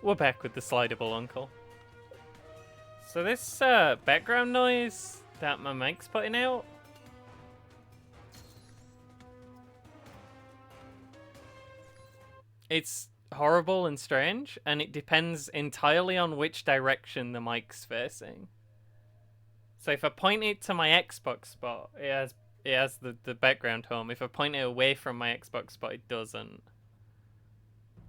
We're back with the slidable uncle. So this background noise that my mic's putting out, it's horrible and strange, and it depends entirely on which direction the mic's facing. So if I point it to my Xbox spot, it has the background home. If I point it away from my Xbox spot, it doesn't.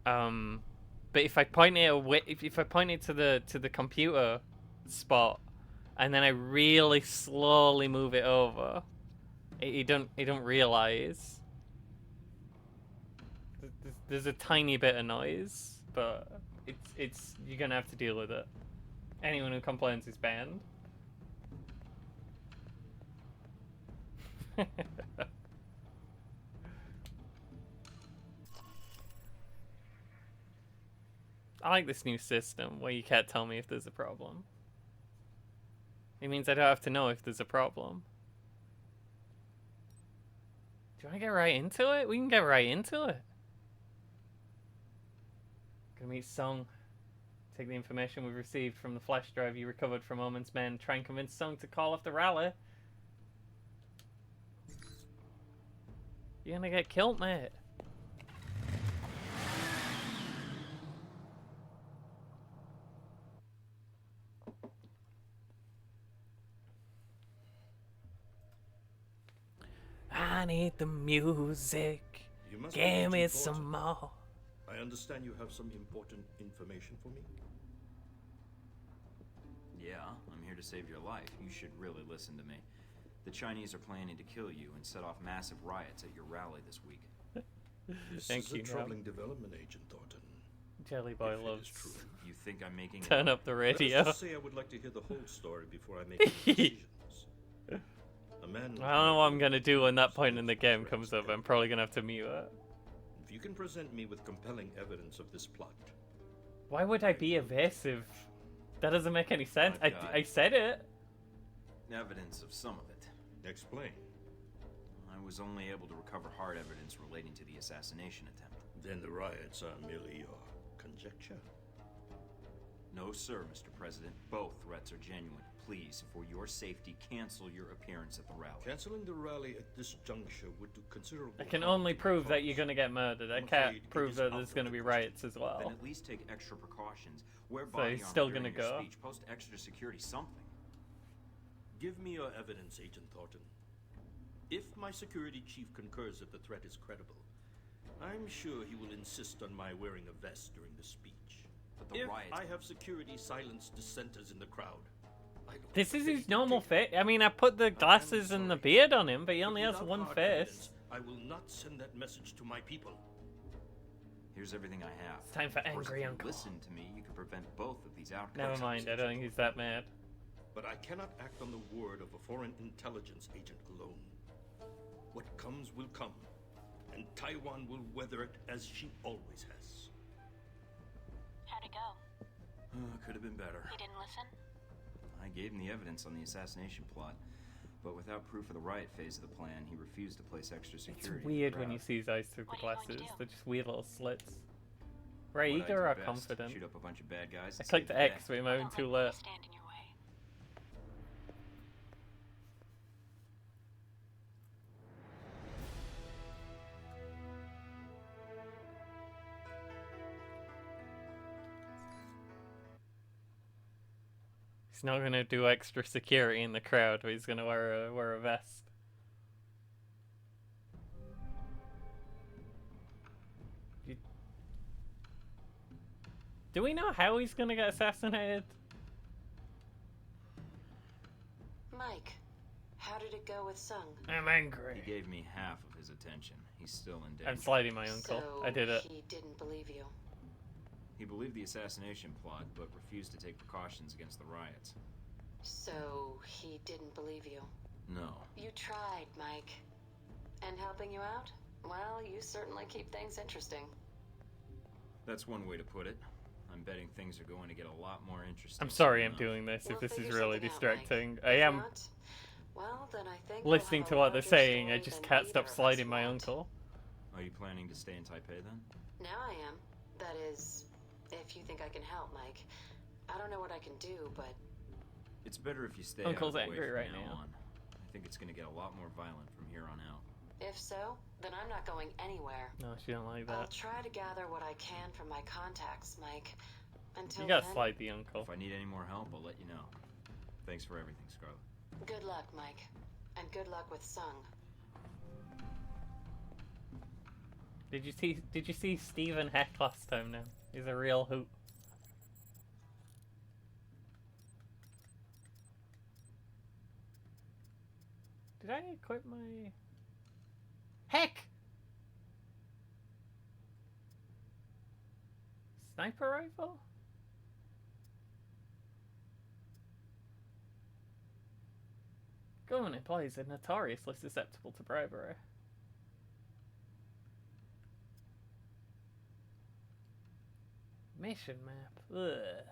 But if I point it away, if I point it to the computer spot, and then I really slowly move it over, you don't realize. There's a tiny bit of noise, but it's you're gonna have to deal with it. Anyone who complains is banned. I like this new system where you can't tell me if there's a problem. It means I don't have to know if there's a problem. Do you want to get right into it? We can get right into it. Gonna meet Song. Take the information we've received from the flash drive you recovered from Omen's men. Try and convince Song to call off the rally. You're gonna get killed, mate. I need the music. Give me some more. I understand you have some important information for me. Yeah, I'm here to save your life. You should really listen to me. The Chinese are planning to kill you and set off massive riots at your rally this week. This Thank is you, a troubling development, Agent Thornton. Jelly Boy If loves. it is true. You think I'm making Turn up the radio. Let's just say I would like to hear the whole story before I make any decisions. A man. I don't know what I'm gonna do when that point in the game comes up. I'm probably gonna have to mute it. If you can present me with compelling evidence of this plot. Why would I be evasive? That doesn't make any sense. I said it. Evidence of some of it. Explain. I was only able to recover hard evidence relating to the assassination attempt. Then the riots are merely your conjecture. No, sir, Mr. President. Both threats are genuine. Please, for your safety, cancel your appearance at the rally. Canceling the rally at this juncture would do considerable. I can harm only to my prove that cause. you're gonna get murdered. I I'm can't afraid it prove is that out there's of gonna the be question. riots as well. Then at least take extra precautions. Wear So body he's armor still during gonna your go. speech. Post extra security, something. Give me your evidence, Agent Thornton. If my security chief concurs that the threat is credible, I'm sure he will insist on my wearing a vest during the speech. But the If riots... I have security silence dissenters in the crowd, I don't This is his hesitate. normal face. I mean, I put the glasses and the sorry, beard on him, but he but only has without one hard face. evidence, I will not send that message to my people. Here's everything I have. It's time for Of course, angry if you uncle. listen to me, you can prevent both of these outcomes. Never mind, I don't think he's that mad. But I cannot act on the word of a foreign intelligence agent alone. What comes will come, and Taiwan will weather it as she always has. How'd it go? Could have been better. He didn't listen? I gave him the evidence on the assassination plot, but without proof of the riot phase of the plan, he refused to place extra It's security. in the weird when crowd. you see his eyes through the What are you going to glasses. do? They're just weird little slits. We're What I eager do or best, confident? Shoot up a bunch of bad guys. I and clicked save the day. X, but I'm I moving don't too like when late. I stand in your way. He's not gonna do extra security in the crowd, but he's gonna wear a vest. Do we know how he's gonna get assassinated? Mike, how did it go with Sung? I'm angry. He gave me half of his attention. He's still in danger. I'm sliding my uncle. So I did it. he didn't believe you. He believed the assassination plot, but refused to take precautions against the riots. So he didn't believe you. No. You tried, Mike. And helping you out? Well, you certainly keep things interesting. That's one way to put it. I'm betting things are going to get a lot more interesting. I'm sorry soon I'm enough. doing this if We'll this is figure really something out, distracting. Mike. I If am not, well, then I think listening we'll to have a what they're larger saying. I story just than can't stop either of us sliding my want. uncle. Are you planning to stay in Taipei then? Now I am. That is, If you think I can help, Mike. I don't know what I can do, but... It's better if you stay Uncle's out of the way angry from right now now. on. I think it's gonna get a lot more violent from here on out. If so, then I'm not going anywhere. No, she don't like I'll that. try to gather what I can from my contacts, Mike. Until You gotta then, slide the uncle. If I need any more help, I'll let you know. Thanks for everything, Scarlet. good luck, Mike. And good luck with Sung. Did you see Stephen Heck last time now? He's a real hoot. Did I equip my... Heck! Sniper rifle? Government employees are notoriously susceptible to bribery. Mission map. Ugh.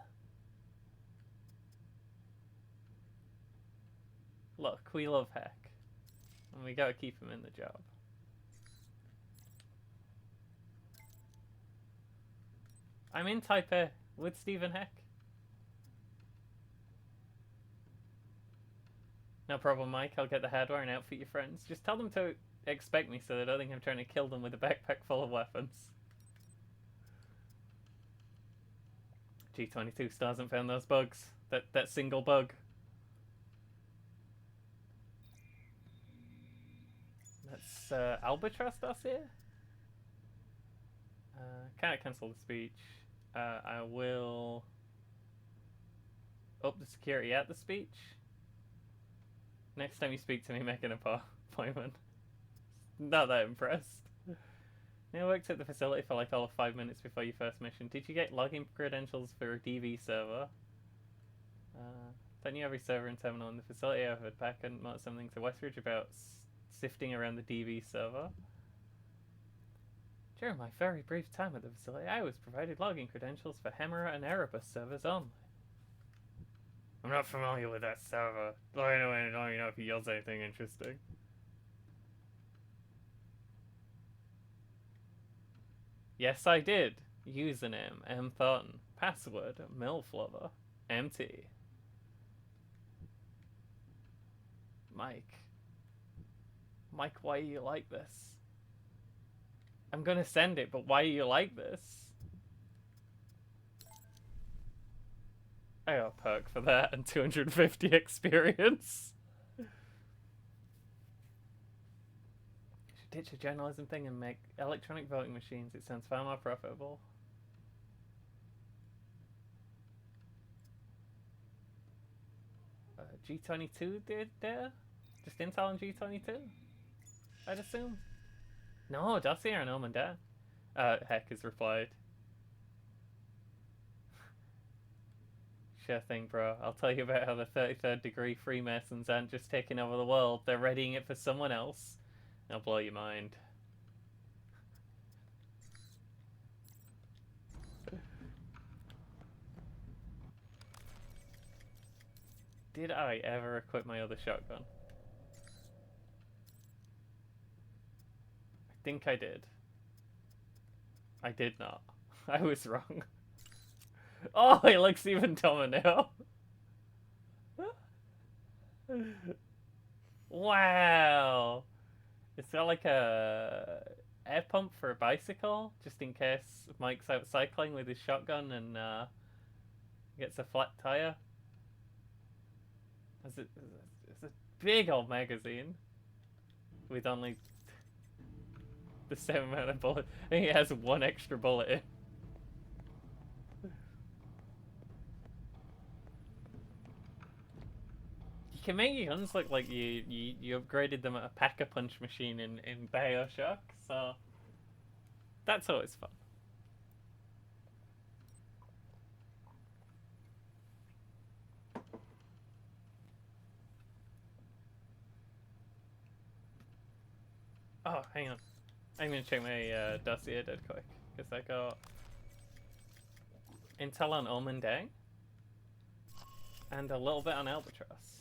Look, we love Heck. And we gotta keep him in the job. I'm in Type A with Stephen Heck. No problem, Mike. I'll get the hardware and outfit your friends. Just tell them to expect me so they don't think I'm trying to kill them with a backpack full of weapons. G22 still hasn't found those bugs. That single bug. That's Albatross dossier? Can't cancel the speech. I will up the security at the speech. Next time you speak to me, make an appointment. Not that impressed. I worked at the facility for like all of 5 minutes before your first mission. Did you get login credentials for a DV server? Then you every server and terminal in the facility. I've heard back and marked something to Westridge about sifting around the DV server. During my very brief time at the facility, I was provided login credentials for Hemera and Erebus servers only. I'm not familiar with that server. I don't even know if he yells anything interesting. Yes, I did. Username, M. Thornton. Password, MILFlover. Empty. Mike. Mike, why are you like this? I'm gonna send it, but why are you like this? I got a perk for that and 250 experience. Should ditch a journalism thing and make electronic voting machines. It sounds far more profitable. G22 did there? Just Intel and G22? I'd assume. No, Dossier and Omen Dan. Heck has replied. Sure thing, bro. I'll tell you about how the 33rd degree Freemasons aren't just taking over the world, they're readying it for someone else. I'll blow your mind. Did I ever equip my other shotgun? I think I did. I did not. I was wrong. Oh, it looks even dumber now. Wow. It's got like a air pump for a bicycle, just in case Mike's out cycling with his shotgun and gets a flat tire. It's a big old magazine with only the same amount of bullets. I think it has one extra bullet in. You can make your guns look like you upgraded them at a Pack-a-Punch machine in Bioshock, so that's always fun. Oh, hang on. I'm gonna check my dossier dead quick, because I got intel on Omen Dang and a little bit on Albatross.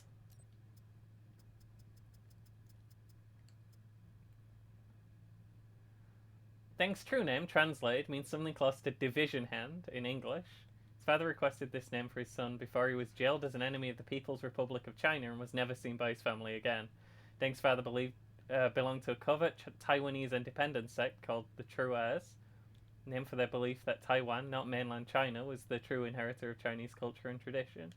Deng's true name, translated, means something close to division hand in English. His father requested this name for his son before he was jailed as an enemy of the People's Republic of China and was never seen by his family again. Deng's father belonged to a covert Taiwanese independence sect called the True Heirs, named for their belief that Taiwan, not mainland China, was the true inheritor of Chinese culture and tradition.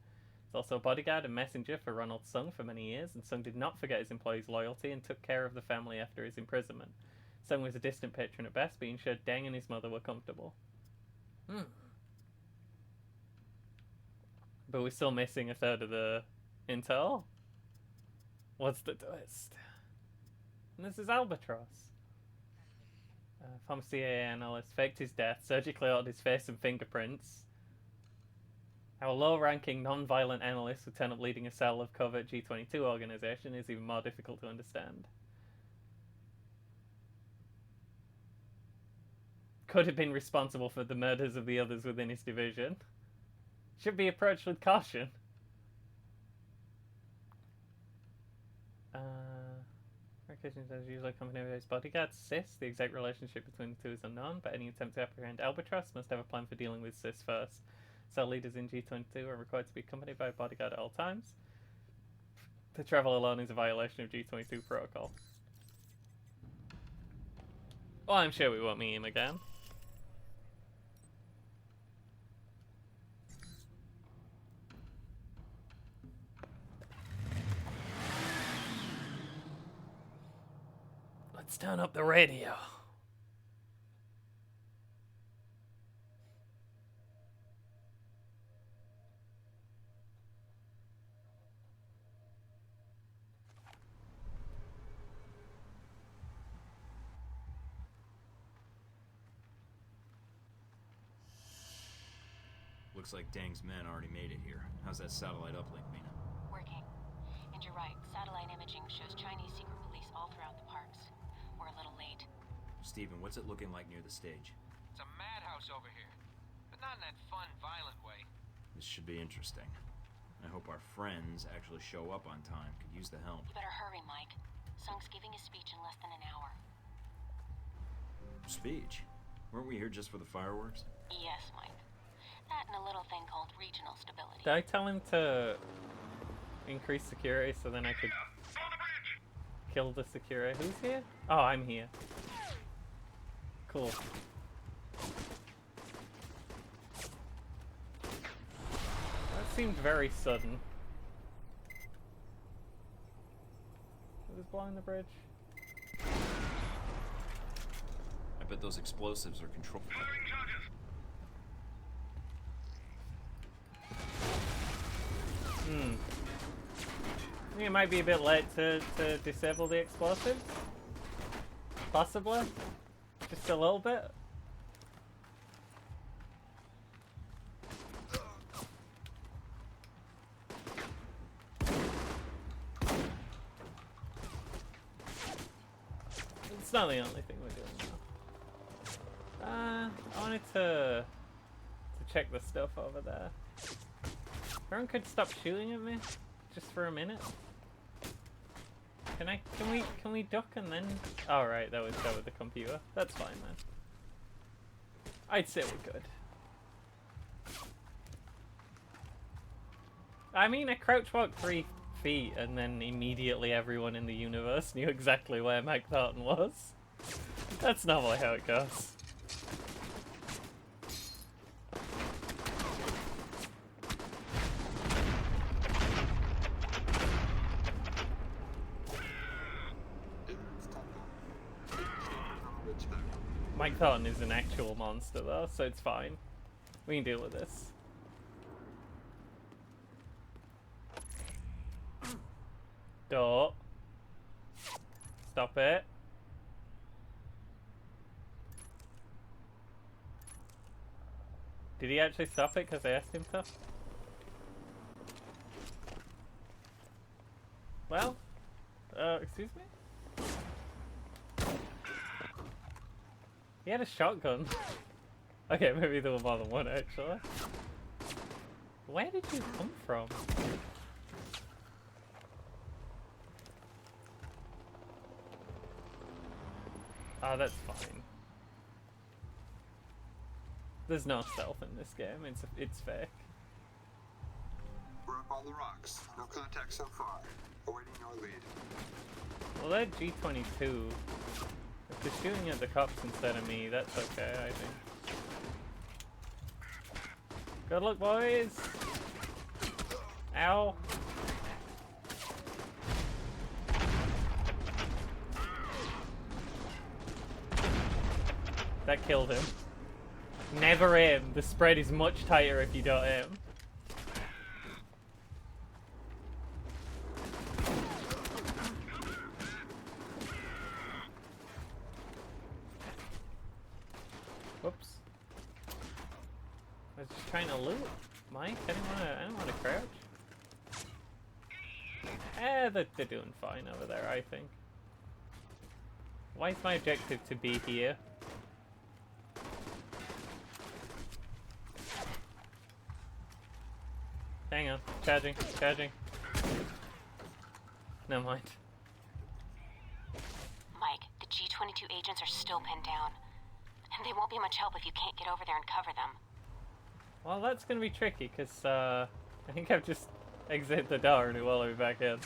He's also a bodyguard and messenger for Ronald Sung for many years, and Sung did not forget his employees' loyalty and took care of the family after his imprisonment. Sung was a distant patron at best, but he ensured Deng and his mother were comfortable. But we're still missing a third of the intel. What's the twist? And this is Albatross. Former CIA analyst faked his death, surgically altered his face and fingerprints. Our low-ranking, non-violent analyst would turn up leading a cell of covert G22 organization is even more difficult to understand. Could have been responsible for the murders of the others within his division. Should be approached with caution. Requisitions as usually accompanied by his bodyguard, Sis. The exact relationship between the two is unknown, but any attempt to apprehend Albatross must have a plan for dealing with Sis first. Cell leaders in G22 are required to be accompanied by a bodyguard at all times. To travel alone is a violation of G22 protocol. Well, I'm sure we won't meet him again. Let's turn up the radio. Looks like Deng's men already made it here. How's that satellite uplink, Mina? Working. And you're right, satellite imaging shows Chinese secret police all throughout the parks. We're a little late. Steven, what's it looking like near the stage? It's a madhouse over here. But not in that fun, violent way. This should be interesting. I hope our friends actually show up on time. Could use the help. You better hurry, Mike. Sung's giving his speech in less than an hour. Speech? Weren't we here just for the fireworks? Yes, Mike. That and a little thing called regional stability. Did I tell him to increase security so then I could kill the security? Who's here? Oh, I'm here. Cool. That seemed very sudden. Who's blowing the bridge? I bet those explosives are controlled. I think it might be a bit late to disable the explosives. Possibly. Just a little bit. It's not the only thing we're doing now. I wanted to check the stuff over there. Everyone could stop shooting at me just for a minute. Can we duck and then? Oh right, that was with the computer. That's fine then. I'd say we could. I mean, I crouch walked 3 feet and then immediately everyone in the universe knew exactly where Mike Thornton was. That's normally how it goes. Mike Thornton is an actual monster though, so it's fine. We can deal with this. Door. Stop it. Did he actually stop it because I asked him to? Well, excuse me? He had a shotgun. Okay, maybe there were more than one actually. Where did you come from? Oh, that's fine. There's no stealth in this game. It's fake. We're up on the rocks. No contact so far. Awaiting your lead. Well, that G22. If they're shooting at the cops instead of me, that's okay, I think. Good luck, boys! Ow! That killed him. Never aim. The spread is much tighter if you don't aim. Whoops. I was just trying to loot. Mike, I didn't want to crouch. They're doing fine over there, I think. Why is my objective to be here? Hang on, charging. Never mind. Mike, the G22 agents are still pinned down. And they won't be much help if you can't get over there and cover them. Well, that's gonna be tricky, because, I think I've just exited the door and it will be back in.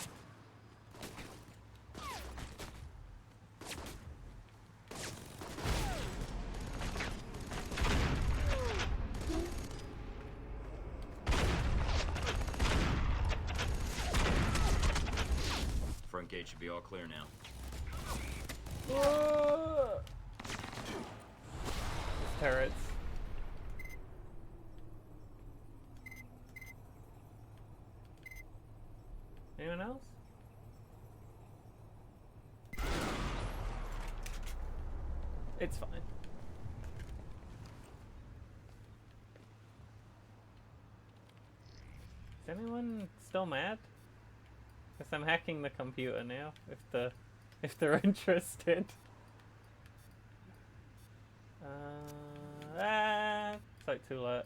Front gate should be all clear now. Whoa! Turrets. Anyone else? It's fine. Is anyone still mad? Guess I'm hacking the computer now. If they're interested. It's like too late.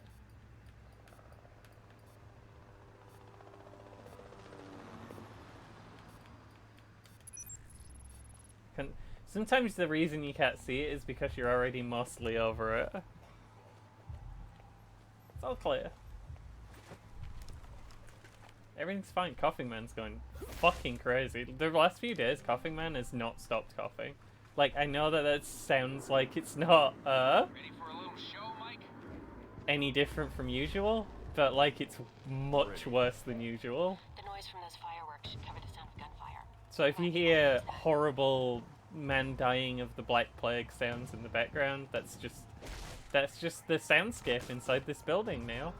Sometimes the reason you can't see it is because you're already mostly over it. It's all clear. Everything's fine. Coughing Man's going fucking crazy. The last few days, Coughing Man has not stopped coughing. Like, I know that sounds like it's not, Ready for a little show, Mike? any different from usual, but, like, it's much worse than usual. The noise from those fireworks should cover the sound of gunfire. So if you hear horrible man dying of the Black Plague sounds in the background, that's just the soundscape inside this building now.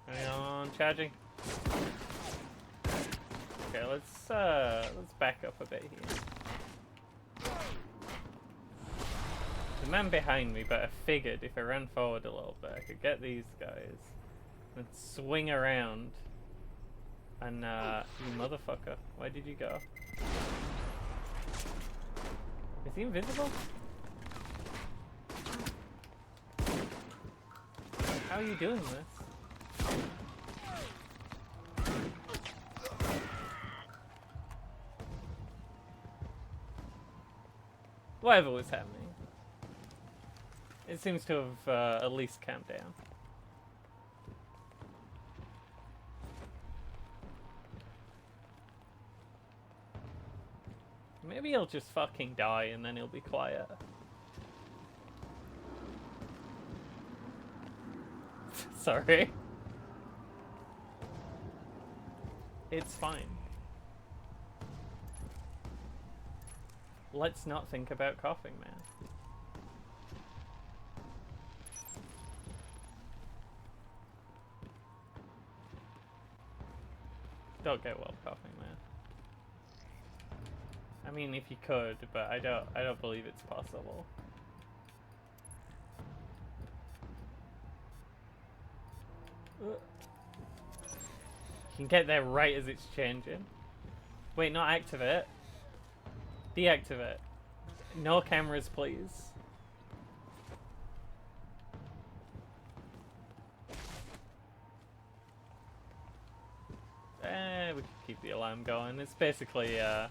Hang on, charging. Okay, let's back up a bit here. There's a man behind me, but I figured if I ran forward a little bit, I could get these guys and swing around. And you motherfucker, where did you go? Is he invisible? How are you doing this? Whatever was happening. It seems to have at least calmed down. Maybe he'll just fucking die and then he'll be quiet. Sorry. It's fine. Let's not think about Coughing Man. Don't get well, Coughing Man. I mean, if you could, but I don't believe it's possible. You can get there right as it's changing. Wait, not activate. Deactivate. No cameras, please. We can keep the alarm going. It's basically our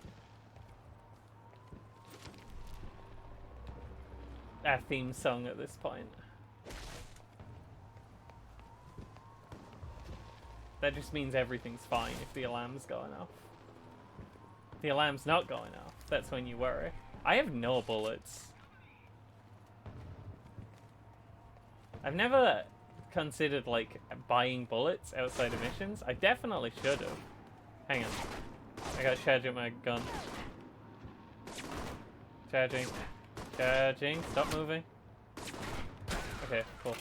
theme song at this point. That just means everything's fine if the alarm's going off. If the alarm's not going off, that's when you worry. I have no bullets. I've never considered, like, buying bullets outside of missions. I definitely should have. Hang on. I gotta charge up my gun. Charging. Charging. Stop moving. Okay, cool.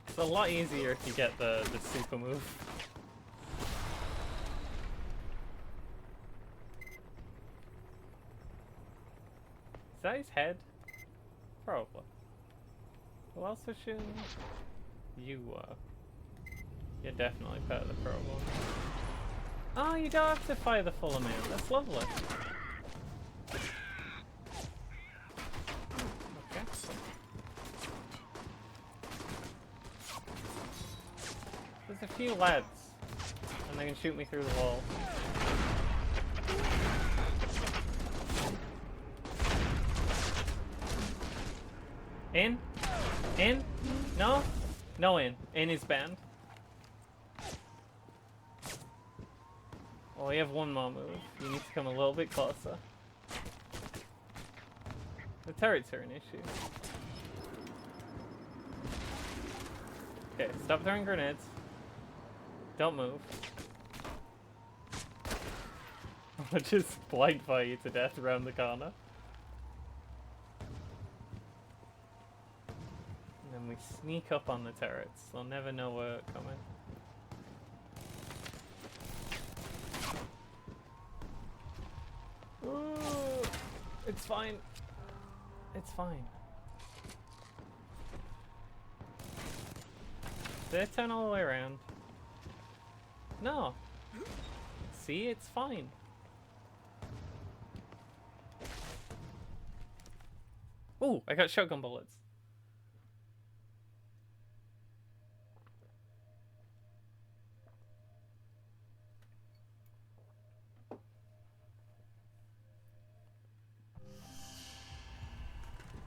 It's a lot easier if you get the super move. Is that his head? Probably. Who else was shooting? You were. You're definitely part of the problem. Oh, you don't have to fire the full amount. That's lovely. Okay. There's a few lads, and they can shoot me through the wall. In? In? No? No in. In is banned. Oh, we have one more move. You need to come a little bit closer. The turrets are an issue. Okay, stop throwing grenades. Don't move. I'll just blind fire you to death around the corner. And then we sneak up on the turrets. They'll never know we're coming. Ooh, it's fine. It's fine. Did I turn all the way around? No. See, it's fine. Ooh, I got shotgun bullets.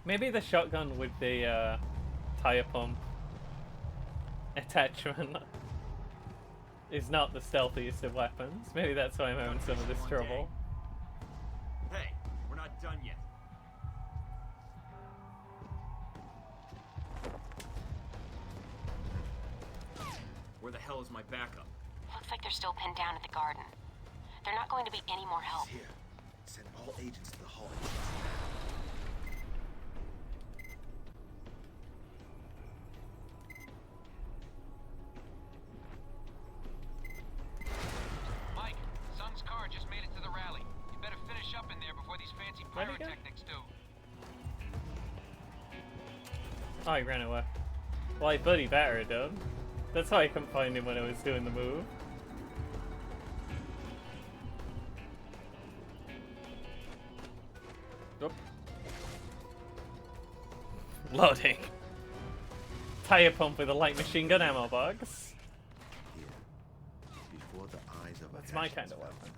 Maybe the shotgun with the tire pump attachment is not the stealthiest of weapons. Maybe that's why I'm having some of this trouble. Hey, we're not done yet. Where the hell is my backup? Looks like they're still pinned down at the garden. They're not going to be any more help. Here. Send all agents to the hall entrance. Mike, Sung's car just made it to the rally. You better finish up in there before these fancy Where'd he go? pyrotechnics do. Oh, he ran away. Well, I bloody better have done. That's why I couldn't find him when I was doing the move. Oop. Loading. Tire pump with a light machine gun ammo box. Here. Before the eyes of That's a my passion's kind of weapon.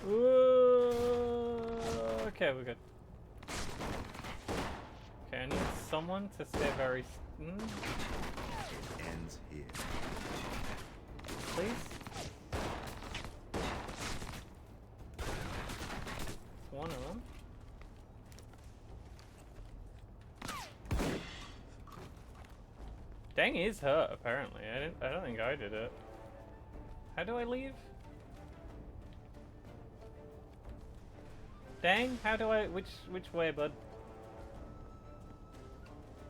you Ooh, okay, we're good. Okay, I need someone to stay very... it ends here. Please? It's one of them. Dang is hurt, apparently. I don't think I did it. How do I leave? Dang, how do I... Which way, bud?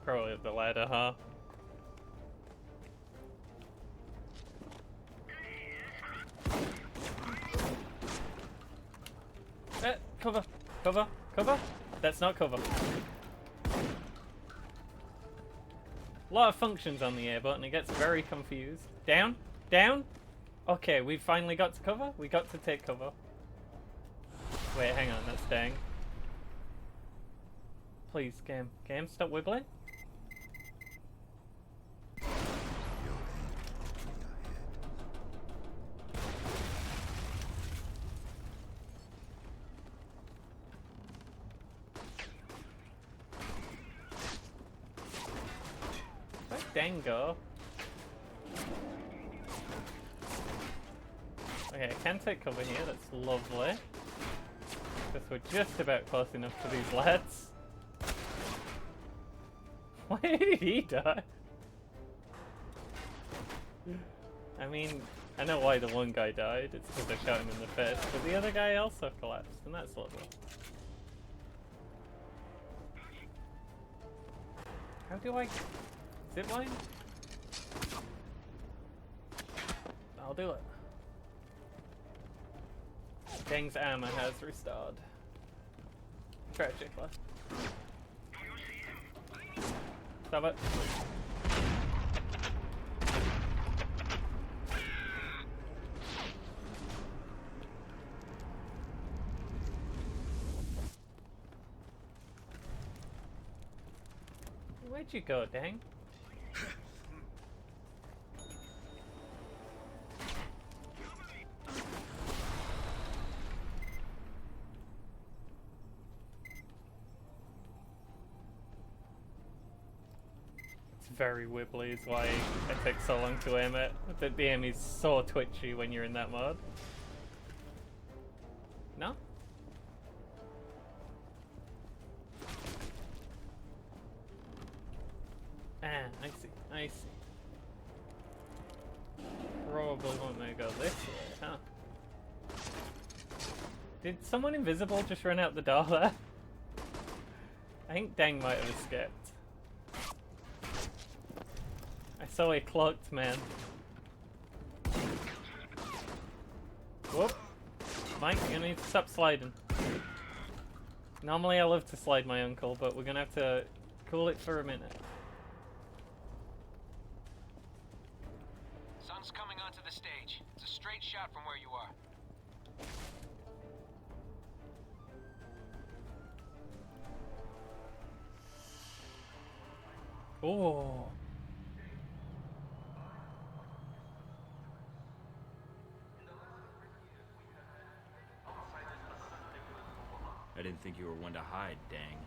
Probably up the ladder, huh? Cover! Cover! Cover! That's not cover. A lot of functions on the A button, it gets very confused. Down? Down? Okay, we finally got to cover? We got to take cover. Wait, hang on, that's dang. Please, game. Game, stop wibbling. Where'd dang go? Okay, I can take cover here, that's lovely. Because we're just about close enough to these lads. Why did he die? I mean, I know why the one guy died, it's because I shot him in the face, but the other guy also collapsed, and that's lovely. How do I zipline? I'll do it. Dang's armor has restored. Tragically. Stop it. Where'd you go, Dang? Very wibbly is why it takes so long to aim it. The aim is so twitchy when you're in that mode. No? Ah, I see, I see. Probably want me to go this way, huh? Did someone invisible just run out the door there? I think Dang might have escaped. I saw a cloaked man. Whoop. Mike, you're gonna need to stop sliding. Normally I love to slide my uncle, but we're gonna have to cool it for a minute. Sun's coming onto the stage. It's a straight shot from where you are. Oh. I didn't think you were one to hide, Dang.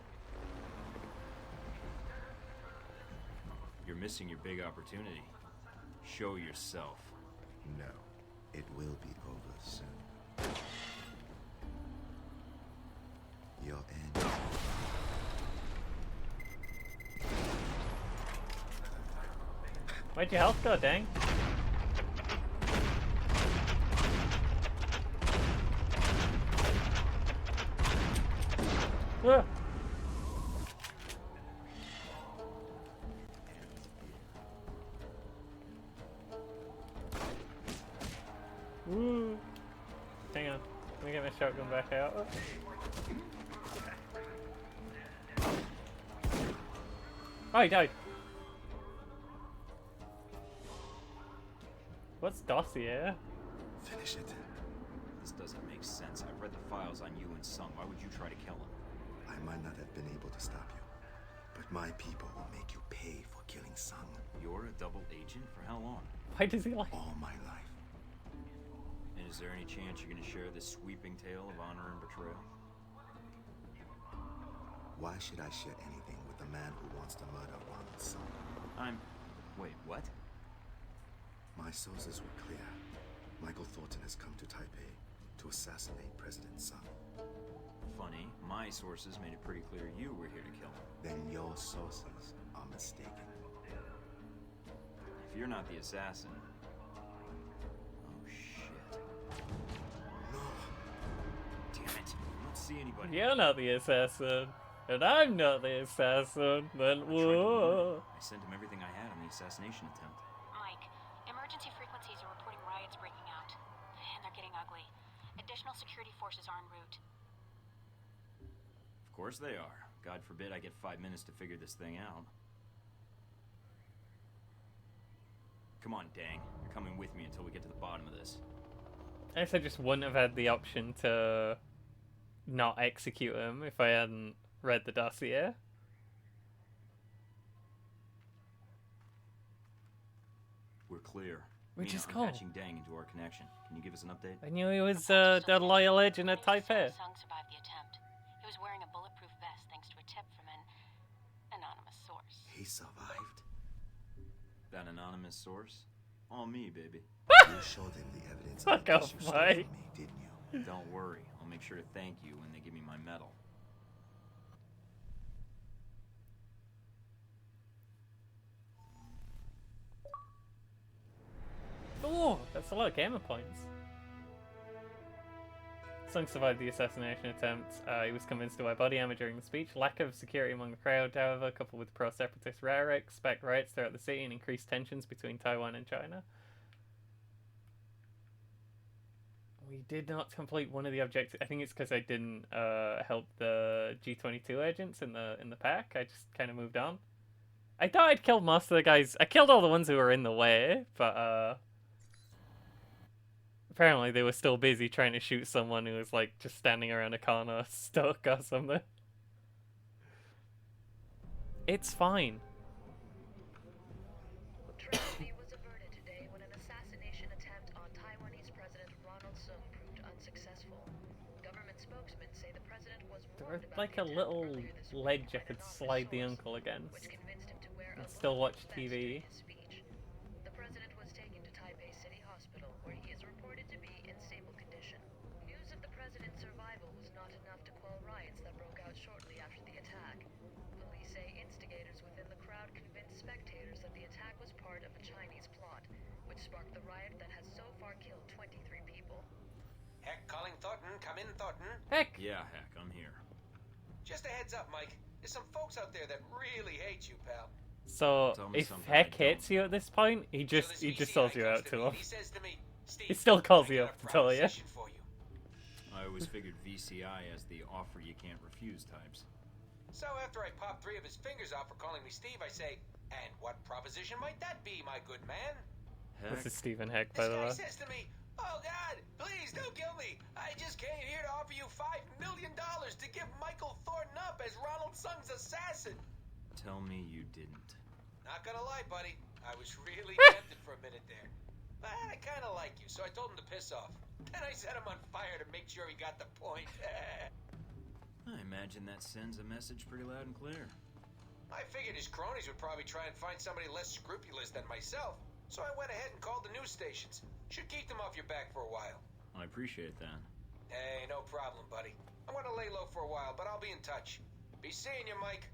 You're missing your big opportunity. Show yourself. No, it will be over soon. Your end. Where'd your health go, Dang? Ah. Woo. Hang on. Let me get my shotgun back out. Oh, he died. What's dossier? Finish it. This doesn't make sense. I've read the files on you and Sung. Why would you try to kill him? I might not have been able to stop you, but my people will make you pay for killing Sung. You're a double agent? For how long? Why does he like? All my life. And is there any chance you're gonna share this sweeping tale of honor and betrayal? Why should I share anything with a man who wants to murder Ronald's son? Wait, what? My sources were clear. Michael Thornton has come to Taipei to assassinate President Sung. Funny, my sources made it pretty clear you were here to kill him. Then your sources are mistaken. If you're not the assassin... Oh, shit. No! Damn it. I don't see anybody. You're not the assassin, and I'm not the assassin. Then whoa. I sent him everything I had on the assassination attempt. Mike, emergency frequencies are reporting riots breaking out. And they're getting ugly. Additional security forces are en route. Of course they are. God forbid I get 5 minutes to figure this thing out. Come on, Dang. You're coming with me until we get to the bottom of this. I guess I just wouldn't have had the option to not execute him if I hadn't read the dossier. We're clear. Which Mina, is I'm cool. patching Dang into our connection. Can you give us an update? I knew he was the loyal agent at Taipei. Sung survived the attempt. He was wearing a bulletproof vest thanks to a tip from an anonymous source. He survived? That anonymous source? All me, baby. You showed him the evidence Fuck of the off, dish you stole from Mike. me, didn't you? Don't worry. I'll make sure to thank you when they give me my medal. Oh, that's a lot of gamer points. Sung survived the assassination attempt. He was convinced to wear body armor during the speech. Lack of security among the crowd, however, coupled with pro-separatist rhetoric, spec riots throughout the city and increased tensions between Taiwan and China. We did not complete one of the objectives. I think it's because I didn't help the G22 agents in the pack. I just kind of moved on. I thought I'd killed most of the guys. I killed all the ones who were in the way, but apparently they were still busy trying to shoot someone who was like just standing around a corner stuck or something. It's fine. Tragedy was averted today when an assassination attempt on Taiwanese President Ronald Sung proved unsuccessful. Government spokesmen say the president was There warned was about like the a attack little earlier this week ledge I by an could anonymous slide the source, uncle against which convinced him to wear and a still watch bulletproof vest TV. during his speech. The president was taken to Taipei City Hospital, where he is reported to be in stable condition. News of the president's survival was not enough to quell riots that broke out shortly after the attack. Police say instigators within the crowd convinced spectators that the attack was part of a Chinese plot, which sparked the riot that has so far killed 23 people. Heck, calling Thornton. Come in, Thornton. Heck! Yeah, heck, I'm here. Just a heads up, Mike. There's some folks out there that really hate you, pal. So Tell me if something Heck I don't. hates you at this point, he So just this he just VCI sells you comes out to to me him. and he says to me, Steve, He still calls I you got up a to tell you. proposition for you. I always figured VCI as the offer you can't refuse types. So after I pop 3 of his fingers off for calling me Steve, I say, and what proposition might that be, my good man? Heck, This is Stephen Heck, This by the guy way. says to me, oh God, please don't kill me. I just came here to offer you $5 million to give Michael Thornton up as Ronald Sung's assassin. tell me you didn't. Not gonna lie, buddy. I was really tempted for a minute there. But I kinda like you, so I told him to piss off. Then I set him on fire to make sure he got the point. I imagine that sends a message pretty loud and clear. I figured his cronies would probably try and find somebody less scrupulous than myself, so I went ahead and called the news stations. Should keep them off your back for a while. I appreciate that. Hey, no problem, buddy. I'm gonna lay low for a while, but I'll be in touch. Be seeing you, Mike.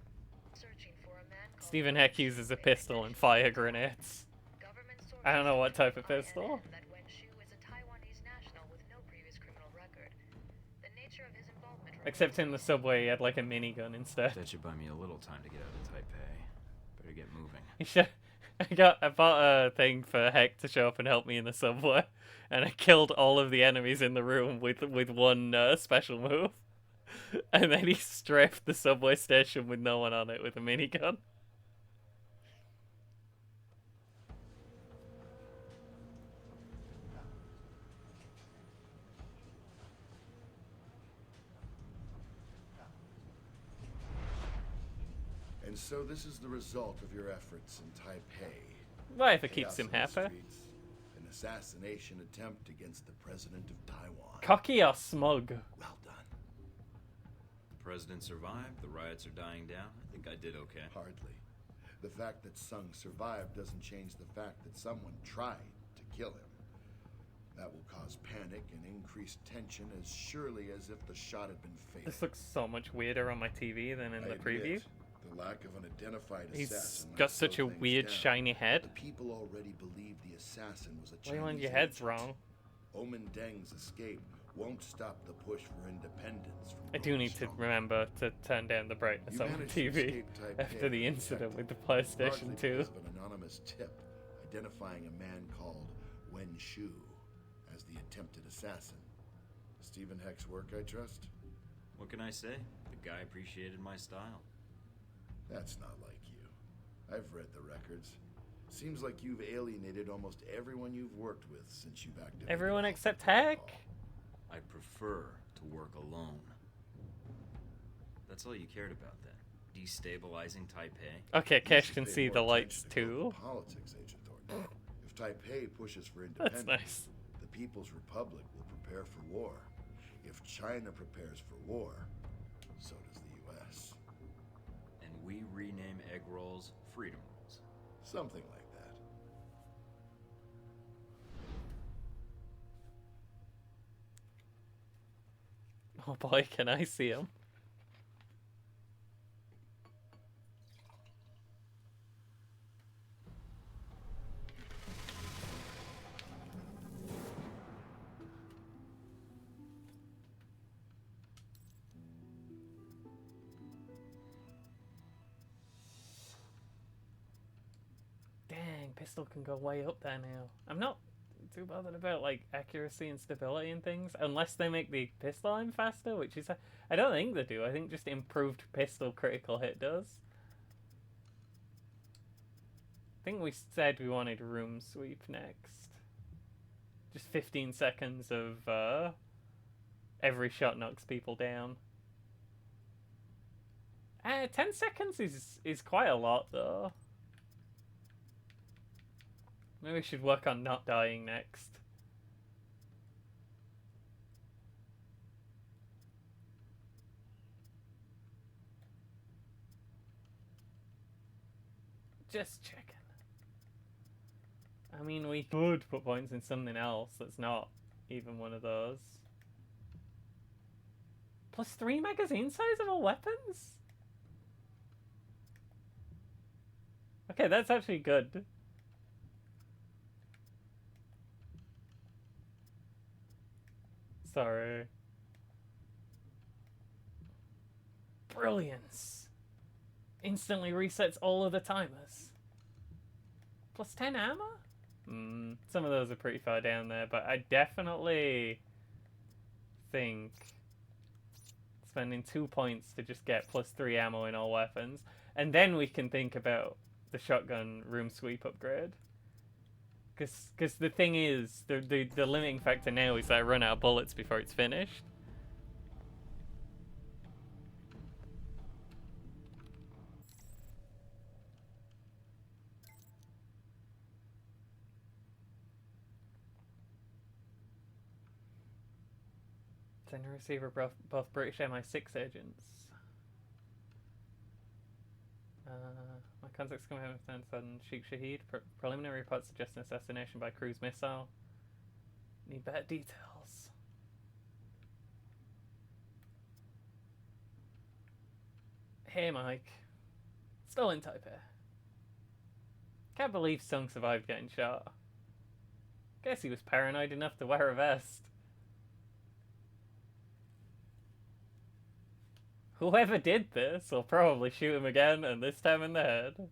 Searching for a man called Stephen Heck uses a pistol and fire grenades. Government I don't know what type of sources pistol. that Wen Shu is a Taiwanese national with no previous criminal record. The nature of his involvement Except in the subway, he had like a minigun instead. That should buy me a little time to get out of Taipei. Better get moving. He should, I bought a thing for Heck to show up and help me in the subway, and I killed all of the enemies in the room with one special move. And then he strafed the subway station with no one on it with a minigun. And so this is the result of your efforts in Taipei. Well, if it keeps Chaos him in the happy. streets, an assassination attempt against the president of Taiwan. Cocky or smug? Well done. The president survived, the riots are dying down. I think I did okay. Hardly. The fact that Sung survived doesn't change the fact that someone tried to kill him. That will cause panic and increased tension as surely as if the shot had been fatal. This looks so much weirder on my TV than in I the admit, preview. the lack of an identified He's assassin might got such slow a things weird down. shiny head. The people already believe the assassin was a Chinese Wayland, your head's agent. wrong. Omen Deng's escape won't stop the push for independence from I do need to Guangzhou. remember to turn down the brightness You on my managed to TV escape Taipei after the incident with the PlayStation largely 2. because of an anonymous tip identifying a man called Wen Shu as the attempted assassin. Stephen Heck's work, I trust? What can I say? The guy appreciated my style. That's not like you. I've read the records. Seems like you've alienated almost everyone you've worked with since you've activated. Everyone the except protocol. Heck? I prefer to work alone. That's all you cared about then? Destabilizing Taipei? Okay, Kesh You can should see pay the more lights attention to global too. politics, Agent Thornton. If Taipei pushes for That's independence, nice. the People's Republic will prepare for war. If China prepares for war, so does the U.S. And we rename egg rolls freedom rolls. Something like that. Oh boy, can I see him. Dang, pistol can go way up there now. I'm not too bothered about like accuracy and stability and things, unless they make the pistol aim faster, which is I don't think they do. I think just improved pistol critical hit does. I think we said we wanted room sweep next. Just 15 seconds of every shot knocks people down. 10 seconds is quite a lot though. Maybe we should work on not dying next. Just checking. I mean, we could put points in something else that's not even one of those. +3 magazine size of all weapons? Okay, that's actually good. Sorry. Brilliance. Instantly resets all of the timers. +10 armor? Some of those are pretty far down there, but I definitely think spending 2 points to just get +3 ammo in all weapons, and then we can think about the shotgun room sweep upgrade. Because the thing is, the limiting factor now is that I run out of bullets before it's finished. Send and receiver both British MI6 agents. My contacts come out with on Sheikh Shahid. Preliminary reports suggest an assassination by cruise missile. Need better details. Hey Mike. Still in Taipei. Can't believe Sung survived getting shot. Guess he was paranoid enough to wear a vest. Whoever did this will probably shoot him again, and this time in the head.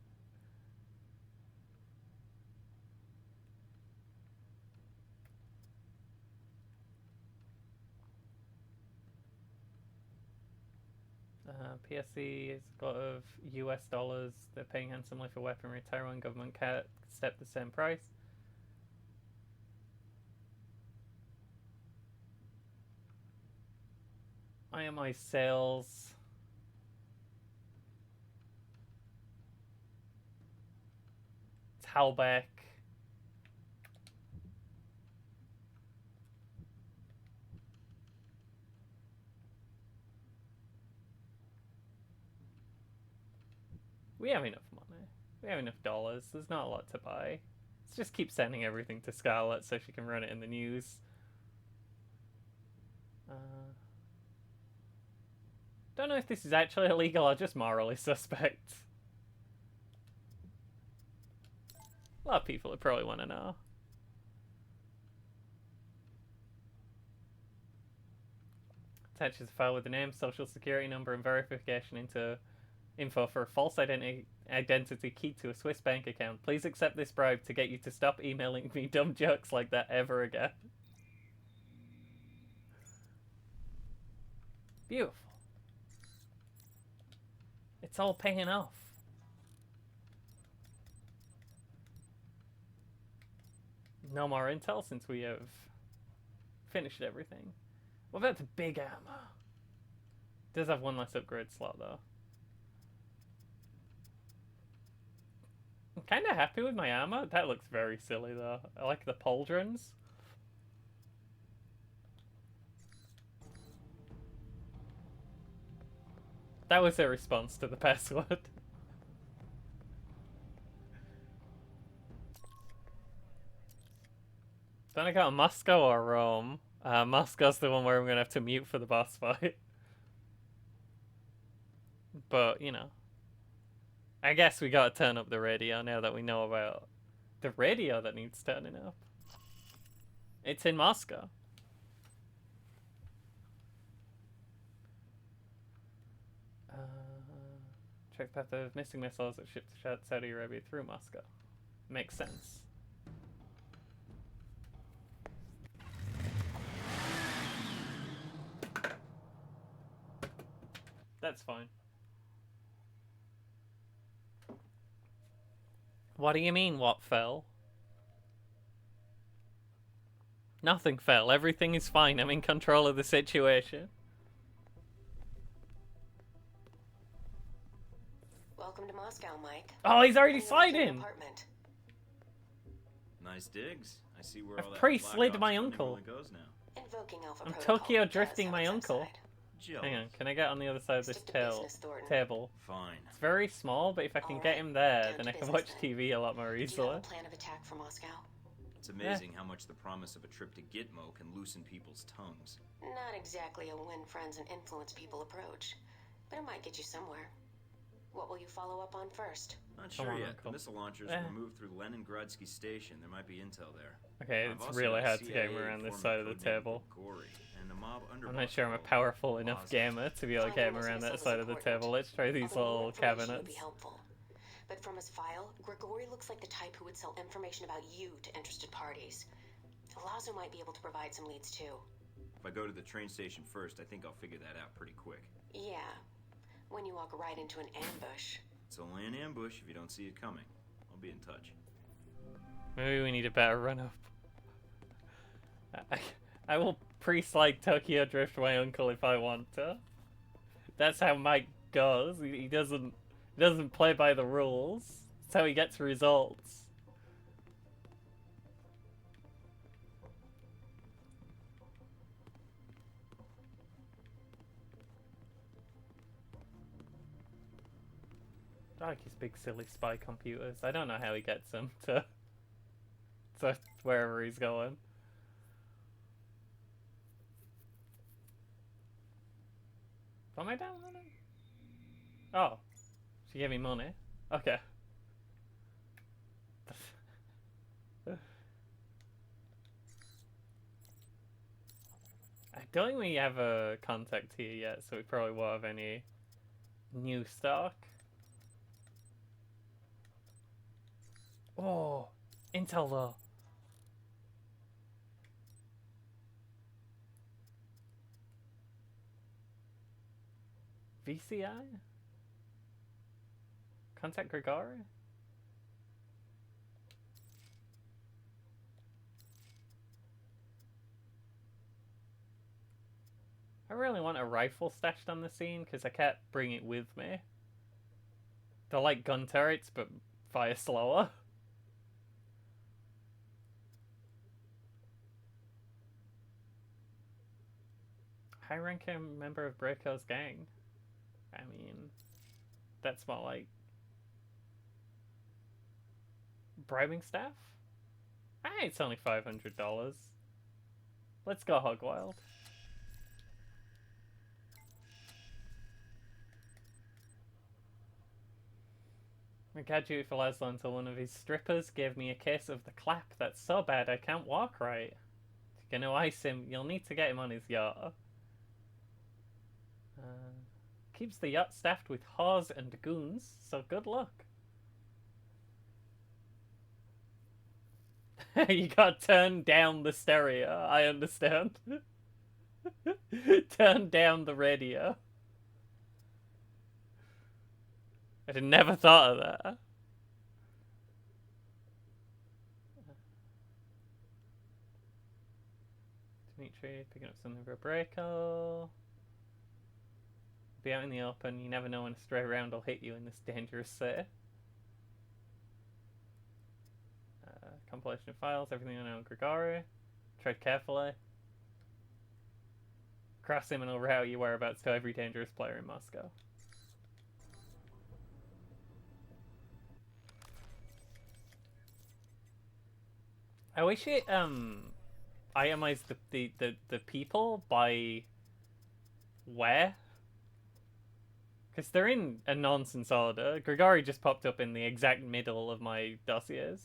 PSC is a lot of US dollars. They're paying handsomely for weaponry. Taiwan government can't step the same price. IMI sales. Talbeck. We have enough money. We have enough dollars. There's not a lot to buy. Let's just keep sending everything to Scarlett so she can run it in the news. Don't know if this is actually illegal or just morally suspect. A lot of people would probably want to know. Attaches a file with the name, social security number, and verification into info for a false identity keyed to a Swiss bank account. Please accept this bribe to get you to stop emailing me dumb jokes like that ever again. Beautiful. It's all paying off. No more intel since we have finished everything. What about the big armor? Does have one less upgrade slot though. I'm kind of happy with my armor. That looks very silly though. I like the pauldrons. That was a response to the password. Then I got Moscow or Rome. Moscow's the one where I'm going to have to mute for the boss fight. But, you know. I guess we gotta turn up the radio now that we know about the radio that needs turning up. It's in Moscow. Check the path of missing missiles that shipped to Saudi Arabia through Moscow. Makes sense. That's fine. What do you mean, what fell? Nothing fell. Everything is fine. I'm in control of the situation. Welcome to Moscow, Mike. Oh, he's already I'm in my sliding! apartment. Nice digs. I see where all I've that pre-slid Black my Ops uncle. funding really goes now. Invoking Alpha I'm Protocol Tokyo does drifting have my its uncle. upside. Jealous. Hang on, can I get on the other side of this Stick to business, Thornton. table? Fine. It's very small, but if I can get him there, Down then to I can business watch then. TV a lot more Do you easily. have a plan of attack for Moscow? It's amazing how much the promise of a trip to Gitmo can loosen people's tongues. Not exactly a win friends and influence people approach, but it might get you somewhere. What will you follow up on first? Not Come sure on, yet. Uncle. The missile launchers Eh. were moved through Leningradsky Station. There might be intel there. Okay, I've it's also really got a hard to get him CIA around this informant side of the codenamed table. Gory, and a mob I'm not underboss sure I'm a called powerful enough Laza. gamer to be able to get him around that side of the table. Let's try these Although more little information would cabinets. be helpful. But from his file, Grigori looks like the type who would sell information about you to interested parties. Lazo might be able to provide some leads too. If I go to the train station first, I think I'll figure that out pretty quick. Yeah, when you walk right into an ambush. It's only an ambush if you don't see it coming. I'll be in touch. Maybe we need a better run up. I will pre-slide Tokyo Drift my uncle if I want to. That's how Mike goes. He doesn't play by the rules. That's how he gets results. I like his big silly spy computers. I don't know how he gets them to wherever he's going. Am I downloading? Oh, she gave me money. Okay. I don't think we have a contact here yet, so we probably won't have any new stock. Oh, intel though. VCI? Contact Grigori? I really want a rifle stashed on the scene because I can't bring it with me. They're like gun turrets, but fire slower. High-ranking member of Breako's gang. I mean, that's more like bribing staff? It's only $500. Let's go hog wild. I graduated for Laszlo until one of his strippers gave me a case of the clap that's so bad I can't walk right. If you're gonna ice him, you'll need to get him on his yacht. Keeps the yacht staffed with whores and goons, so good luck. You gotta turn down the stereo, I understand. Turn down the radio. I'd never thought of that. tree, picking up something for a breako. Be out in the open, you never know when a stray round will hit you in this dangerous city. Compilation of files, everything I know on Grigori. Tread carefully. Cross him and he'll route your whereabouts to every dangerous player in Moscow. I wish it itemized the people by where. Because they're in a nonsense order. Grigori just popped up in the exact middle of my dossiers.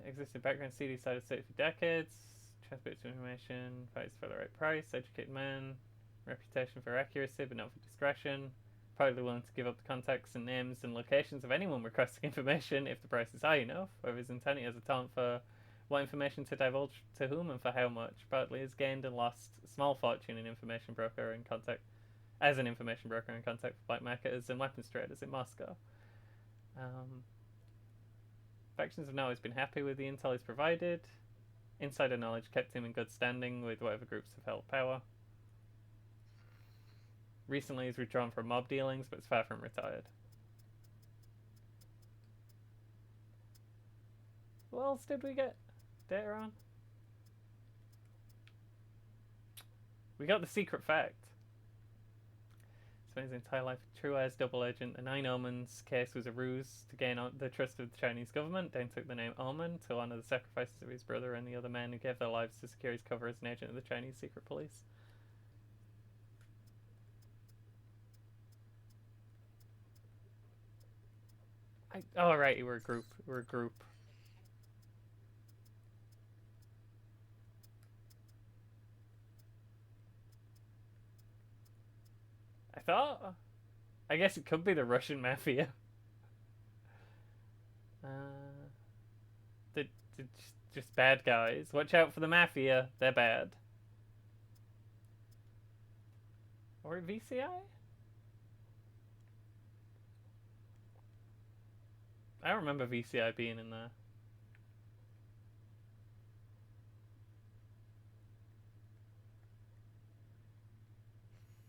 Existing background CD side of state for decades. Transmit information. Fights for the right price. Educated man. Reputation for accuracy but not for discretion. Probably willing to give up the contacts and names and locations of anyone requesting information if the price is high enough. Whether his intent, he has a talent for what information to divulge to whom and for how much. Partly has gained and lost a small fortune in information broker in contact as an information broker in contact with black marketers and weapons traders in Moscow. Factions have not always been happy with the intel he's provided. Insider knowledge kept him in good standing with whatever groups have held power. Recently he's withdrawn from mob dealings, but is far from retired. Who else did we get data on? We got the secret fact. Spent his entire life a true as double agent. The Nine Omens case was a ruse to gain the trust of the Chinese government. Dane took the name Omen to honor the sacrifices of his brother and the other men who gave their lives to secure his cover as an agent of the Chinese secret police. Oh, right, we're a group. We're a group. I thought... I guess it could be the Russian mafia. Just bad guys. Watch out for the mafia. They're bad. Or VCI? I don't remember VCI being in there.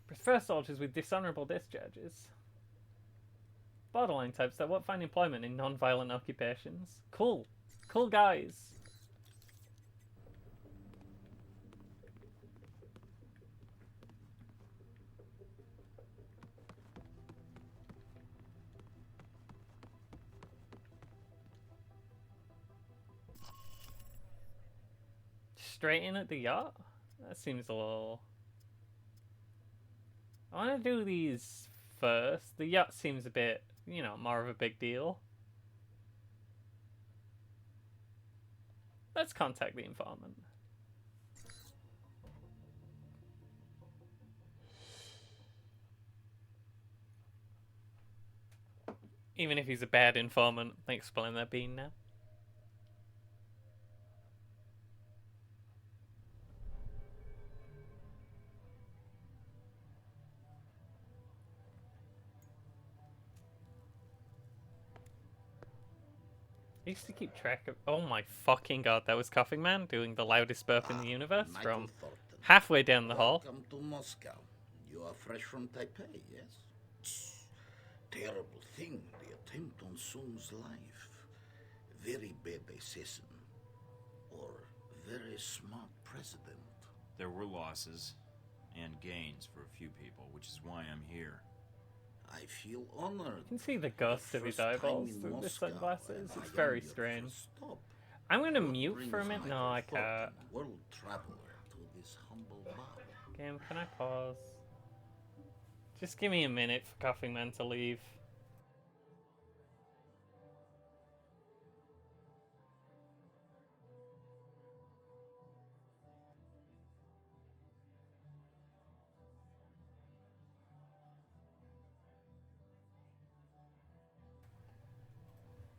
Prefer soldiers with dishonorable discharges. Borderline types that won't find employment in non-violent occupations. Cool. Cool guys. Straight in at the yacht? That seems a little... I want to do these first. The yacht seems a bit, you know, more of a big deal. Let's contact the informant. Even if he's a bad informant, explain that being now. I used to keep track of... Oh my fucking god, that was Coughing Man doing the loudest burp in the universe from halfway down the hall. Welcome to Moscow. You are fresh from Taipei, yes? Terrible thing, the attempt on Sung's life. Very bad assassin. Or very smart president. There were losses and gains for a few people, which is why I'm here. I feel honored. You can see the ghost of his eyeballs through the sunglasses. It's very strange. I'm gonna mute for a minute. No, I can't. World traveler to this humble bar. Game, can I pause? Just give me a minute for Coughing Man to leave.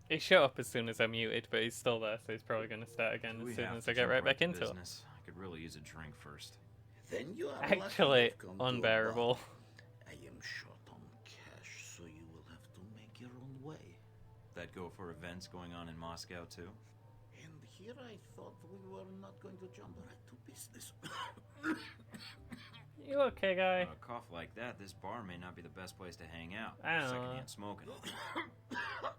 He shut up as soon as I muted, but he's still there, so he's probably going to start again as soon as I get right back into it. I could really use a drink first. Then you are actually unbearable. I am short on cash, so you will have to make your own way. That go for events going on in Moscow too? And here I thought we were not going to jump right to business. You okay, guy? A cough like that, this bar may not be the best place to hang out. I don't know. Secondhand smoking.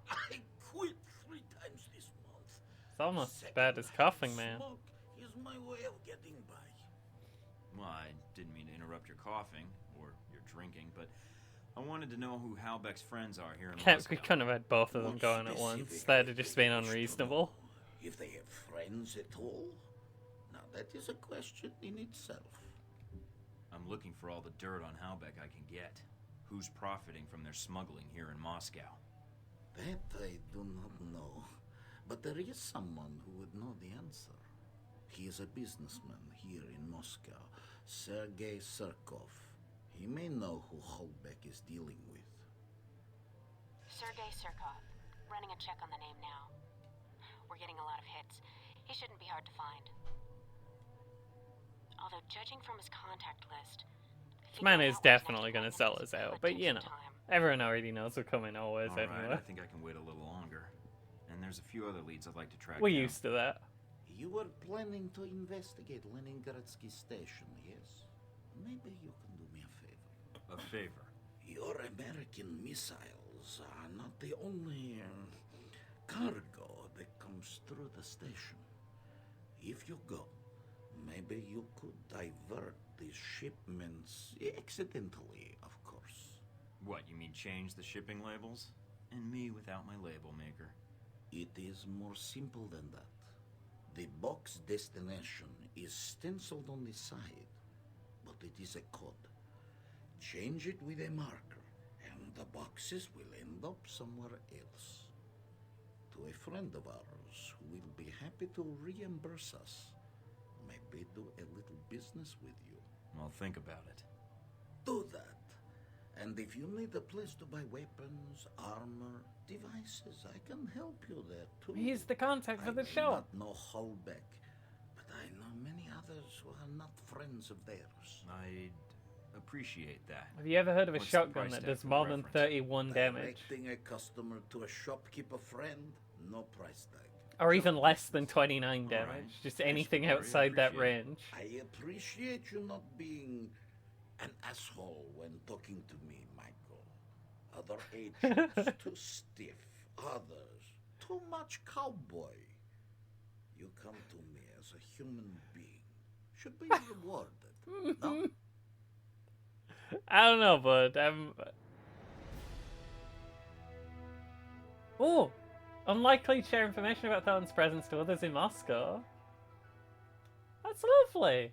I quit 3 times this month. It's almost as bad as coughing, man. Smoke is my way of getting by. Well, I didn't mean to interrupt your coughing or your drinking, but I wanted to know who Halbeck's friends are here in Moscow. We couldn't have had both of them going at once. That'd have just been unreasonable. If they have friends at all? Now that is a question in itself. I'm looking for all the dirt on Halbeck I can get. Who's profiting from their smuggling here in Moscow? That I do not know. But there is someone who would know the answer. He is a businessman here in Moscow, Sergei Surkov. He may know who Halbeck is dealing with. Sergei Surkov. Running a check on the name now. We're getting a lot of hits. He shouldn't be hard to find. Although, judging from his contact list... This man is definitely going to sell us out, but you know, everyone already knows we're coming always All right, anyway. I think I can wait a little longer. And there's a few other leads I'd like to track We're down. used to that. You were planning to investigate Leningradsky station, yes? Maybe you can do me a favor. A favor? Your American missiles are not the only cargo that comes through the station. If you go, maybe you could divert these shipments accidentally, of course. What, you mean change the shipping labels? And me without my label maker? It is more simple than that. The box destination is stenciled on the side, but it is a code. Change it with a marker, and the boxes will end up somewhere else. To a friend of ours who will be happy to reimburse us, maybe do a little business with you. I'll think about it. Do that. And if you need a place to buy weapons, armor, devices, I can help you there too. He's the contact for the I show. do not know Halbeck, but I know many others who are not friends of theirs. I'd appreciate that. Have you ever heard of a What's the shotgun price that tag does for more than reference? 31 damage? Directing a customer to a shopkeeper friend, no price tag. Or even less than 29 All damage. right. Just Thanks, anything Corey. I outside that appreciate it. range. I appreciate you not being an asshole when talking to me, Michael. Other agents too stiff, others too much cowboy. You come to me as a human being. Should be rewarded. No? I don't know, but Oh! Unlikely to share information about Thornton's presence to others in Moscow. That's lovely.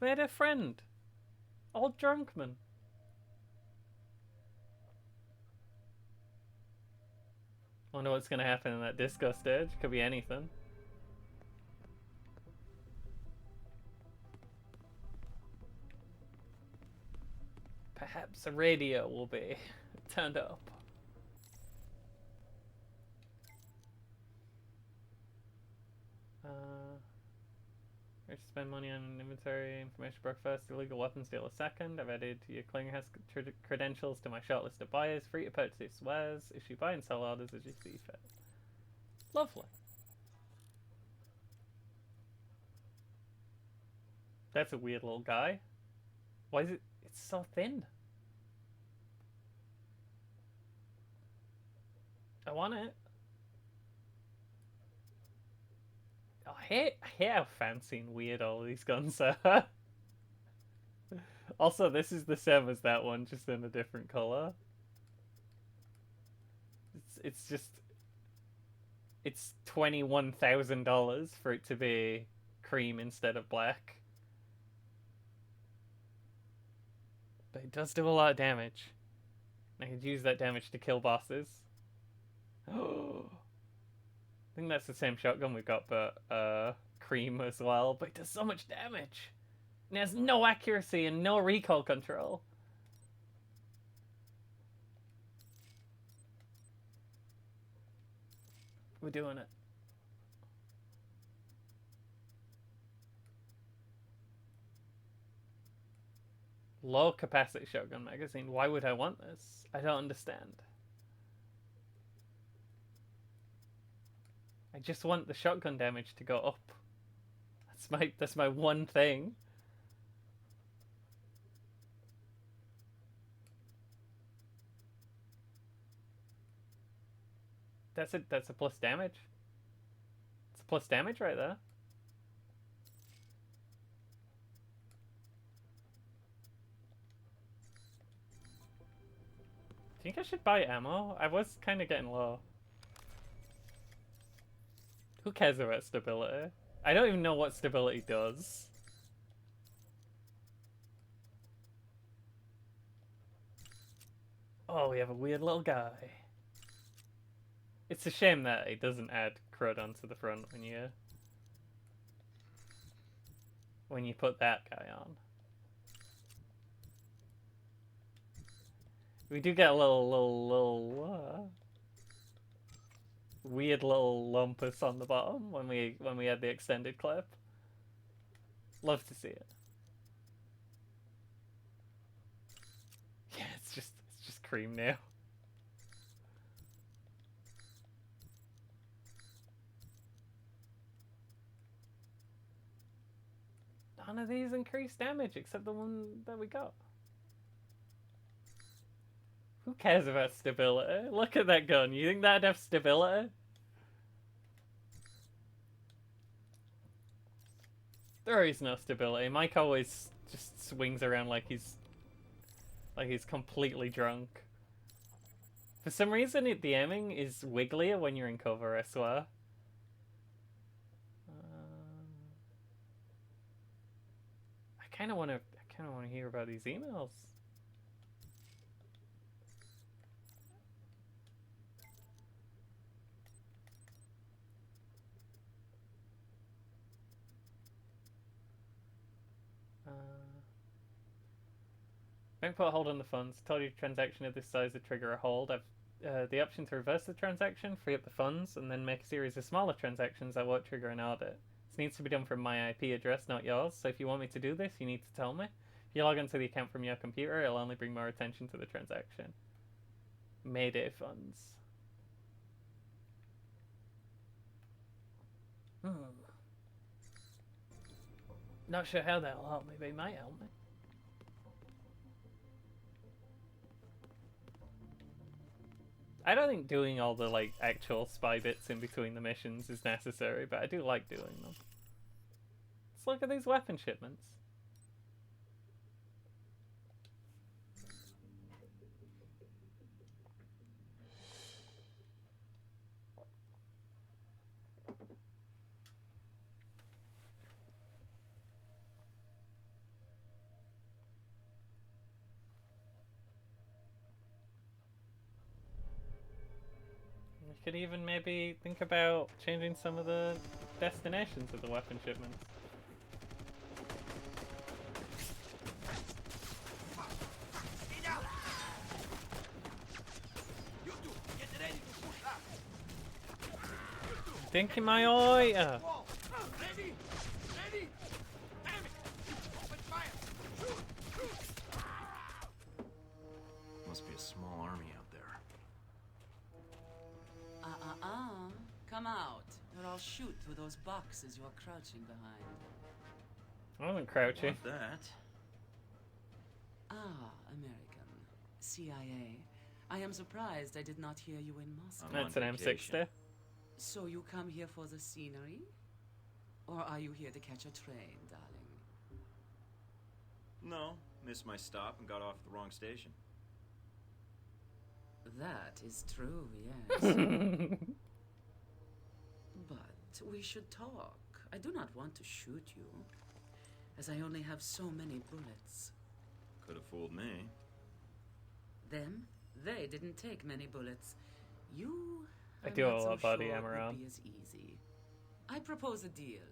Made a friend. Old Drunkman. Wonder what's gonna happen in that disco stage. Could be anything. Perhaps a radio will be turned up. Where to spend money on inventory, information broke first, illegal weapons deal a second. I've added your clearinghouse credentials to my shortlist of buyers. Free to purchase wares. Issue buy and sell orders as you see fit. Lovely. That's a weird little guy. Why is it? It's so thin. I want it. Oh, I hate how fancy and weird all these guns are. Also, this is the same as that one, just in a different color. It's just... It's $21,000 for it to be cream instead of black. But it does do a lot of damage. I could use that damage to kill bosses. Oh, I think that's the same shotgun we got, but cream as well. But it does so much damage. And it has no accuracy and no recoil control. We're doing it. Low capacity shotgun magazine. Why would I want this? I don't understand. I just want the shotgun damage to go up. That's my one thing. That's a plus damage. It's a plus damage right there. I think I should buy ammo. I was kind of getting low. Who cares about stability? I don't even know what stability does. Oh, we have a weird little guy. It's a shame that it doesn't add crud onto the front when you put that guy on. We do get a little weird little lumpus on the bottom when we had the extended clip. Love to see it. Yeah, it's just cream now. None of these increase damage except the one that we got. Who cares about stability? Look at that gun. You think that'd have stability? There is no stability. Mike always just swings around like he's completely drunk. For some reason, the aiming is wigglier when you're in cover, I swear. I kind of want to hear about these emails. Bank put a hold on the funds. Told you transaction of this size to trigger a hold. I've the option to reverse the transaction, free up the funds, and then make a series of smaller transactions that won't trigger an audit. This needs to be done from my IP address, not yours, so if you want me to do this, you need to tell me. If you log into the account from your computer, it'll only bring more attention to the transaction. Mayday funds. Not sure how that'll help me, but it might help me. I don't think doing all the actual spy bits in between the missions is necessary, but I do like doing them. Let's look at these weapon shipments. Could even maybe think about changing some of the destinations of the weapon shipments. Think in my eye. Must be a small army out there. Come out, or I'll shoot through those boxes you're crouching behind. I wasn't crouching. What that? American. CIA. I am surprised I did not hear you in Moscow. That's an M60. So you come here for the scenery? Or are you here to catch a train, darling? No, missed my stop and got off at the wrong station. That is true, yes. But we should talk. I do not want to shoot you, as I only have so many bullets. Could have fooled me. Them? They didn't take many bullets. You... I do a lot of body ammo around. Would be as easy. I propose a deal.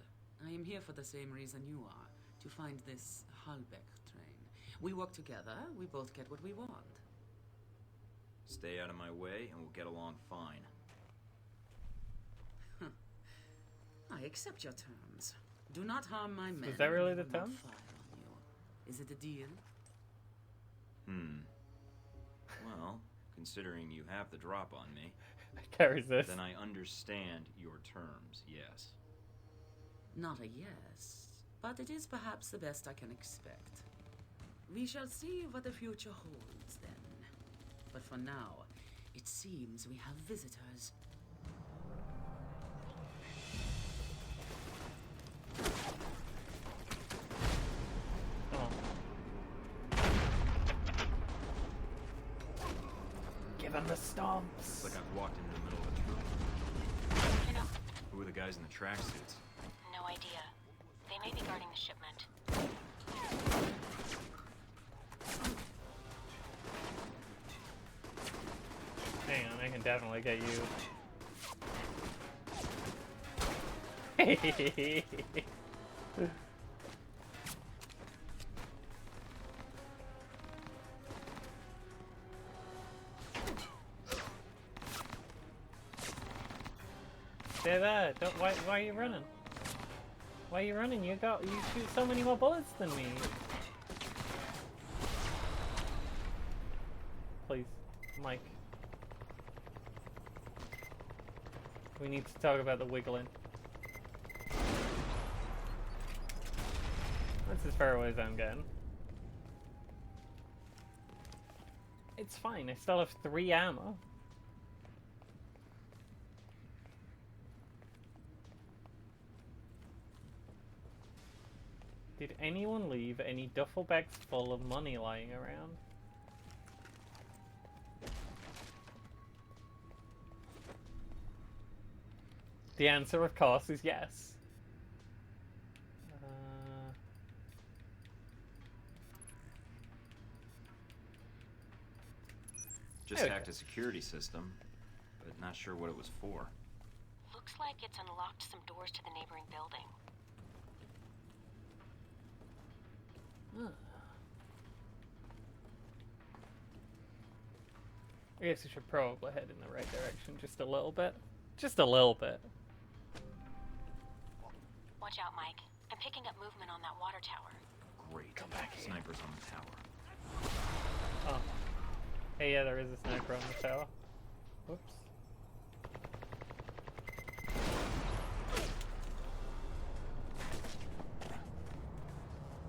I am here for the same reason you are, to find this Halbeck train. We work together, we both get what we want. Stay out of my way and we'll get along fine. I accept your terms. Do not harm my men. Is that really the and I will term? not fire on you. Is it a deal? Well, considering you have the drop on me. I can't resist. Then I understand your terms, yes. Not a yes, but it is perhaps the best I can expect. We shall see what the future holds then. But for now, it seems we have visitors. Oh. Give him the stomps. It's like I've walked into the middle of a truck. You know, Who are the guys in the tracksuits? no idea. They may be guarding the shipment. Hang on, I can definitely get you. Stay there. Don't. Why are you running? Why are you running? You shoot so many more bullets than me. Please, Mike. We need to talk about the wiggling. That's as far away as I'm getting. It's fine. I still have 3 ammo. Did anyone leave any duffel bags full of money lying around? The answer, of course, is yes. Just hacked a security system, but not sure what it was for. Looks like it's unlocked some doors to the neighboring building. I guess we should probably head in the right direction just a little bit. Just a little bit. Watch out, Mike. I'm picking up movement on that water tower. Great. Come back here. Snipers on the tower. Oh. Hey, yeah, there is a sniper on the tower. Whoops.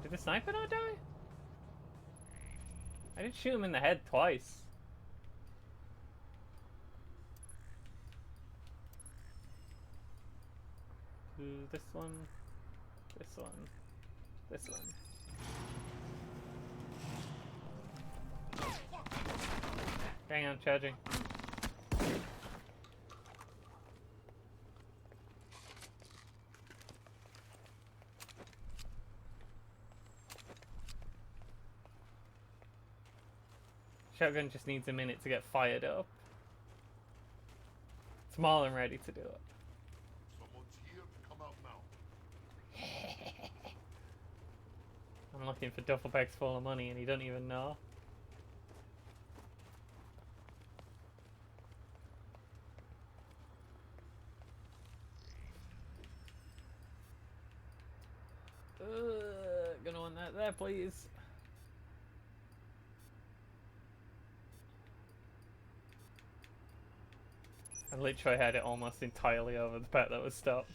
Did the sniper not die? I did shoot him in the head twice. This one, this one, this one. Hang on, charging. Shotgun just needs a minute to get fired up. It's more than ready to do it. Someone's here to come out now. I'm looking for duffel bags full of money and he doesn't even know. Gonna want that there, please. I literally had it almost entirely over the part that was stopped.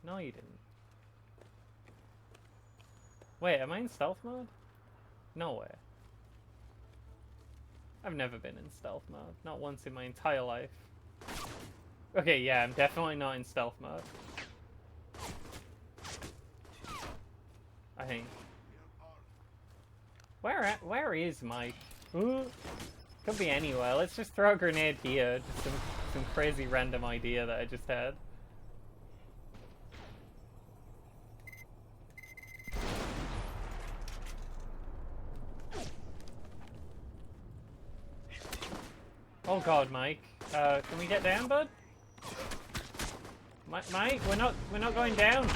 No, you didn't. Wait, am I in stealth mode? No way. I've never been in stealth mode. Not once in my entire life. Okay, yeah, I'm definitely not in stealth mode. I think. Where is Mike? Ooh, could be anywhere. Let's just throw a grenade here. Just some crazy random idea that I just had. Oh God, Mike. Can we get down, bud? Mike, we're not going down.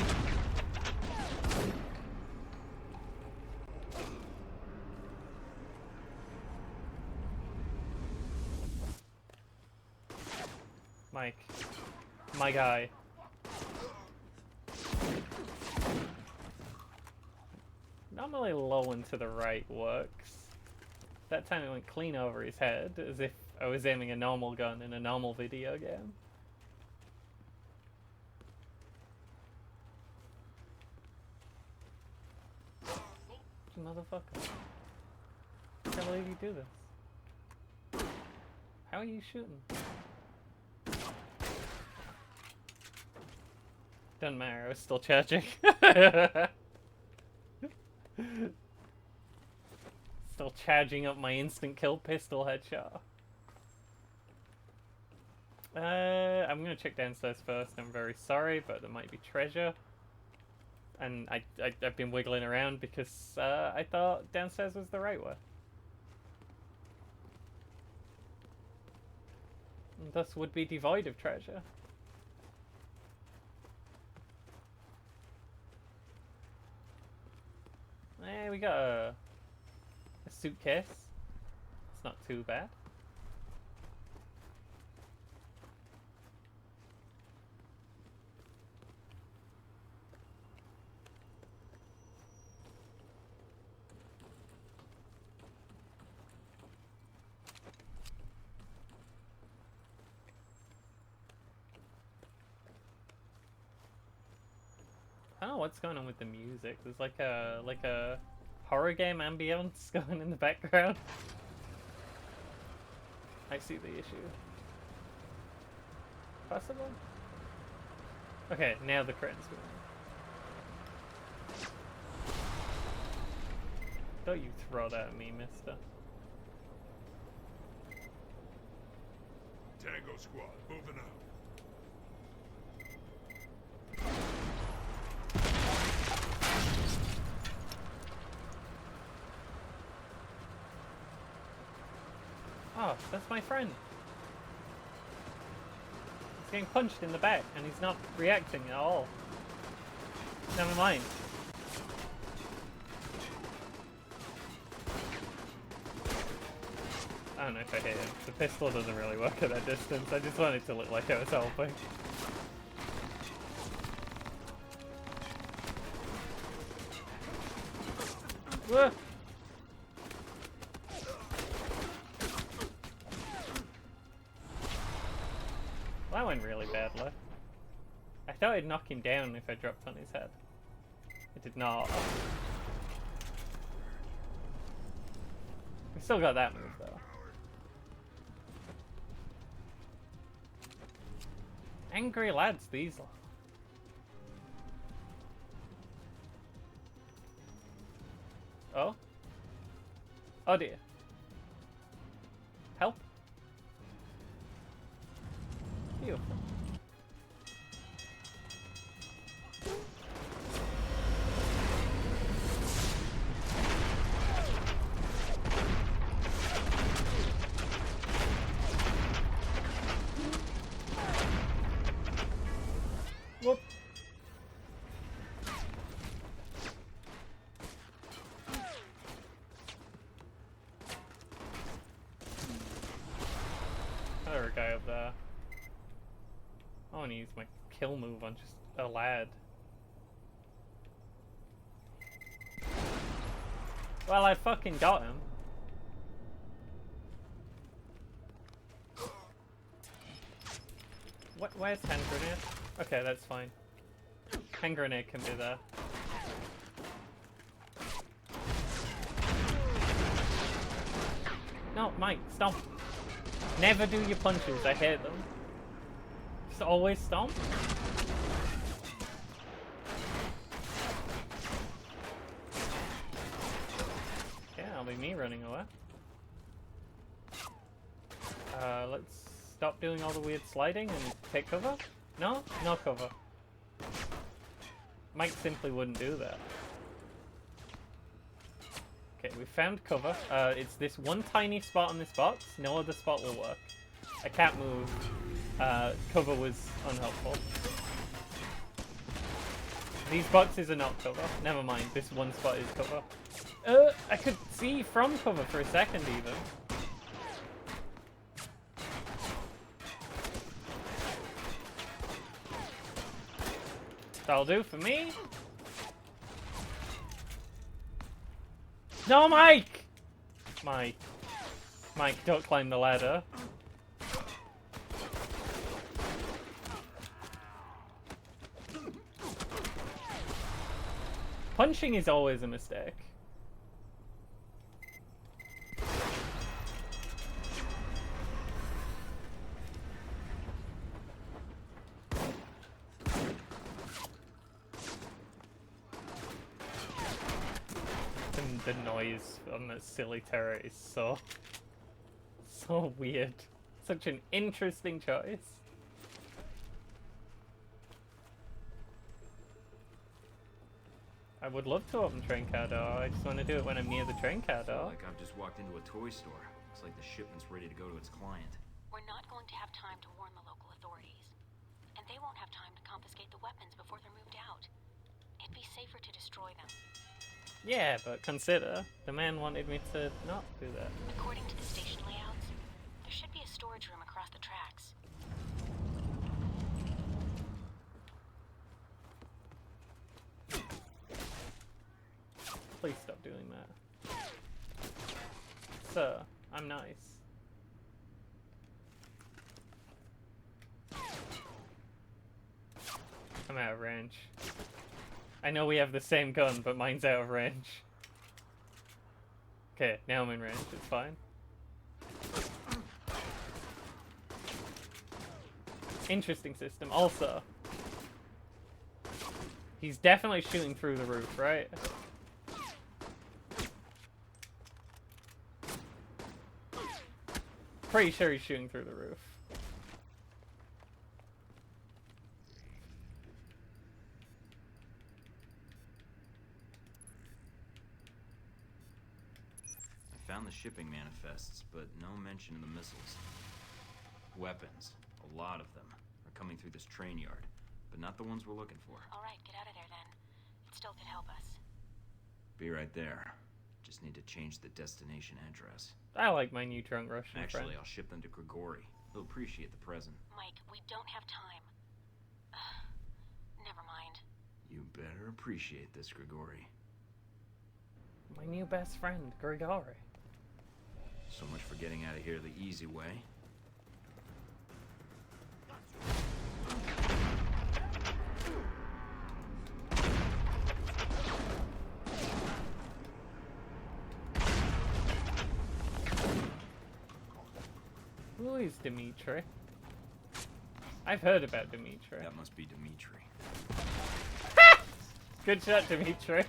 Mike. My guy. No, Normally low and to the right works. That time it went clean over his head, as if I was aiming a normal gun in a normal video game. Motherfucker. I can't believe you do this. How are you shooting? Doesn't matter, I was still charging. Still charging up my instant kill pistol headshot. I'm gonna check downstairs first. I'm very sorry, but there might be treasure. And I've been wiggling around because I thought downstairs was the right way. And thus would be devoid of treasure. Hey, we got a suitcase. It's not too bad. I don't know what's going on with the music. There's like a horror game ambience going in the background. I see the issue. Possible? Okay, now the credits go on. Don't you throw that at me, mister. Tango squad, moving out. Oh, that's my friend. He's getting punched in the back and he's not reacting at all. Never mind. I don't know if I hit him. The pistol doesn't really work at that distance. I just wanted to look like I was helping. Whoa. That went really badly. I thought I'd knock him down if I dropped on his head. It did not. We still got that move though. Angry lads, these are. Oh? Oh dear. Help? Beautiful. Whoop. Another guy up there. I want to use my kill move on just a lad. Well, I fucking got him. Where's hand grenade? Okay, that's fine. Hand grenade can be there. No, Mike, stop. Never do your punches, I hate them. Just always stomp. Yeah, that'll be me running away. Let's stop doing all the weird sliding and take cover. No? No cover. Mike simply wouldn't do that. Okay, we found cover. It's this one tiny spot on this box. No other spot will work. I can't move. Cover was unhelpful. These boxes are not cover. Never mind, this one spot is cover. I could see from cover for a second even. That'll do for me. No, Mike! Mike. Mike, don't climb the ladder. Punching is always a mistake. And the noise on that silly turret is so weird. Such an interesting choice. I would love to open train car door. I just want to do it when I'm near the train car I feel door. like I've just walked into a toy store. Looks like the shipment's ready to go to its client. We're not going to have time to warn the local authorities. And they won't have time to confiscate the weapons before they're moved out. It'd be safer to destroy them. Yeah, but consider, the man wanted me to not do that. According to the station layouts, there should be a storage room across the tracks. Please stop doing that. Sir, I'm nice. I'm out of range. I know we have the same gun, but mine's out of range. Okay, now I'm in range, it's fine. Interesting system. Also, he's definitely shooting through the roof, right? Pretty sure he's shooting through the roof. I found the shipping manifests, but no mention of the missiles. Weapons, a lot of them, are coming through this train yard, but not the ones we're looking for. Alright, get out of there then. It still could help us. Be right there. Just need to change the destination address. I like my new drunk Russian Actually, friend. I'll ship them to Grigori. He'll appreciate the present. Mike, we don't have time. Never mind. You better appreciate this, Grigori. My new best friend, Grigori. So much for getting out of here the easy way. Who is Dimitri? I've heard about Dimitri. That must be Dimitri. Good shot, Dimitri.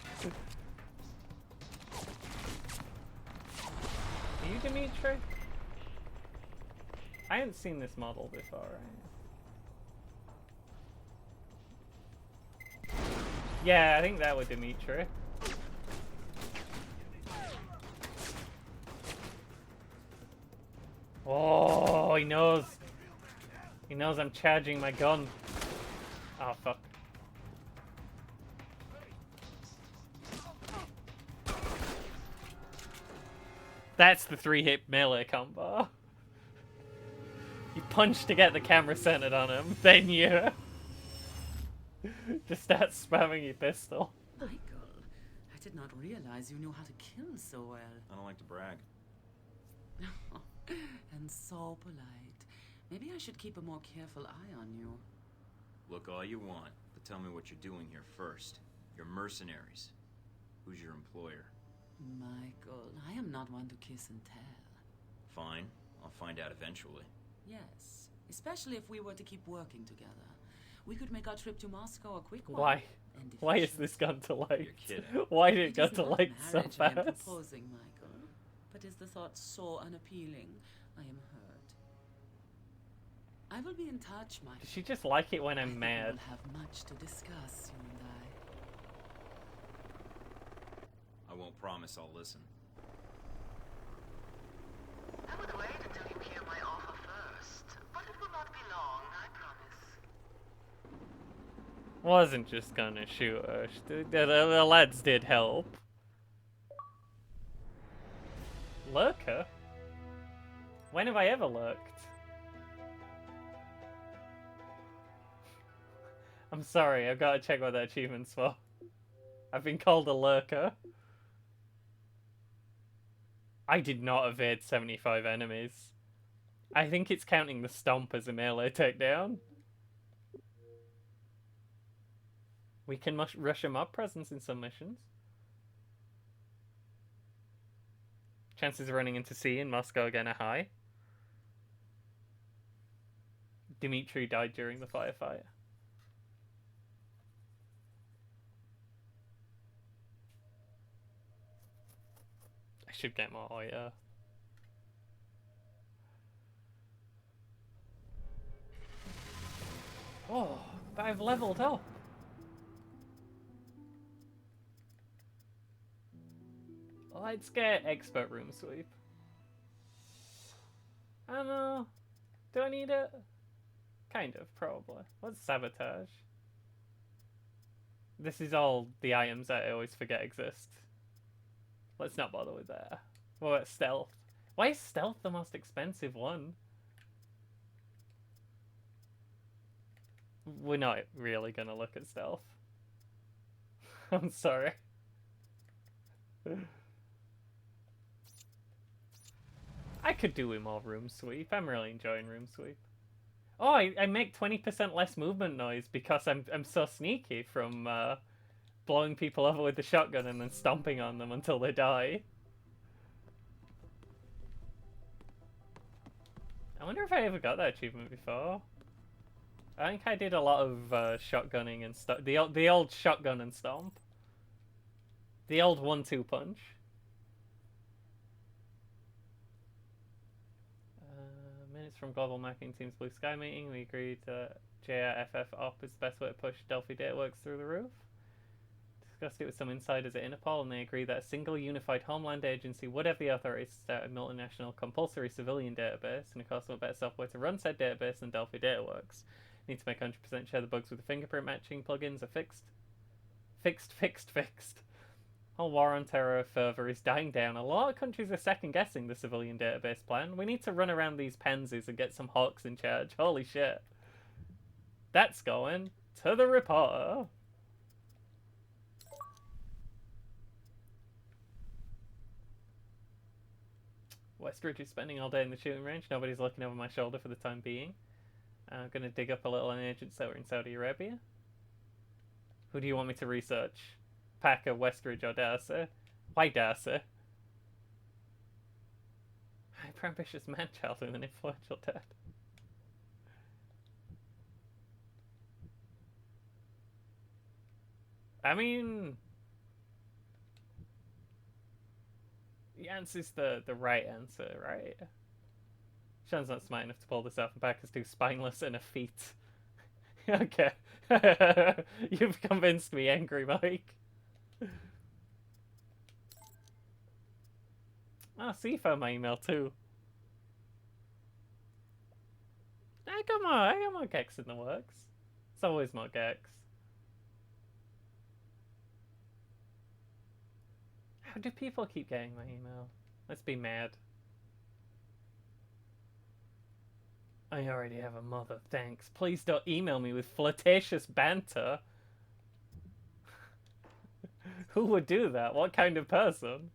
Are you Dimitri? I haven't seen this model before, right? Yeah, I think that was Dimitri. Oh, he knows. He knows I'm charging my gun. Oh, fuck. That's the 3-hit melee combo. You punch to get the camera centered on him, then you just start spamming your pistol. Michael, I did not realize you knew how to kill so well. I don't like to brag. And so polite. Maybe I should keep a more careful eye on you. Look all you want, but tell me what you're doing here first. You're mercenaries. Who's your employer? Michael, I am not one to kiss and tell. Fine, I'll find out eventually. Yes, especially if we were to keep working together. We could make our trip to Moscow a quick one. Why? And Why is efficient. this gun to light? You're kidding. Why did it It go is to not light so marriage I am fast? proposing, Michael. But is the thought so unappealing? I am hurt. I will be in touch, Michael. Does she just like it when I I'm think mad? We'll have much to discuss, you and I. I won't promise I'll listen. I would wait until you hear my offer first, but it will not be long, I promise. Wasn't just gonna shoot her. The lads did help. Lurker? When have I ever lurked? I'm sorry, I've got to check what that achievement's for. I've been called a lurker. I did not evade 75 enemies. I think it's counting the stomp as a melee takedown. We can rush a mob presence in some missions. Chances of running into C in Moscow again are high. Dmitri died during the firefight. I should get more oil. Oh, but I've leveled up. Let's get expert room sweep. I don't know. Do I need it? Kind of, probably. What's sabotage? This is all the items that I always forget exist. Let's not bother with that. What about stealth? Why is stealth the most expensive one? We're not really gonna look at stealth. I'm sorry. I could do with more room sweep. I'm really enjoying room sweep. Oh, I make 20% less movement noise because I'm so sneaky from blowing people over with the shotgun and then stomping on them until they die. I wonder if I ever got that achievement before. I think I did a lot of shotgunning and stuff. The old shotgun and stomp. The old 1-2 punch. Minutes from Global Marketing Team's Blue Sky meeting. We agreed that JRFF op is the best way to push Delphi DataWorks through the roof. Discussed it with some insiders at Interpol, and they agreed that a single unified homeland agency would have the authority to start a multinational compulsory civilian database, and of course, no better software to run said database than Delphi DataWorks. Need to make 100% sure the bugs with the fingerprint matching plugins are fixed. Fixed. Whole war on terror fervor is dying down. A lot of countries are second-guessing the civilian database plan. We need to run around these pansies and get some hawks in charge. Holy shit. That's going to the reporter. Westridge is spending all day in the shooting range. Nobody's looking over my shoulder for the time being. I'm going to dig up a little on agents that were in Saudi Arabia. Who do you want me to research? Packer, Westridge, or Darcy? Why Darcy? Hyper-ambitious man-child with an influential dad. I mean... the answer's the right answer, right? Sean's not smart enough to pull this off, and Packer's too spineless and effete. Okay. You've convinced me, Angry Mike. Oh, see, you found my email too. I got more gex in the works. It's always more gex. How do people keep getting my email? Let's be mad. I already have a mother, thanks. Please don't email me with flirtatious banter. Who would do that? What kind of person?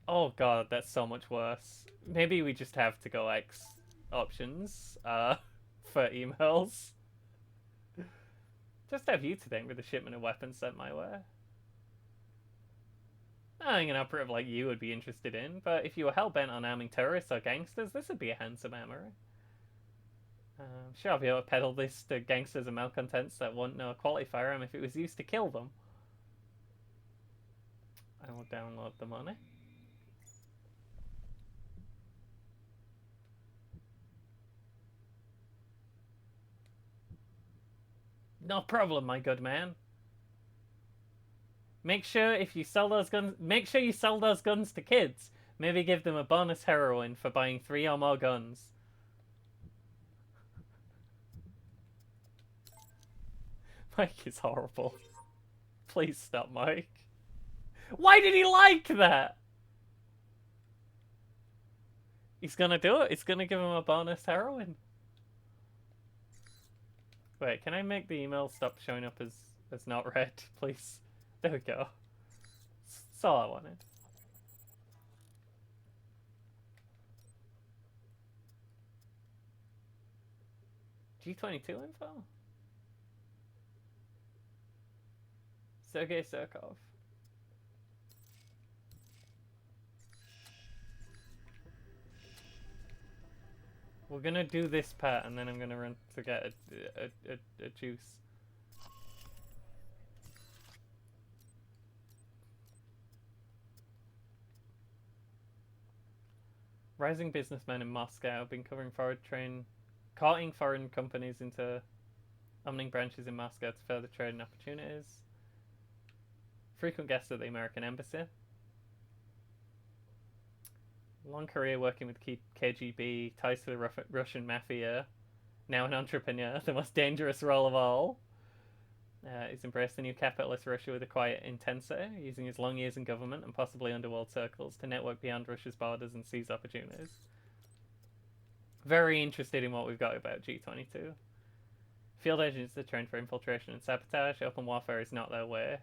Oh god, that's so much worse. Maybe we just have to go X options for emails. Just have you to thank with the shipment of weapons sent my way. I think an operative like you would be interested in, but if you were hell-bent on arming terrorists or gangsters, this would be a handsome armory. Sure, I'll be able to peddle this to gangsters and malcontents that want no quality firearm if it was used to kill them. I will download the money. No problem, my good man. Make sure if you sell those guns, make sure you sell those guns to kids. Maybe give them a bonus heroin for buying 3 or more guns. Mike is horrible. Please stop, Mike. Why did he like that? He's gonna do it. It's gonna give him a bonus heroin. Wait, can I make the email stop showing up as not read, please? There we go. That's all I wanted. G22 info? Sergei Surkov. We're gonna do this part, and then I'm gonna run to get a juice. Rising businessmen in Moscow have been courting foreign companies into opening branches in Moscow to further trading opportunities. Frequent guest at the American Embassy. Long career working with KGB, ties to the Russian mafia. Now an entrepreneur, the most dangerous role of all. He's embraced the new capitalist Russia with a quiet intensity, using his long years in government and possibly underworld circles to network beyond Russia's borders and seize opportunities. Very interested in what we've got about G22. Field agents are trained for infiltration and sabotage. Open warfare is not their way.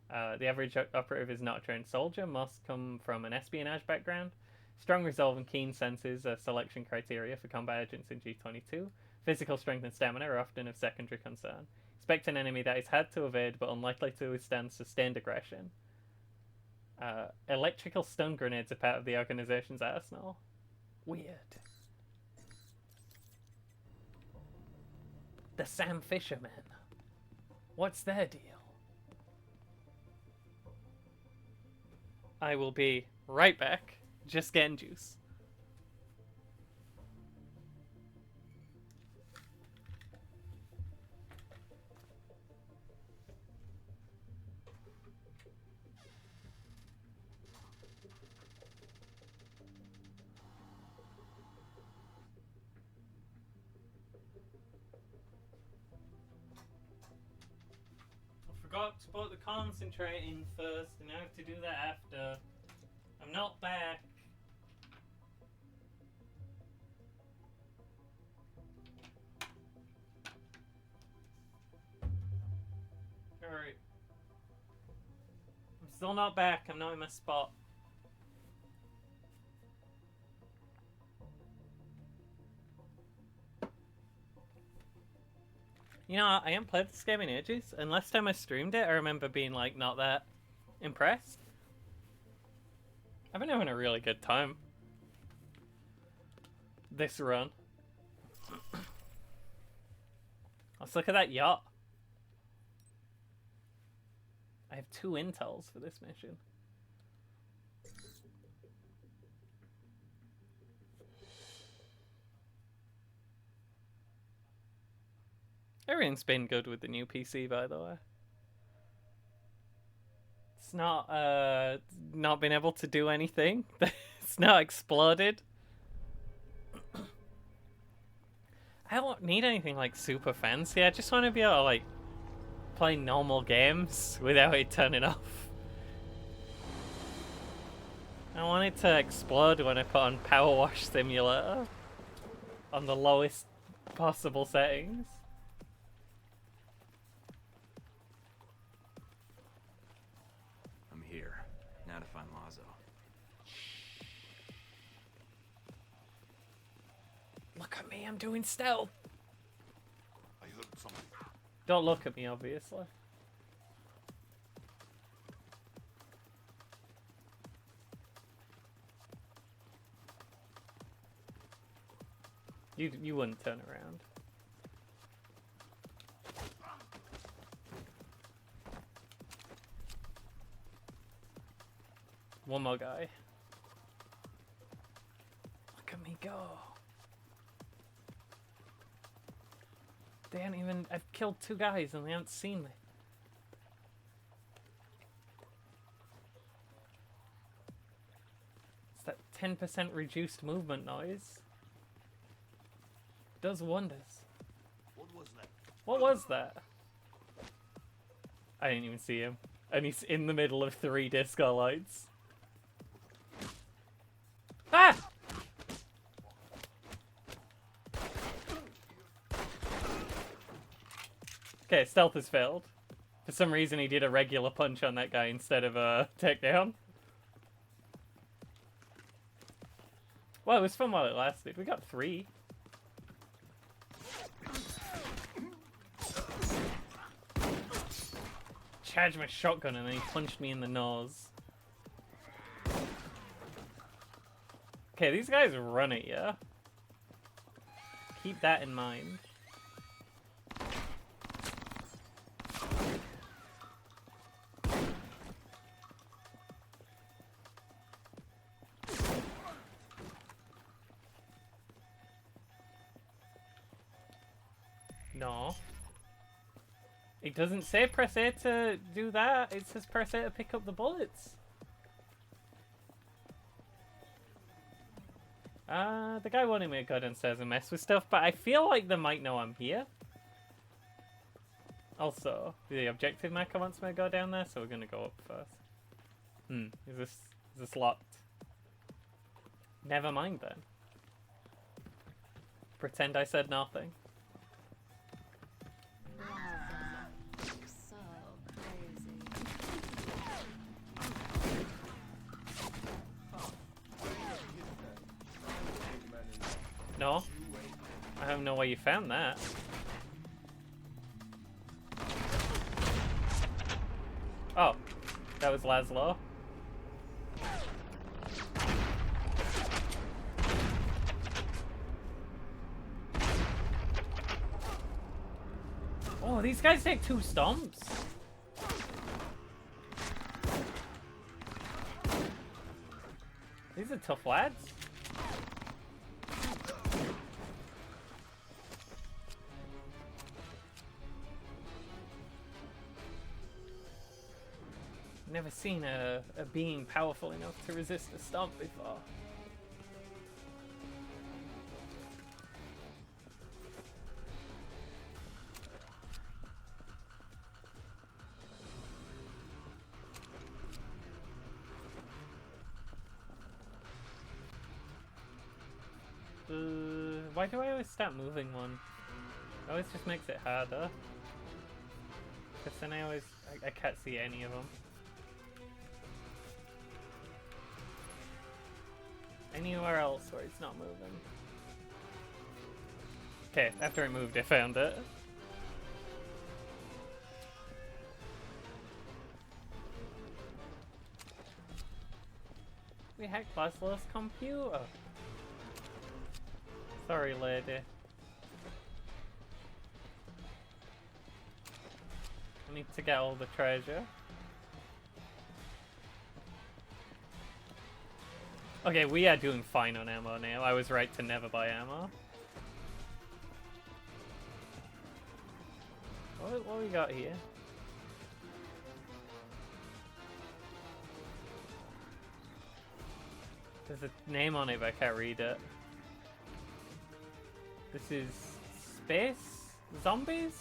The average operative is not a trained soldier. Most come from an espionage background. Strong resolve and keen senses are selection criteria for combat agents in G22. Physical strength and stamina are often of secondary concern. Expect an enemy that is hard to evade but unlikely to withstand sustained aggression. Electrical stun grenades are part of the organization's arsenal. Weird. The Sam Fishermen. What's their deal? I will be right back. Just getting juice. I forgot to put the concentrate in first, and I have to do that after. I'm not back. Alright. I'm still not back. I'm not in my spot. You know, I haven't played this game in ages, and last time I streamed it, I remember being, like, not that impressed. I've been having a really good time this run. Let's look at that yacht. I have 2 intels for this mission. Everything's been good with the new PC, by the way. It's not been able to do anything. It's not exploded. I don't need anything like super fancy. I just want to be able to like play normal games without it turning off. I want it to explode when I put on Power Wash Simulator on the lowest possible settings. I'm here. Now to find Lazo. Look at me, I'm doing stealth. I heard something. Don't look at me, obviously. You wouldn't turn around. One more guy. Look at me go. They haven't even... I've killed 2 guys and they haven't seen me. It's that 10% reduced movement noise. Does wonders. What was that? What was that? I didn't even see him. And he's in the middle of 3 disco lights. Ah! Okay, stealth has failed. For some reason he did a regular punch on that guy instead of a takedown. Well, it was fun while it lasted. We got 3. charged my shotgun and then he punched me in the nose. Okay, these guys run at you. Keep that in mind. No. It doesn't say press A to do that. It says press A to pick up the bullets. The guy wanted me to go downstairs and mess with stuff, but I feel like they might know I'm here. Also, the objective marker wants me to go down there, so we're gonna go up first. Is this locked? Never mind then. Pretend I said nothing. So crazy. No? I don't know where you found that. Oh, that was Laszlo. Oh, these guys take 2 stomps. These are tough lads. Never seen a being powerful enough to resist a stomp before. Why do I always start moving one? It always just makes it harder. Because then I can't see any of them. Anywhere else where it's not moving. Okay, after I moved, I found it. We hacked Laszlo's computer. Sorry, lady. I need to get all the treasure. Okay, we are doing fine on ammo now. I was right to never buy ammo. What we got here? There's a name on it, but I can't read it. This is Space Zombies?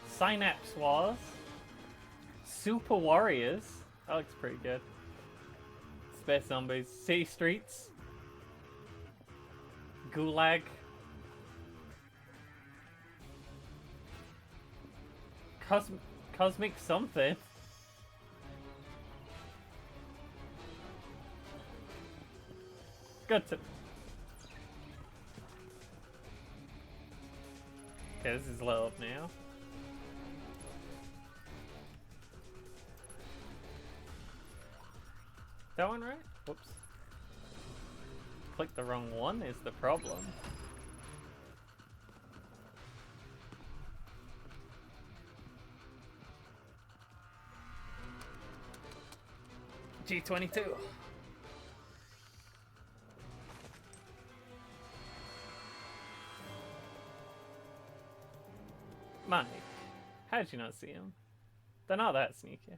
Synapse Wars. Super Warriors. That looks pretty good. Space Zombies. City Streets. Gulag. Cosmic something. Good to... Okay, this is low up now. That one right? Whoops. Clicked the wrong one is the problem. G22. Mike, how did you not see him? They're not that sneaky.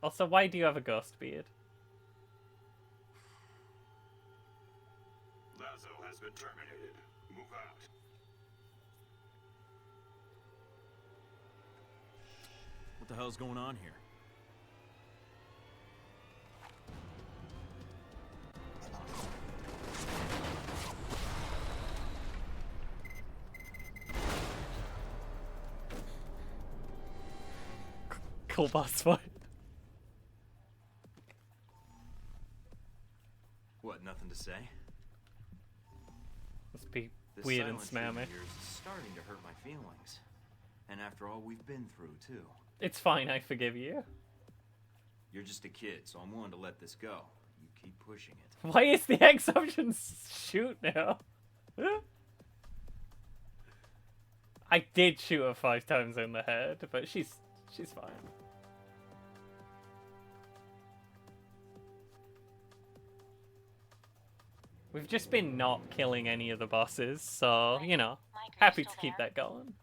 Also, why do you have a ghost beard? Lazo has been terminated. Move out. What the hell's going on here? Cool boss fight. What, nothing to say? Must be This weird and silence of smarmy. yours is starting to hurt my feelings. And after all we've been through, too. It's fine, I forgive you. You're just a kid, so I'm willing to let this go. You keep pushing it. Why is the X option shoot now? I did shoot her 5 times in the head, but she's fine. We've just been not killing any of the bosses, so, you know, happy to keep that going.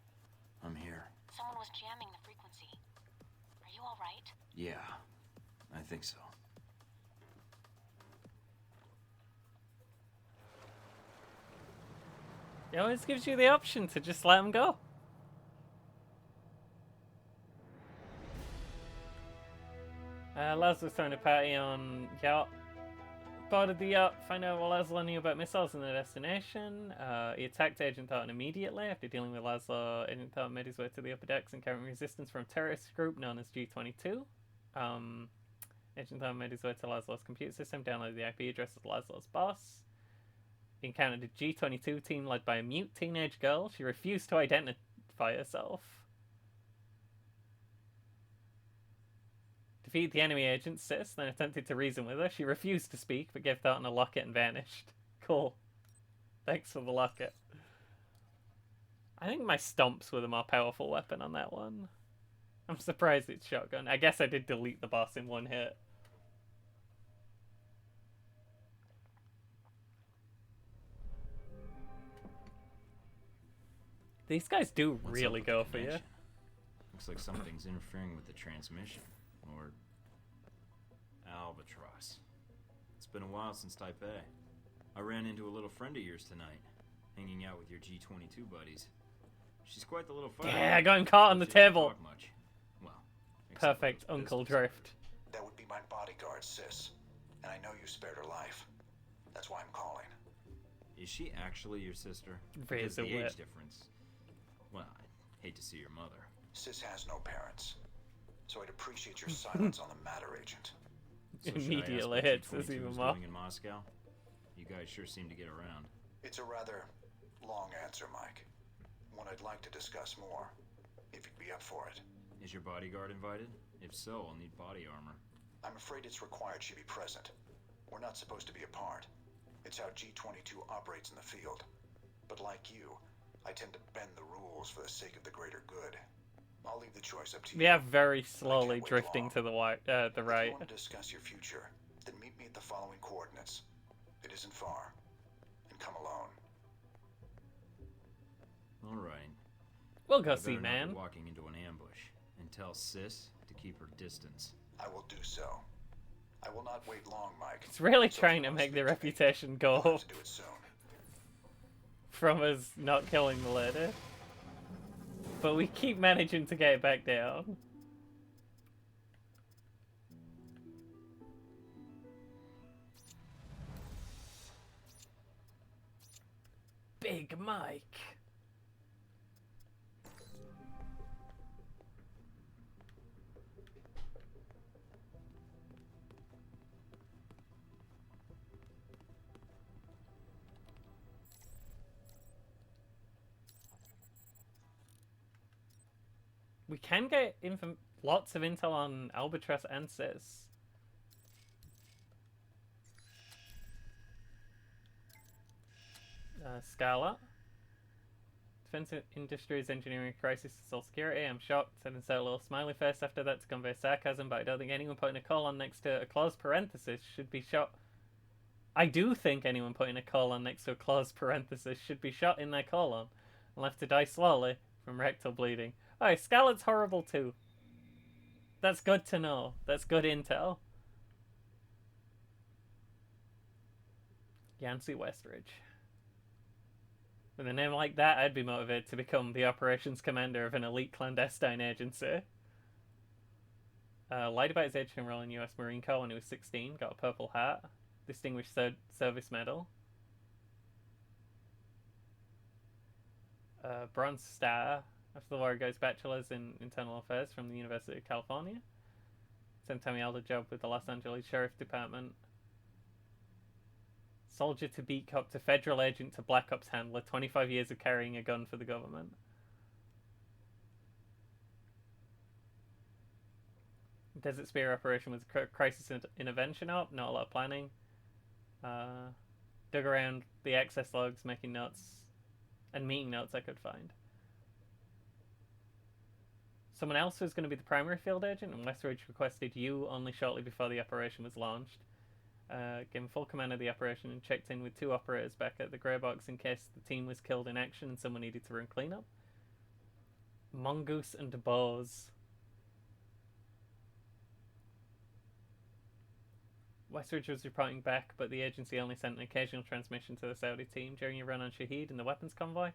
I'm here. Someone was jamming the frequency. Are you all right? Yeah, I think so. It always gives you the option to just let them go. Laszlo's throwing a party on yacht. Boarded the yacht, find out what Laszlo knew about missiles and their destination. He attacked Agent Thornton immediately. After dealing with Laszlo, Agent Thornton made his way to the upper decks encountering resistance from a terrorist group known as G22. Agent Thornton made his way to Laszlo's computer system, downloaded the IP address of Laszlo's boss. He encountered a G22 team led by a mute teenage girl. She refused to identify herself. Defeated the enemy agent, Sis, then attempted to reason with her. She refused to speak, but gave Thornton a locket and vanished. Cool. Thanks for the locket. I think my stomps were the more powerful weapon on that one. I'm surprised it's shotgun. I guess I did delete the boss in one hit. These guys do really go for you. Looks like something's interfering with the transmission. Or Albatross. It's been a while since Taipei. I ran into a little friend of yours tonight, hanging out with your G22 buddies. She's quite the little fighter. Yeah, I got him caught on the table. Much. Well, perfect Uncle Drift. That would be my bodyguard, Sis. And I know you spared her life. That's why I'm calling. Is she actually your sister? Because the age difference. Well, I hate to see your mother. Sis has no parents. So I'd appreciate your silence on the matter, Agent. So immediately hits us even more. In Moscow? You guys sure seem to get around. It's a rather long answer, Mike. One I'd like to discuss more, if you'd be up for it. Is your bodyguard invited? If so, I'll need body armor. I'm afraid it's required she be present. We're not supposed to be apart. It's how G22 operates in the field. But like you, I tend to bend the rules for the sake of the greater good. I'll leave the choice up to you. We are very slowly drifting to the right. If you want to discuss your future, then meet me at the following coordinates. It isn't far. And come alone. All right. We'll go see, man. Walking into an ambush, and tell Sis to keep her distance. I will do so. I will not wait long, Mike. It's really trying to make the reputation go from us not killing the lady. But we keep managing to get it back down. Big Mike. We can get lots of intel on Albatross and Sis. Scala. Defense industries, engineering, crisis, social security. I'm shocked. Said insert a little smiley face after that to convey sarcasm, but I don't think anyone putting a colon next to a closed parenthesis should be shot. I do think anyone putting a colon next to a closed parenthesis should be shot in their colon and left to die slowly from rectal bleeding. Oh, Scarlet's horrible too. That's good to know. That's good intel. Yancey Westridge. With a name like that, I'd be motivated to become the operations commander of an elite clandestine agency. Lied about his age to enroll in US Marine Corps when he was 16. Got a Purple Heart. Distinguished Service Medal. Bronze Star. After the war, he got his bachelor's in internal affairs from the University of California. Same time he held a job with the Los Angeles Sheriff Department. Soldier to beat cop to federal agent to black ops handler. 25 years of carrying a gun for the government. Desert Spear operation was a crisis intervention op, not a lot of planning. Dug around the access logs, making notes and meeting notes I could find. Someone else was going to be the primary field agent, and Westridge requested you only shortly before the operation was launched. Gave him full command of the operation and checked in with 2 operators back at the grey box in case the team was killed in action and someone needed to run cleanup. Mongoose and Bose. Westridge was reporting back, but the agency only sent an occasional transmission to the Saudi team during a run on Shahid and the weapons convoy.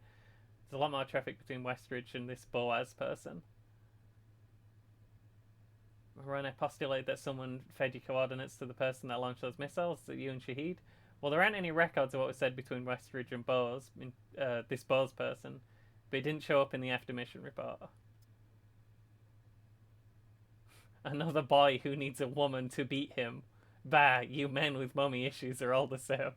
There's a lot more traffic between Westridge and this Boaz person. When I postulate that someone fed you coordinates to the person that launched those missiles, that you and Shahid. Well, there aren't any records of what was said between Westridge and Bose, this Bose person, but it didn't show up in the after mission report. Another boy who needs a woman to beat him. Bah, you men with mommy issues are all the same.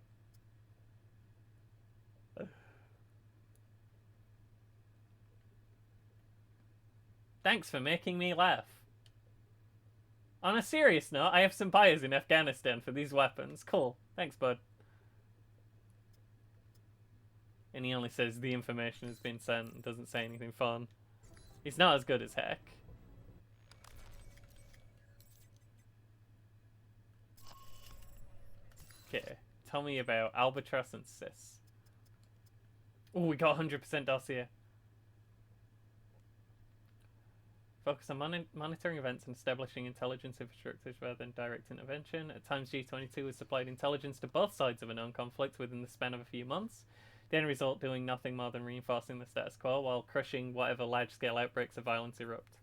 Thanks for making me laugh. On a serious note, I have some buyers in Afghanistan for these weapons. Cool. Thanks, bud. And he only says the information has been sent and doesn't say anything fun. He's not as good as heck. Okay, tell me about Albatross and Sis. Oh, we got 100% dossier. Focus on monitoring events and establishing intelligence infrastructures rather than direct intervention. At times, G22 has supplied intelligence to both sides of a known conflict within the span of a few months. The end result doing nothing more than reinforcing the status quo while crushing whatever large-scale outbreaks of violence erupt.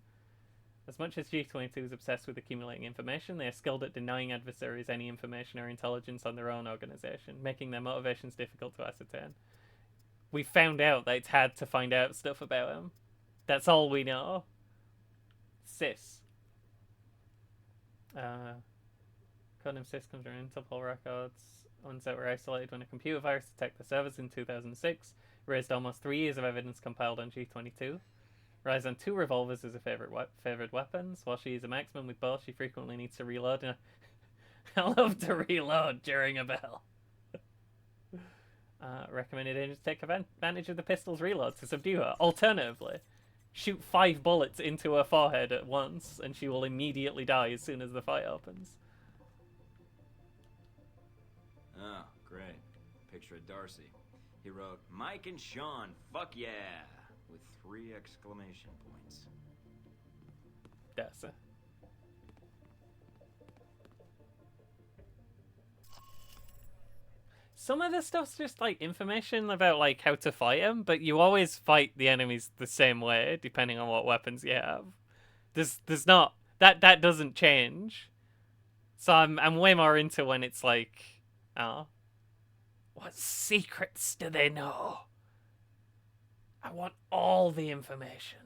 As much as G22 is obsessed with accumulating information, they are skilled at denying adversaries any information or intelligence on their own organization, making their motivations difficult to ascertain. We found out that it's hard to find out stuff about him. That's all we know. Sis. Codename Sis comes from Interpol records. Ones that were isolated when a computer virus attacked the servers in 2006. Raised almost 3 years of evidence compiled on G22. Relies on 2 revolvers as a favoured weapons. While she is a marksman with both, she frequently needs to reload. I love to reload during a battle. Recommended agents take advantage of the pistol's reload to subdue her. Alternatively, shoot 5 bullets into her forehead at once, and she will immediately die as soon as the fight opens. Oh, great. Picture of Darcy. He wrote, Mike and Sean, fuck yeah! With 3 exclamation points. Darcy. Some of the stuff's just like information about like how to fight them, but you always fight the enemies the same way depending on what weapons you have. There's not that doesn't change. So I'm way more into when it's like, oh, what secrets do they know? I want all the information.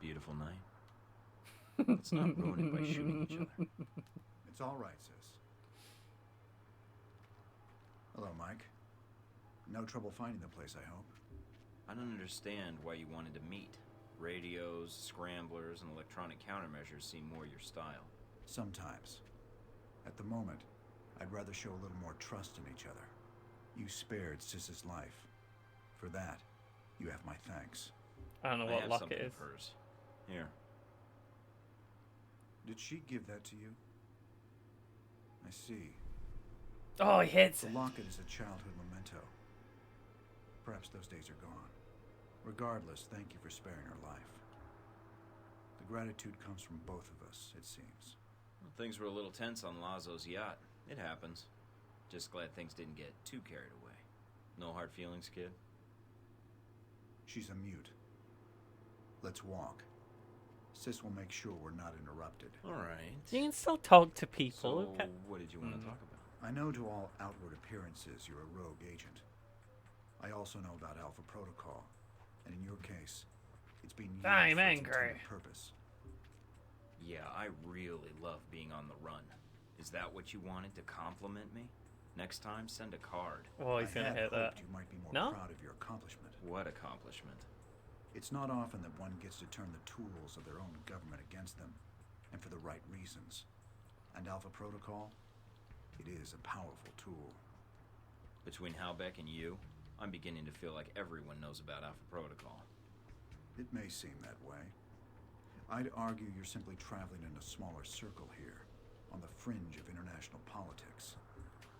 Beautiful night. Let's not ruin it by shooting each other. It's all right, sis. Hello, Mike. No trouble finding the place, I hope. I don't understand why you wanted to meet. Radios, scramblers, and electronic countermeasures seem more your style. Sometimes. At the moment, I'd rather show a little more trust in each other. You spared Sis's life. For that, you have my thanks. I don't know what lock it is. Hers. Here. Did she give that to you? I see. Oh, he hits it. The locket is a childhood memento. Perhaps those days are gone. Regardless, thank you for sparing her life. The gratitude comes from both of us, it seems. Well, things were a little tense on Lazo's yacht. It happens. Just glad things didn't get too carried away. No hard feelings, kid? She's a mute. Let's walk. Sis will make sure we're not interrupted. Alright. You can still talk to people. So, Okay. what did you want to talk about? I know to all outward appearances you're a rogue agent. I also know about Alpha Protocol, and in your case, it's been used I'm for its angry. intended purpose. Yeah, I really love being on the run. Is that what you wanted to compliment me? Next time, send a card. Oh, he's gonna hit that. You might be more No? proud of your accomplishment. What accomplishment? It's not often that one gets to turn the tools of their own government against them, and for the right reasons. And Alpha Protocol, it is a powerful tool. Between Halbeck and you, I'm beginning to feel like everyone knows about Alpha Protocol. It may seem that way. I'd argue you're simply traveling in a smaller circle here, on the fringe of international politics.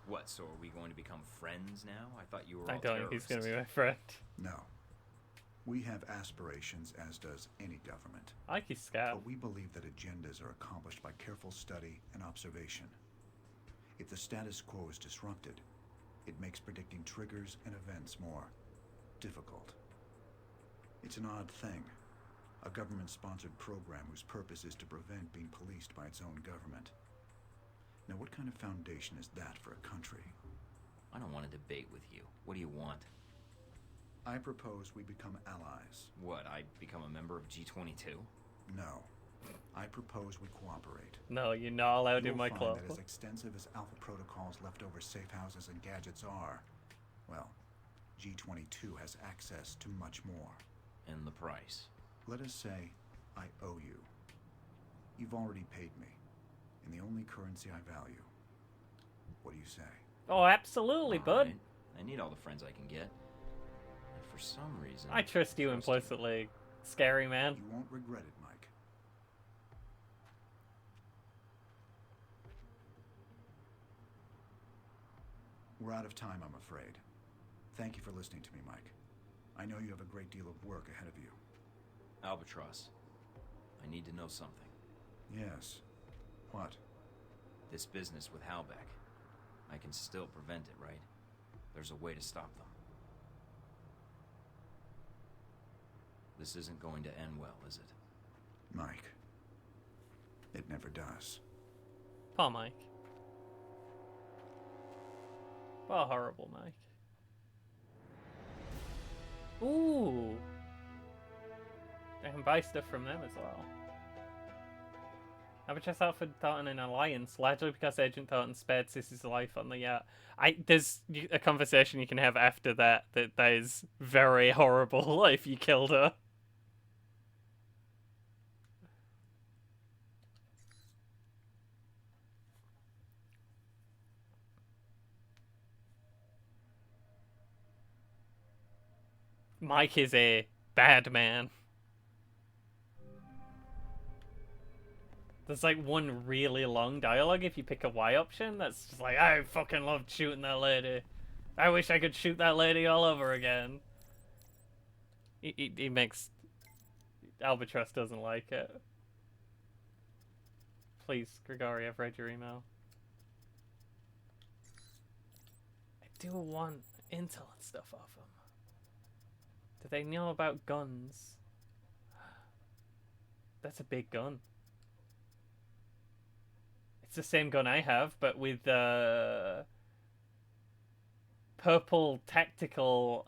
What, so are we going to become friends now? I thought you were I all don't think he's terrorists. gonna be my friend. No. We have aspirations, as does any government. I like his scout. But we believe that agendas are accomplished by careful study and observation. If the status quo is disrupted, it makes predicting triggers and events more difficult. It's an odd thing. A government-sponsored program whose purpose is to prevent being policed by its own government. Now, what kind of foundation is that for a country? I don't want to debate with you. What do you want? I propose we become allies. What, I become a member of G22? No. I propose we cooperate. No, you're not allowed You'll in my find club. that as extensive as Alpha Protocol's leftover safe houses and gadgets are, well, G22 has access to much more. And the price? Let us say I owe you. You've already paid me, in the only currency I value. What do you say? Oh, absolutely, All bud. right. I need all the friends I can get. And for some reason... I trust you implicitly, scary man. You won't regret it, Mike. We're out of time, I'm afraid. Thank you for listening to me, Mike. I know you have a great deal of work ahead of you. Albatross, I need to know something. Yes. What? This business with Halbeck. I can still prevent it, right? There's a way to stop them. This isn't going to end well, is it? Mike. It never does. Poor Mike. Poor horrible Mike. Ooh. I can buy stuff from them as well. Albatross offered Thornton an alliance, largely because Agent Thornton spared Sissy's life on the yacht. There's a conversation you can have after that is very horrible if you killed her. Mike is a bad man. There's like one really long dialogue if you pick a Y option that's just like, I fucking loved shooting that lady. I wish I could shoot that lady all over again. He makes... Albatross doesn't like it. Please, Grigori, I've read your email. I do want intel and stuff off him. Do they know about guns? That's a big gun. It's the same gun I have, but with purple tactical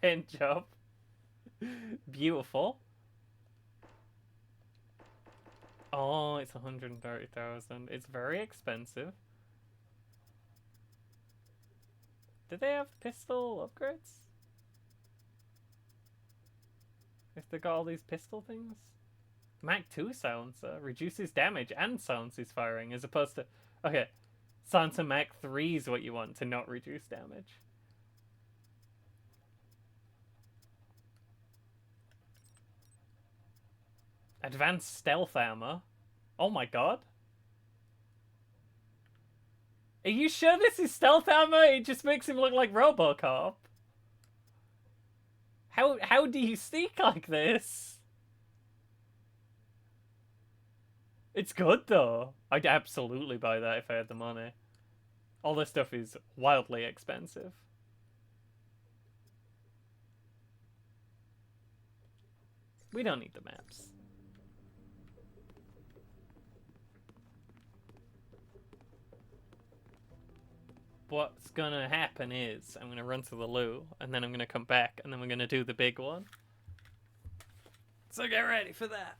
paint job. Beautiful. Oh, it's 130,000. It's very expensive. Do they have pistol upgrades? If they got all these pistol things? Mach 2 silencer reduces damage and silences firing as opposed to... Okay, silencer Mach 3 is what you want to not reduce damage. Advanced stealth armor? Oh my god. Are you sure this is stealth armor? It just makes him look like RoboCop. How do you sneak like this? It's good though. I'd absolutely buy that if I had the money. All this stuff is wildly expensive. We don't need the maps. What's gonna happen is I'm gonna run to the loo, and then I'm gonna come back, and then we're gonna do the big one. So get ready for that.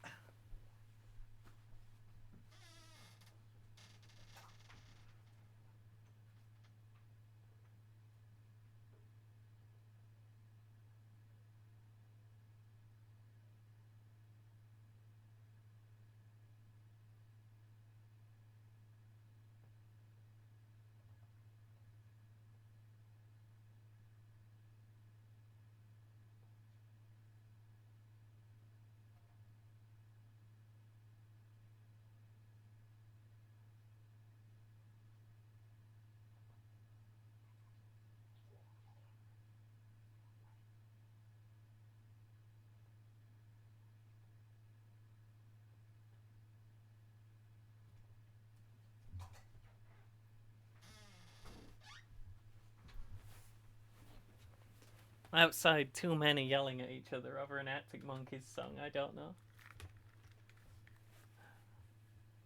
Outside, too many yelling at each other over an Arctic Monkeys song. I don't know.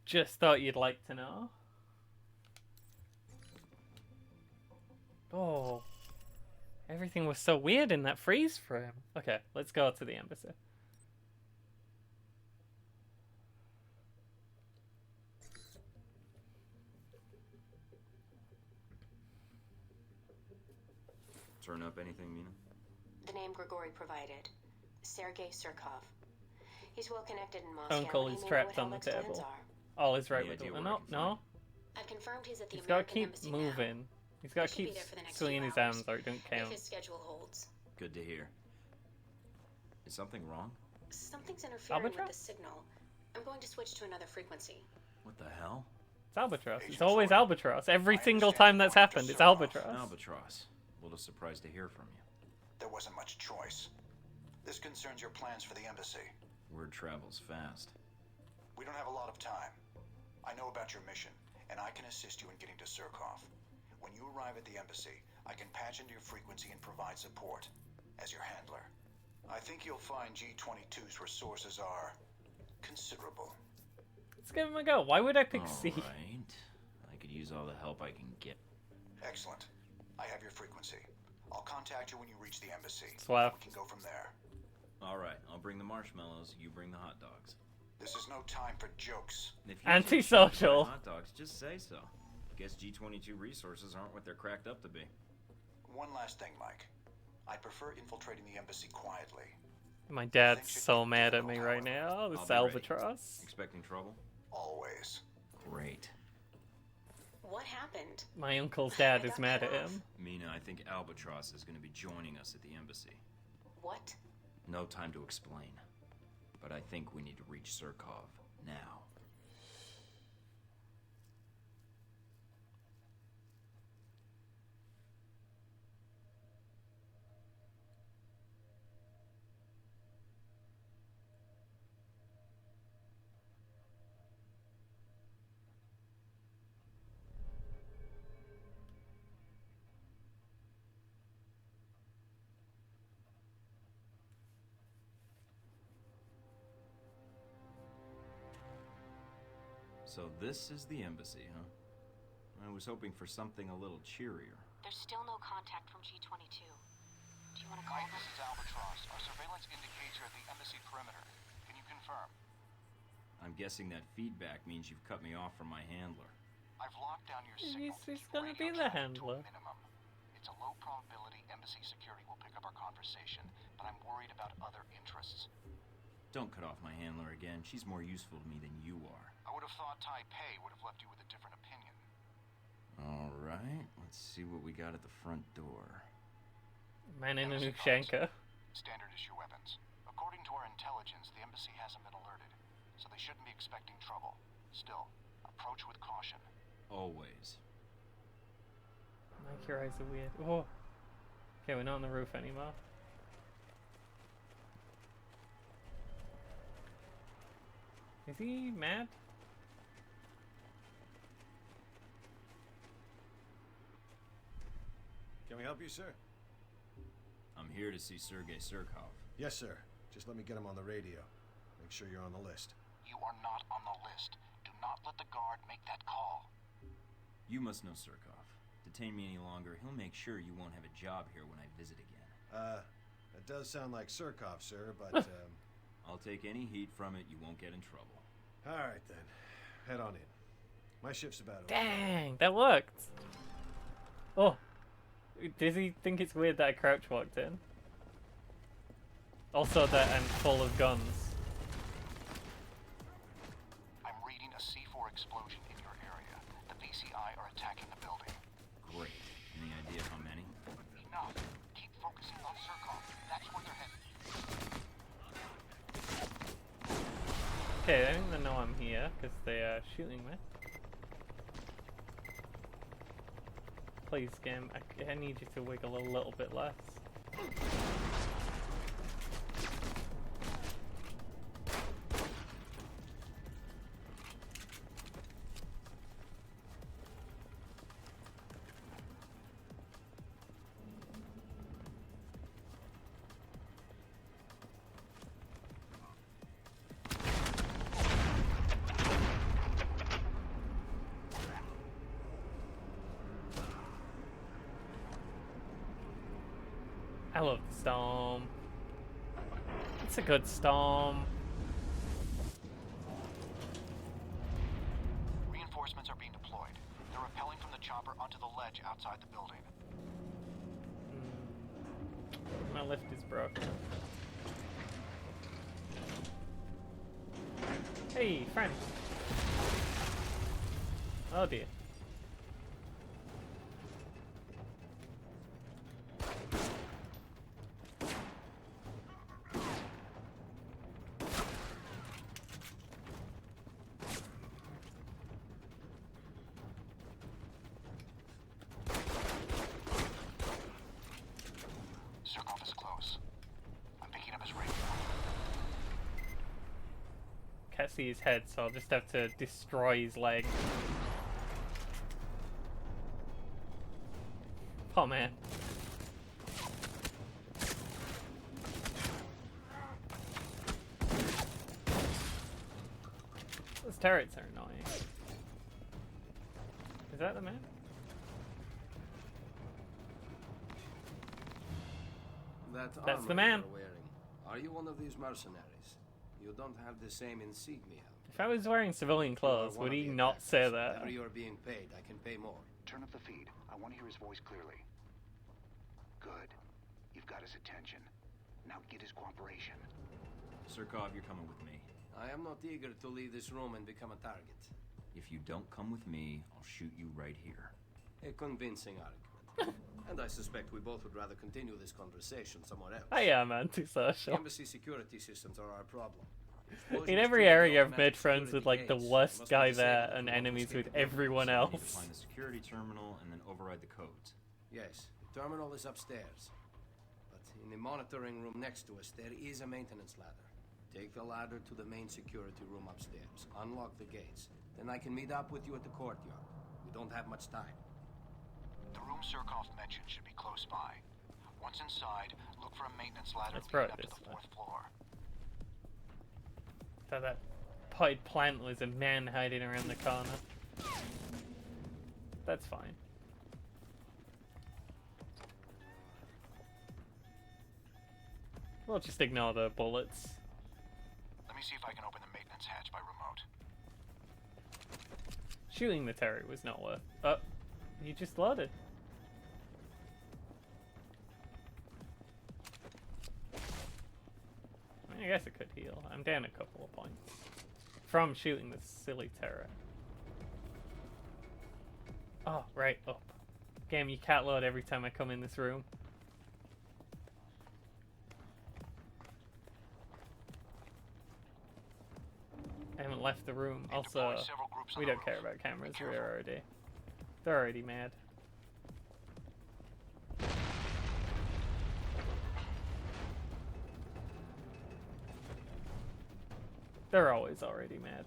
Just thought you'd like to know. Oh. Everything was so weird in that freeze frame. Okay, let's go to the embassy. Turn up anything, Mina? The name Grigori provided. Sergei Surkov. He's well connected in Moscow. Uncle is trapped on the table. All is right with him. No. I've confirmed he's at the He's got to American keep embassy moving. now. He's got to He should keep be there for the next swinging few his hours, arms or it don't if count. his schedule holds. Good to hear. Is something wrong? Something's interfering Albatross? with the signal. I'm going to switch to another frequency. What the hell? It's Albatross. It's always Albatross. Every single time that's happened, it's Albatross. Albatross. A little surprised to hear from you. There wasn't much choice. This concerns your plans for the embassy. Word travels fast. We don't have a lot of time. I know about your mission, and I can assist you in getting to Surkov. When you arrive at the embassy, I can patch into your frequency and provide support as your handler. I think you'll find G22's resources are considerable. Let's give him a go. Why would I pick C? Alright. I could use all the help I can get. Excellent. I have your frequency. I'll contact you when you reach the embassy. Swap. We can go from there. Alright, I'll bring the marshmallows, you bring the hot dogs. This is no time for jokes. If you Antisocial. hot dogs, just say so. Guess G22 resources aren't what they're cracked up to be. One last thing, Mike. I'd prefer infiltrating the embassy quietly. My dad's so mad at me right now. This Albatross. Expecting trouble? Always. Great. What happened? My uncle's dad is mad at him. Mina, I think Albatross is going to be joining us at the embassy. What? No time to explain. But I think we need to reach Surkov now. So this is the embassy, huh? I was hoping for something a little cheerier. There's still no contact from G22. Do you want to call Mike, them? this is Albatross. Our surveillance indicates you're at the embassy perimeter. Can you confirm? I'm guessing that feedback means you've cut me off from my handler. I've locked down your signal. He's gonna be the handler. Minimum. It's a low probability embassy security will pick up our conversation, but I'm worried about other interests. Don't cut off my handler again. She's more useful to me than you are. I would have thought Taipei would have left you with a different opinion. Alright, let's see what we got at the front door. Man in a Nushenka. Standard issue weapons. According to our intelligence, the embassy hasn't been alerted, so they shouldn't be expecting trouble. Still, approach with caution. Always. Mike, your eyes are weird. Oh. Okay, we're not on the roof anymore. Is he mad? Can we help you, sir? I'm here to see Sergei Surkov. Yes, sir. Just let me get him on the radio. Make sure you're on the list. You are not on the list. Do not let the guard make that call. You must know Surkov. Detain me any longer, he'll make sure you won't have a job here when I visit again. That does sound like Surkov, sir, but, I'll take any heat from it, you won't get in trouble. Alright then. Head on in. My shift's about over. Dang, that worked. Oh. Does he think it's weird that I crouch walked in? Also that I'm full of guns. I'm reading a C4 explosion in your area. The VCI are attacking the building. Great. Any idea how many? Enough. Keep focusing on Surkov. That's where they're headed. Okay, I think they know I'm here because they are shooting me. Please, game, I need you to wiggle a little bit less. I love the storm. It's a good storm. Reinforcements are being deployed. They're rappelling from the chopper onto the ledge outside the building. My lift is broken. Hey, friend. Oh dear. Surkov is close. I'm picking up his radio. Can't see his head, so I'll just have to destroy his leg. Oh man. Those turrets are annoying. Is that the man? That's the man. You're wearing. Are you one of these mercenaries? You don't have the same insignia. If I was wearing civilian clothes, would he not say that? Whenever you're being paid, I can pay more. Turn up the feed. I want to hear his voice clearly. Good. You've got his attention. Now get his cooperation. Surkov, you're coming with me. I am not eager to leave this room and become a target. If you don't come with me, I'll shoot you right here. A convincing argument. And I suspect we both would rather continue this conversation somewhere else. I am antisocial. Embassy security systems are our problem. In every area I've made friends with like the worst guy there and enemies with everyone You need to else. find the security terminal and then override the codes. Yes, the terminal is upstairs. But in the monitoring room next to us, there is a maintenance ladder. Take the ladder to the main security room upstairs. Unlock the gates. Then I can meet up with you at the courtyard. We don't have much time. The room Surkov mentioned should be close by. Once inside, look for a maintenance ladder Let's leading probably up to this the way. 4th floor. Thought that potted plant was a man hiding around the corner. That's fine. We'll just ignore the bullets. Let me see if I can open the maintenance hatch by remote. Shooting the Terry was not worth. Oh, you just loaded. I mean, I guess it could heal. I'm down a couple of points from shooting this silly turret. Oh, right up. Game, you can't load every time I come in this room. I haven't left the room. Also, we don't care about cameras. They're already mad. They're always already mad.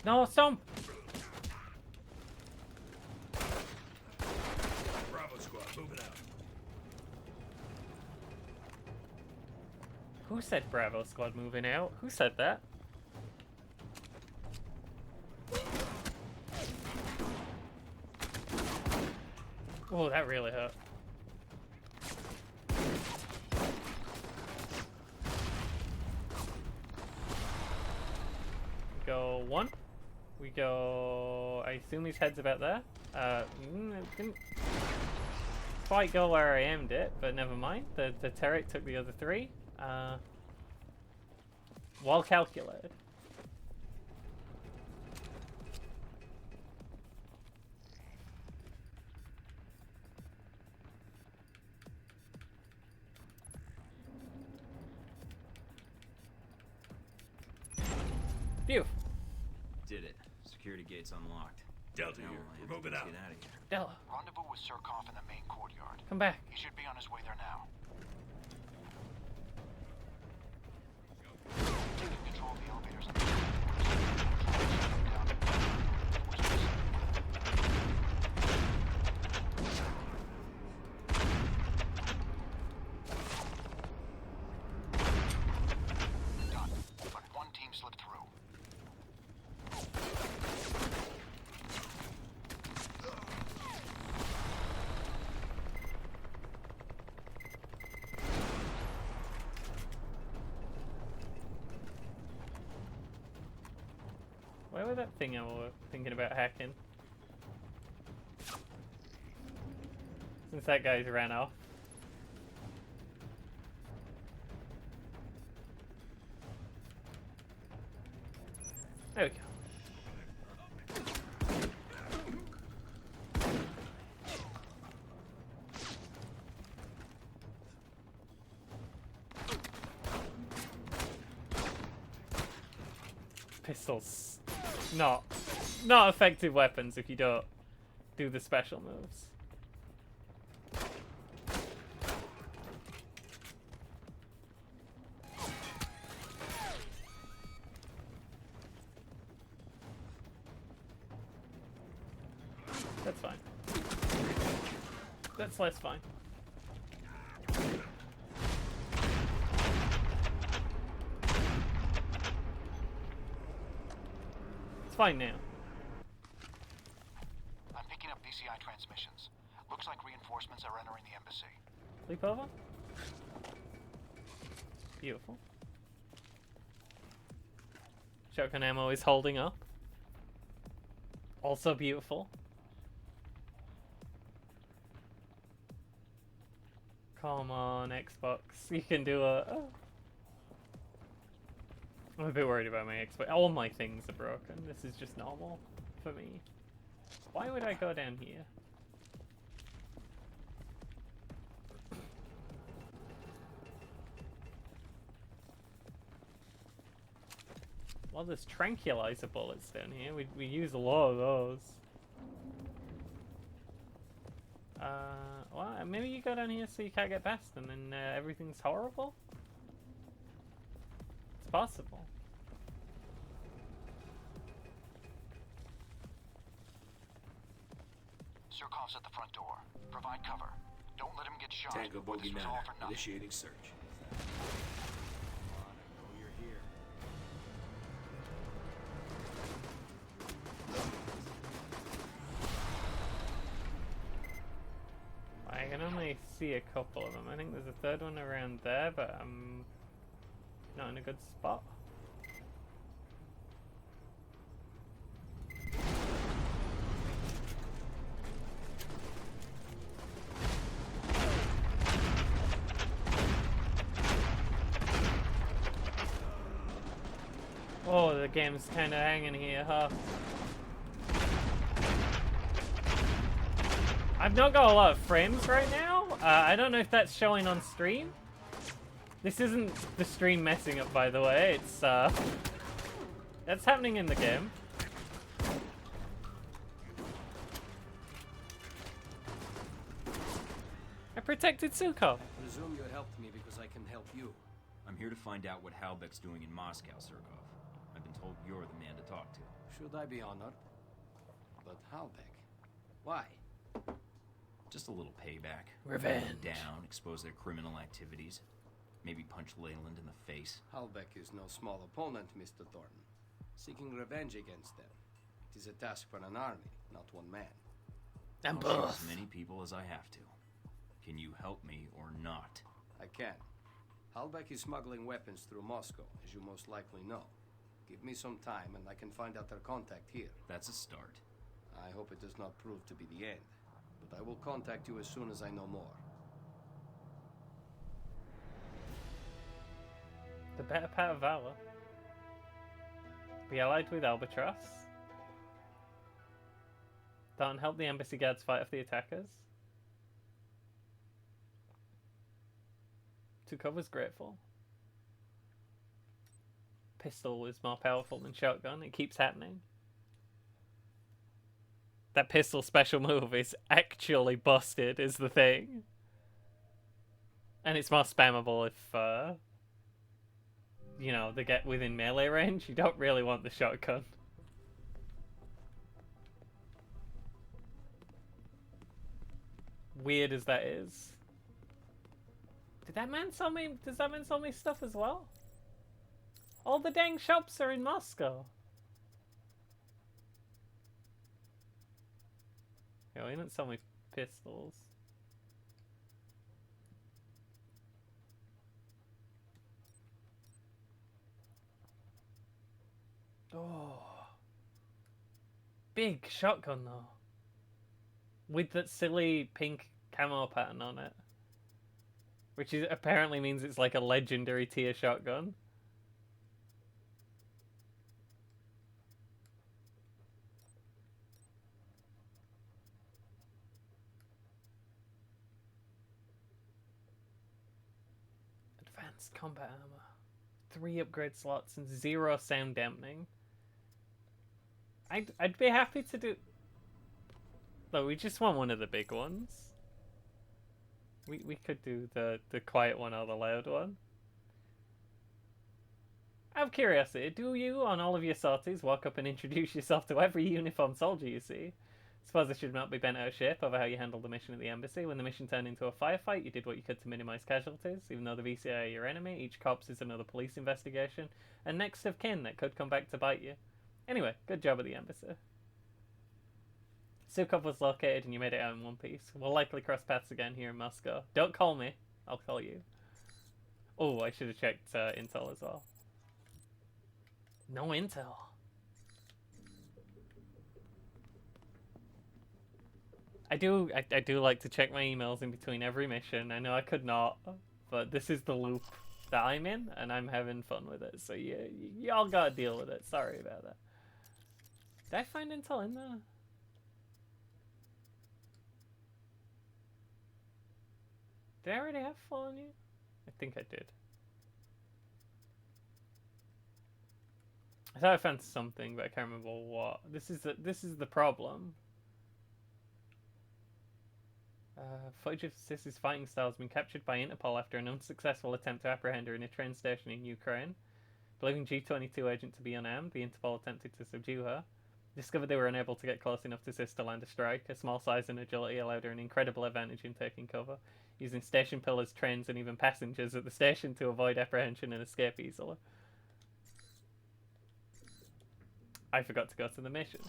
No, stomp! Bravo squad, moving out. Who said Bravo squad moving out? Who said that? Oh, that really hurt. We go 1. We go... I assume his head's about there. It didn't quite go where I aimed it, but never mind. The turret took the other 3. Well calculated. Phew. Did it. Security gate's unlocked. Delta Now here. all I have We're to do moving is out. get out of here. Della. Rendezvous with Surkov in the main courtyard. Come back. He should be on his way there now. Taking control of the elevators and done. But one team slipped through. Where was that thing I was thinking about hacking? Since that guy's ran off. There we go. Pistols. Not effective weapons if you don't do the special moves. That's fine. That's less fine. It's fine now. I'm picking up BCI transmissions. Looks like reinforcements are entering the embassy. Leap over. Beautiful. Shotgun ammo is holding up. Also beautiful. Come on, Xbox. You can do a... Oh. I'm a bit worried about my Xbox. All my things are broken. This is just normal for me. Why would I go down here? Well, there's tranquilizer bullets down here. We use a lot of those. Well, maybe you go down here so you can't get past and then everything's horrible? It's possible. Surkov's at the front door. Provide cover. Don't let him get shot. Tango or Bogey this was Manor. all for nothing. Initiating search. Come on, I know you're here. I can only see a couple of them. I think there's a third one around there, but I'm not in a good spot. Oh, the game's kind of hanging here, huh? I've not got a lot of frames right now. I don't know if that's showing on stream. This isn't the stream messing up, by the way. It's, that's happening in the game. I protected Suko. Presume you helped me because I can help you. I'm here to find out what Halbeck's doing in Moscow, Surkov. I've been told you're the man to talk to. Should I be honored? But Halbeck, why? Just a little payback. Revenge. Run them down, expose their criminal activities. Maybe punch Leyland in the face. Halbeck is no small opponent, Mr. Thornton. Seeking revenge against them. It is a task for an army, not one man. And I'll shoot both. as many people as I have to. Can you help me or not? I can. Halbeck is smuggling weapons through Moscow, as you most likely know. Give me some time and I can find out their contact here. That's a start. I hope it does not prove to be the end, but I will contact you as soon as I know more. The better part of valor. Be allied with Albatross. Don't help the embassy guards fight off the attackers. Tukova's grateful. Pistol is more powerful than shotgun. It keeps happening. That pistol special move is actually busted, is the thing. And it's more spammable if, you know, they get within melee range. You don't really want the shotgun. Weird as that is. Did that man sell me? Does that man sell me stuff as well? All the dang shops are in Moscow. Yo, he didn't sell me pistols. Oh. Big shotgun though. With that silly pink camo pattern on it. Which is apparently means it's like a legendary tier shotgun. Advanced combat armor. 3 upgrade slots and 0 sound dampening. I'd be happy to do... Though we just want one of the big ones. We could do the quiet one or the loud one. Out of curiosity, do you, on all of your sorties, walk up and introduce yourself to every uniformed soldier you see? Suppose I should not be bent out of shape over how you handled the mission at the embassy. When the mission turned into a firefight, you did what you could to minimize casualties. Even though the VCI are your enemy, each corpse is another police investigation, and next of kin that could come back to bite you. Anyway, good job at the embassy. Sukov was located and you made it out in one piece. We'll likely cross paths again here in Moscow. Don't call me. I'll call you. Oh, I should have checked intel as well. No intel. I do like to check my emails in between every mission. I know I could not, but this is the loop that I'm in, and I'm having fun with it. So y'all gotta deal with it. Sorry about that. Did I find intel in there? Did I already have fallen you? I think I did. I thought I found something, but I can't remember what. This is the problem. Footage of Sissy's fighting style has been captured by Interpol after an unsuccessful attempt to apprehend her in a train station in Ukraine. Believing G22 agent to be unarmed, the Interpol attempted to subdue her. Discovered they were unable to get close enough to Sis to land a strike. Her small size and agility allowed her an incredible advantage in taking cover, using station pillars, trains, and even passengers at the station to avoid apprehension and escape easily. I forgot to go to the mission.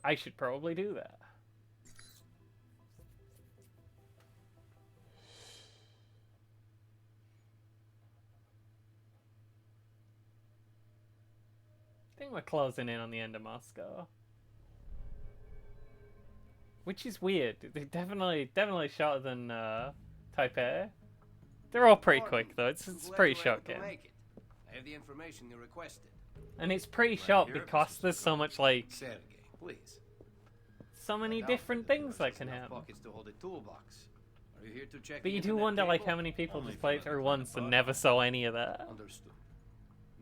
I should probably do that. I think we're closing in on the end of Moscow. Which is weird. They're definitely shorter than Taipei. They're all pretty quick though. It's pretty short game. I have the information you requested. And it's pretty short because there's so much like Sergei, please. So many different things that can happen. Pockets to hold a toolbox. Are you here to check? But you do wonder like how many people just play it through once and never saw any of that. Understood.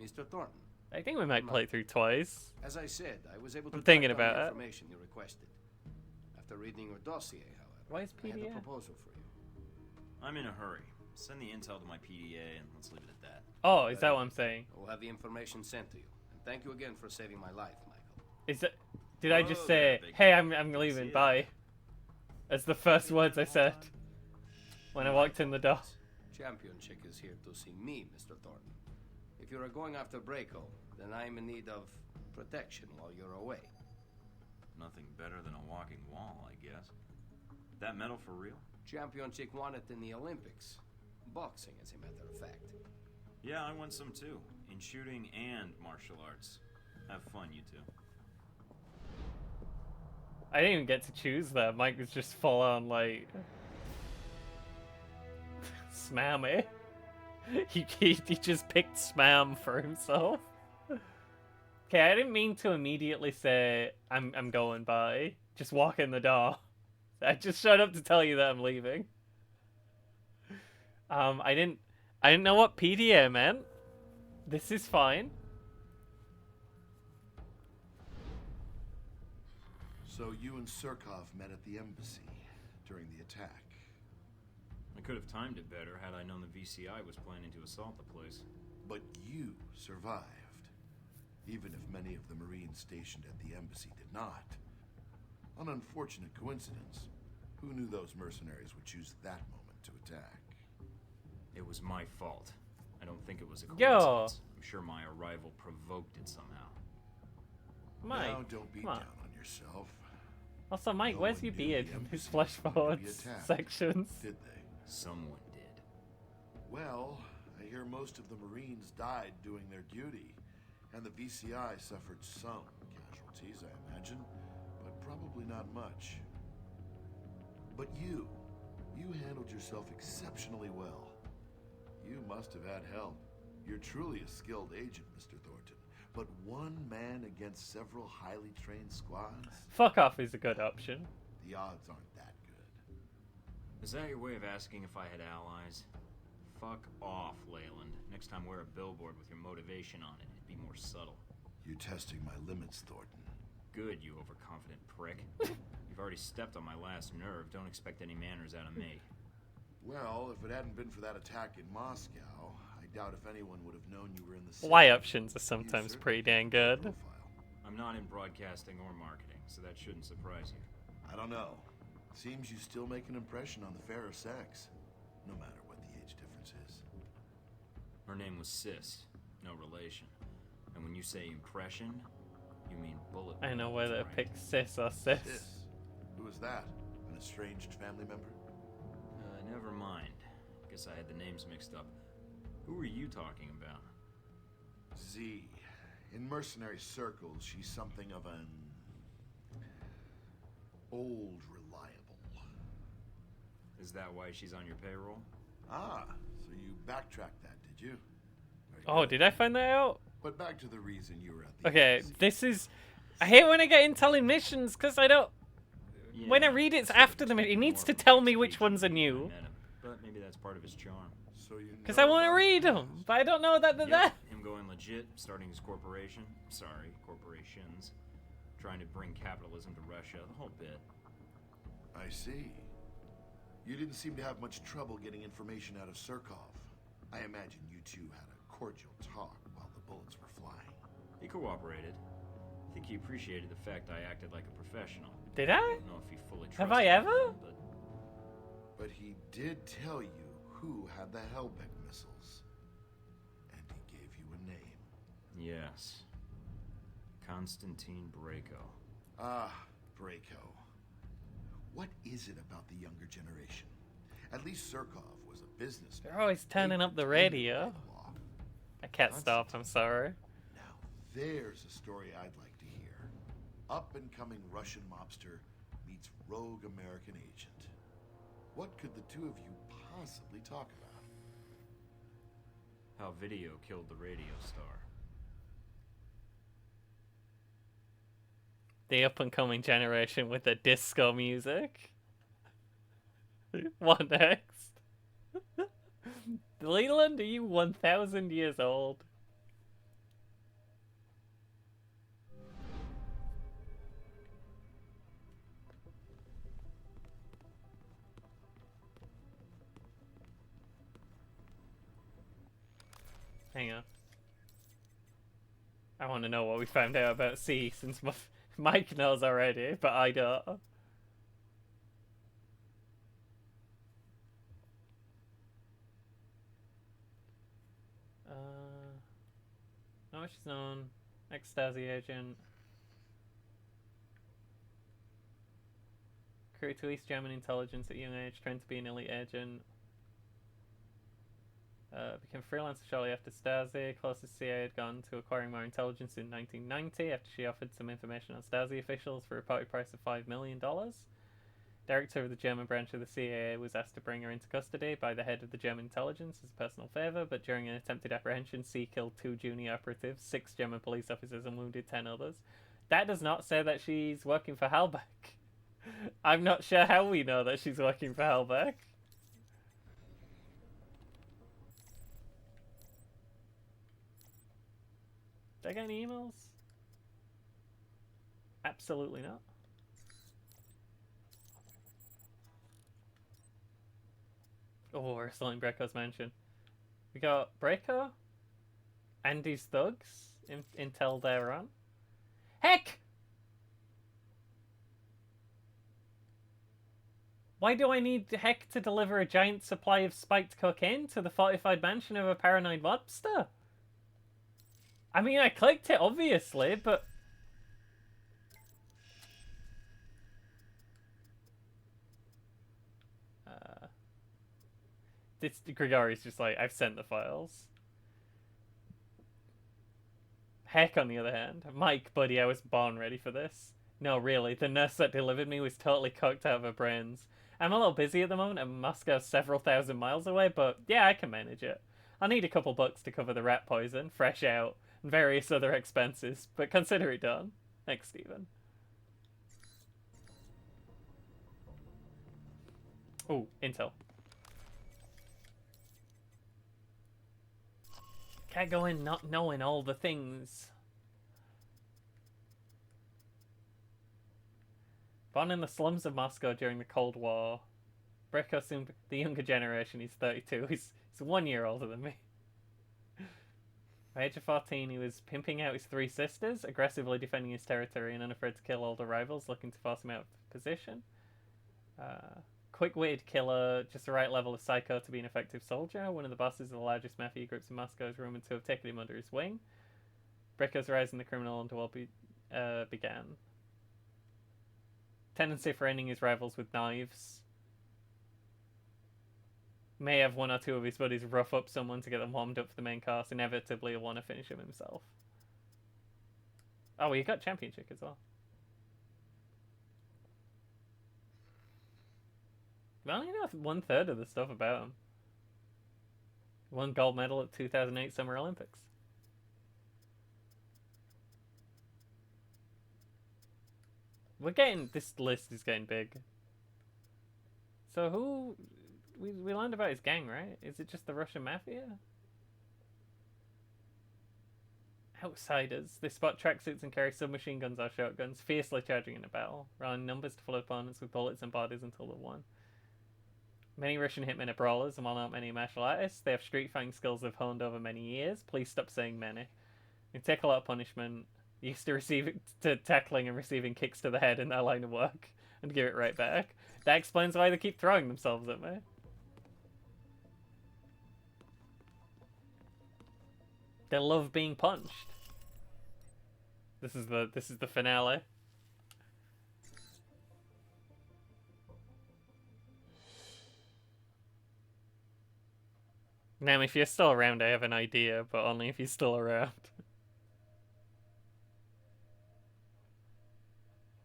Mr. Thornton. I think we might play through twice. As I said, I was able to I'm thinking track down about the it. information you requested. After reading your dossier, however, Why is I have a PDF? proposal for you. I'm in a hurry. Send the intel to my PDA and let's leave it at that. Oh, is that what I'm saying? We'll have the information sent to you. And thank you again for saving my life, Michael. Is it? Did I just Oh, say, there, big "Hey, guy. I'm leaving. See Bye"? That's the first words I said when I walked in the door. Champion Chick is here to see me, Mr. Thornton. If you are going after Braco, then I am in need of protection while you're away. Nothing better than a walking wall, I guess. That medal for real? Champion Chick won it in the Olympics. Boxing, as a matter of fact. Yeah, I won some too. In shooting and martial arts. Have fun, you two. I didn't even get to choose that. Mike was just full on like Smammy. He just picked Smam for himself. Okay, I didn't mean to immediately say I'm going by. Just walk in the door. I just showed up to tell you that I'm leaving. I didn't know what PDA meant. This is fine. So you and Surkov met at the embassy during the attack. I could have timed it better had I known the VCI was planning to assault the place. But you survived, even if many of the Marines stationed at the embassy did not. An unfortunate coincidence. Who knew those mercenaries would choose that moment to attack? It was my fault. I don't think it was a Yo. coincidence. I'm sure my arrival provoked it somehow. Mike, Now don't be come on. down on yourself. Also, Mike, No where's one your knew beard the in his embassy flash was going to forwards be attacked, sections? Did they? Someone did. Well, I hear most of the Marines died doing their duty, and the VCI suffered some casualties, I imagine, but probably not much. But you handled yourself exceptionally well. You must have had help. You're truly a skilled agent, Mr. Thornton. But one man against several highly trained squads? Fuck off is a good option. The odds aren't that good. Is that your way of asking if I had allies? Fuck off, Leyland. Next time wear a billboard with your motivation on it. It'd be more subtle. You're testing my limits, Thornton. Good, you overconfident prick. You've already stepped on my last nerve. Don't expect any manners out of me. Well, if it hadn't been for that attack in Moscow, I doubt if anyone would have known you were in the city. Y options are sometimes pretty dang good. I'm not in broadcasting or marketing, so that shouldn't surprise you. I don't know. Seems you still make an impression on the fairer sex, no matter what the age difference is. Her name was Sis, no relation. And when you say impression, you mean bullet. I know whether to right? pick sis or sis. Who was that? An estranged family member? Never mind. Guess I had the names mixed up. Who were you talking about? Z. In mercenary circles, she's something of an old reliable. Is that why she's on your payroll? Ah, so you backtracked that, did you? Oh, did I find that out? But back to the reason you were at the Okay, embassy. this is... I hate when I get intel missions, because I don't... when I read it's after the mission, it needs to tell me which ones are new. But maybe that's part of his charm. So you Because I want to read them, but I don't know that they're there. Him going legit, starting his corporation. Sorry, corporations. Trying to bring capitalism to Russia, the whole bit. I see. You didn't seem to have much trouble getting information out of Surkov. I imagine you two had a cordial talk while the bullets were flying. He cooperated. I think he appreciated the fact I acted like a professional. Did I? don't know if he fully Have I trusted ever? me, But he did tell you who had the Hellbeck missiles. And he gave you a name. Yes. Konstantin Braco. Ah, Braco. What is it about the younger generation? At least Surkov was a businessman. They're always turning up the radio. I can't stop, I'm sorry. Now, there's a story I'd like to hear. Up-and-coming Russian mobster meets rogue American agent. What could the two of you possibly talk about? How video killed the radio star. The up-and-coming generation with the disco music. What next? Leland, are you 1,000 years old? Hang on. I want to know what we found out about C, since Mike knows already, but I don't. Not much is known. Ex-Stasi agent. Recruited to East German intelligence at a young age, trained to be an elite agent. Became freelancer shortly after Stasi. Closest CIA had gone to acquiring more intelligence in 1990 after she offered some information on Stasi officials for a reported price of $5 million. Director of the German branch of the CIA was asked to bring her into custody by the head of the German intelligence as a personal favour, but during an attempted apprehension, C killed 2 junior operatives, 6 German police officers, and wounded 10 others. That does not say that she's working for Halbach. I'm not sure how we know that she's working for Halbach. Did I get any emails? Absolutely not. Oh, we're still in Breco's mansion. We got Breco, Andy's thugs, intel there on. Heck! Why do I need Heck to deliver a giant supply of spiked cocaine to the fortified mansion of a paranoid mobster? I mean, I clicked it, obviously, but... Grigori's just like, I've sent the files. Heck, on the other hand. Mike, buddy, I was born ready for this. No, really, the nurse that delivered me was totally cooked out of her brains. I'm a little busy at the moment, and Moscow's several thousand miles away, but yeah, I can manage it. I'll need a couple bucks to cover the rat poison, fresh out, and various other expenses, but consider it done. Thanks, Stephen. Ooh, intel. Can't go in not knowing all the things. Born in the slums of Moscow during the Cold War. Breco assumed the younger generation, he's 32, he's 1 year older than me. By age of 14, he was pimping out his 3 sisters, aggressively defending his territory and unafraid to kill older rivals looking to force him out of position. Quick-witted killer, just the right level of psycho to be an effective soldier. One of the bosses of the largest mafia groups in Moscow is rumored to have taken him under his wing. Breco's rise in the criminal underworld began. Tendency for ending his rivals with knives. May have 1 or 2 of his buddies rough up someone to get them warmed up for the main course. Inevitably will want to finish him himself. Oh, well, you got championship as well. I only know 1/3 of the stuff about him. Won gold medal at 2008 Summer Olympics. We're getting... This list is getting big. So who... We learned about his gang, right? Is it just the Russian mafia? Outsiders. They spot tracksuits and carry submachine guns or shotguns, fiercely charging in a battle, rallying numbers to flood opponents with bullets and bodies until they're won. Many Russian hitmen are brawlers, and while not many martial artists, they have street fighting skills they've honed over many years. Please stop saying many. They take a lot of punishment, used to tackling and receiving kicks to the head in their line of work, and give it right back. That explains why they keep throwing themselves at me. They love being punched. This is the finale. Now, if you're still around, I have an idea, but only if you're still around.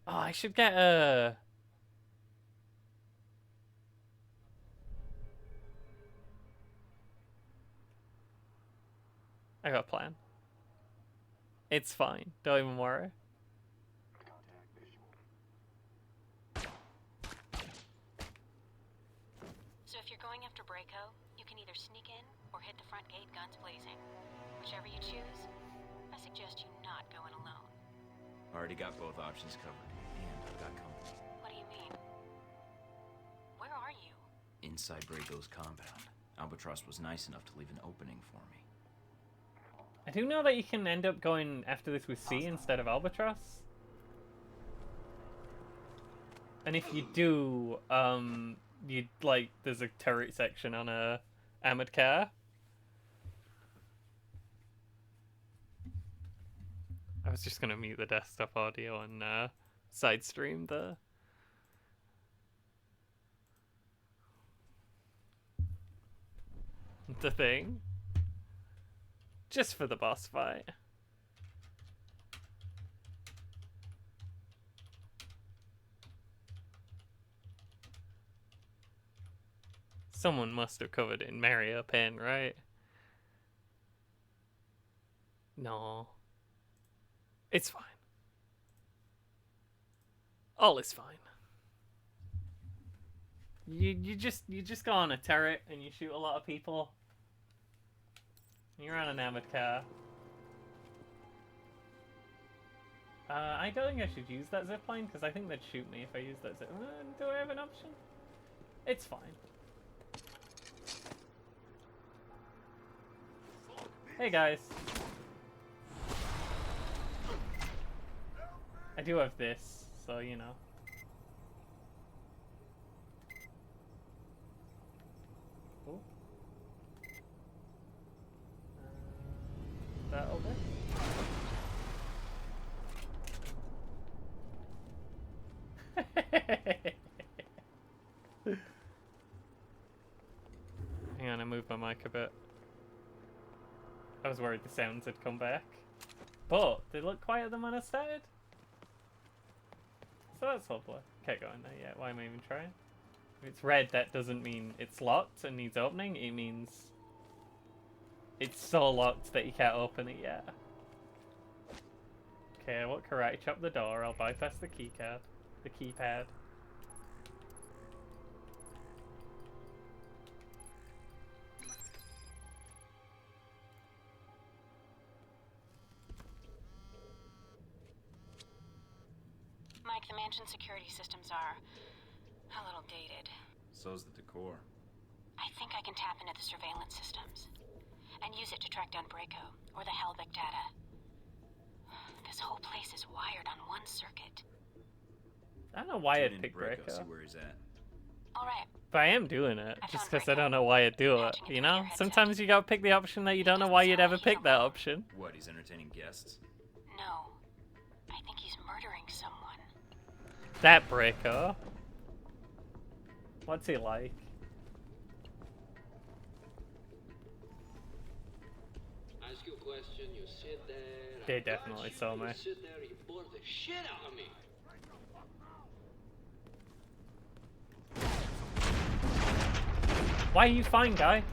Oh, I should get a... I got a plan. It's fine. Don't even worry. So if you're going after Breco, you can either sneak in or hit the front gate guns blazing. Whichever you choose, I suggest you not go in alone. Already got both options covered, and I've got company. What do you mean? Where are you? Inside Brago's compound. Albatross was nice enough to leave an opening for me. I do know that you can end up going after this with C instead of Albatross. And if you do, you'd like, there's a turret section on a armored car. I was just gonna mute the desktop audio and side stream the thing. Just for the boss fight. Someone must have covered it in Mario Pen, right? No. It's fine. All is fine. You just go on a turret and you shoot a lot of people. You're on an armored car. I don't think I should use that zipline because I think they'd shoot me if I use that zip. Do I have an option? It's fine. Hey guys. I do have this, so you know. Cool. That over? Hang on, I moved my mic a bit. I was worried the sounds had come back. But they look quieter than when I started. So that's lovely. Can't go in there yet. Why am I even trying? If it's red, that doesn't mean it's locked and needs opening. It means it's so locked that you can't open it yet. Okay, I won't karate chop the door. I'll bypass the keycard. The keypad. Mike, the mansion security systems are a little dated. So's the decor. I think I can tap into the surveillance systems and use it to track down Braco or the Hellbeck data. This whole place is wired on one circuit. I don't know why I'd pick Braco. Braco. See where he's at. All right. But I am doing it, just because I don't know why I'd do it, you know? Sometimes you gotta pick the option that you don't know why you'd ever pick that option. What, he's entertaining guests? No. I think he's murdering someone. That Braco. What's he like? Ask you a question, you sit there. They definitely saw me. You sit there, you bore the shit out of me. Why are you fine, guy?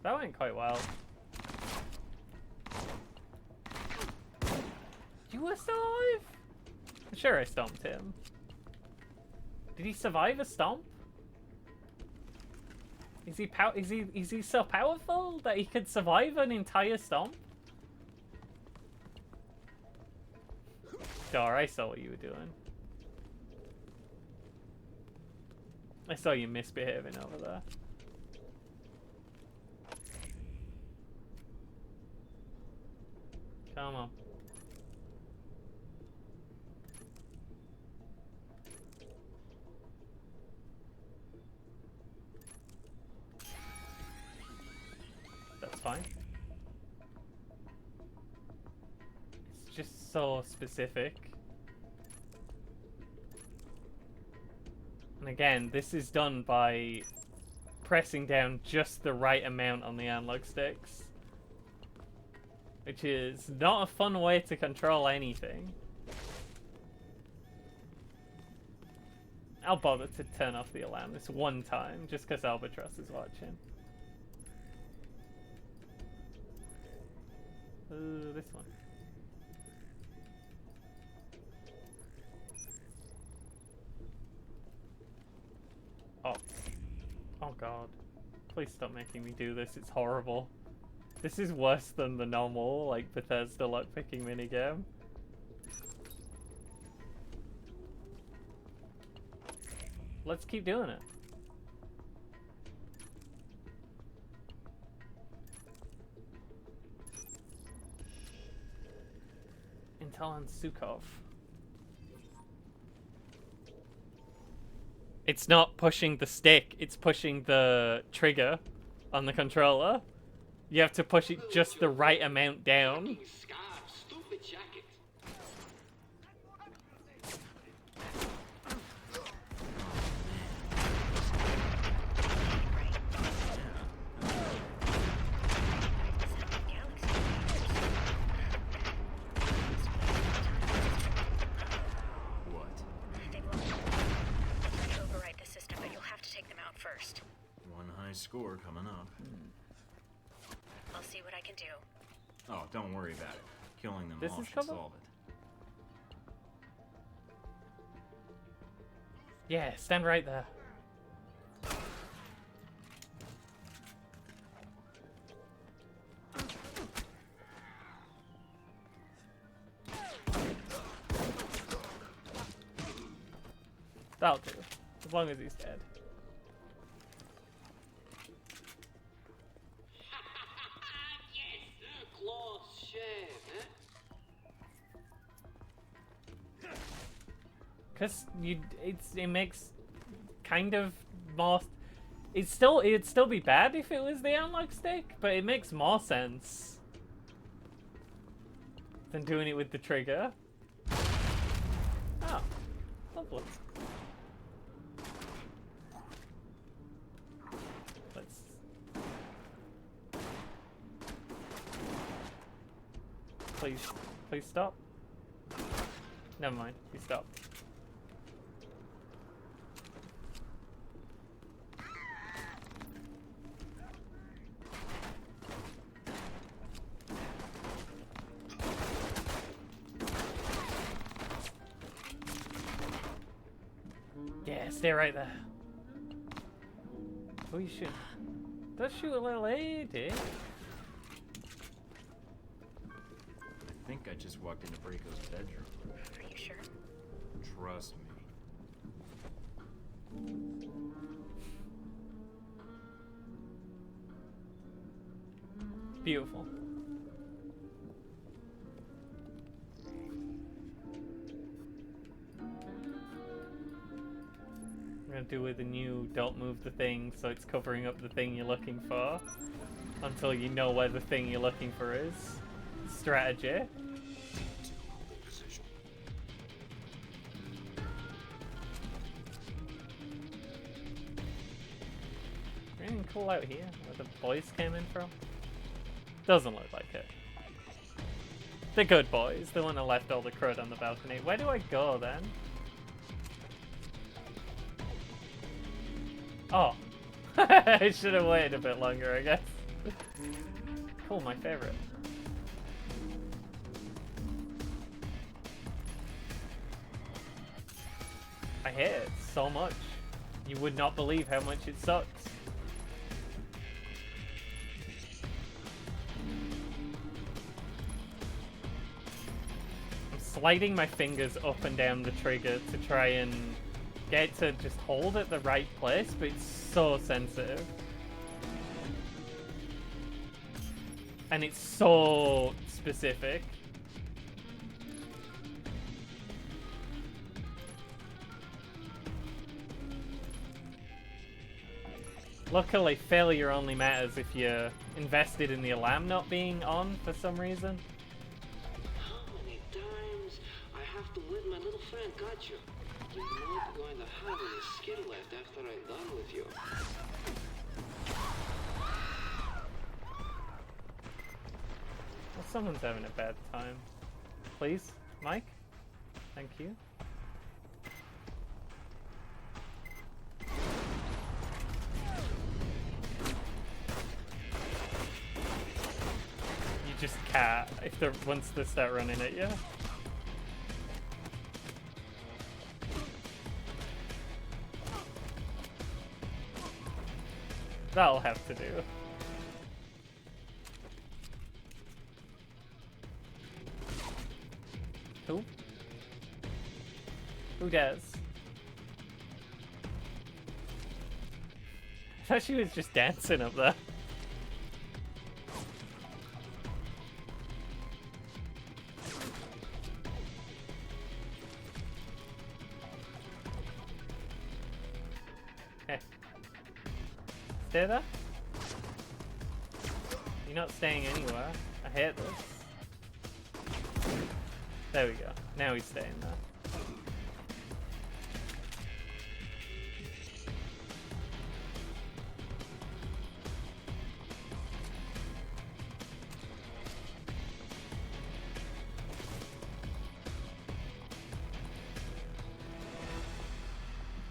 That went quite well. You were still alive? I'm sure I stomped him. Did he survive a stomp? Is he so powerful that he could survive an entire stomp? Sure, I saw what you were doing. I saw you misbehaving over there. Come on. That's fine. It's just so specific. And again, this is done by pressing down just the right amount on the analog sticks. Which is not a fun way to control anything. I'll bother to turn off the alarm this one time, just because Albatross is watching. Ooh, this one. Oh. Oh god. Please stop making me do this, it's horrible. This is worse than the normal, like, Bethesda lockpicking minigame. Let's keep doing it. Intel on Sukov. It's not pushing the stick, it's pushing the trigger on the controller. You have to push it just the right amount down. Stupid jacket. Score coming up. I'll see what I can do. Oh, don't worry about it. Killing them This all is should cover? solve it. Yeah, stand right there. That'll do, as long as he's dead. Close shave, huh? Cause it makes kind of more. It'd still be bad if it was the analog stick, but it makes more sense than doing it with the trigger. Oh, lovely. Let's. Please stop. Never mind, he stopped. Yeah, stay right there. Who are you shooting? Don't shoot a little lady. I think I just walked into Braco's bedroom. Are you sure? Trust me. Beautiful. I'm gonna do with the new don't move the thing so it's covering up the thing you're looking for until you know where the thing you're looking for is. Strategy. Anything cool out here where the boys came in from? Doesn't look like it. The good boys, the one that left all the crud on the balcony. Where do I go then? Oh. I should have waited a bit longer, I guess. Cool, my favorite. I hate it so much. You would not believe how much it sucks. I'm sliding my fingers up and down the trigger to try and get to just hold at the right place, but it's so sensitive. And it's so specific. Luckily, failure only matters if you're invested in the alarm not being on for some reason. How many times I have to win my little friend got you? You're not going to have any skill left after I'm done with you. Well, someone's having a bad time. Please, Mike? Thank you. You just can't if they're once they start running at you. That'll have to do. Who? Who does? I thought she was just dancing up there. Okay. Stay there? You're not staying anywhere. I hate this. There we go. Now he's staying there.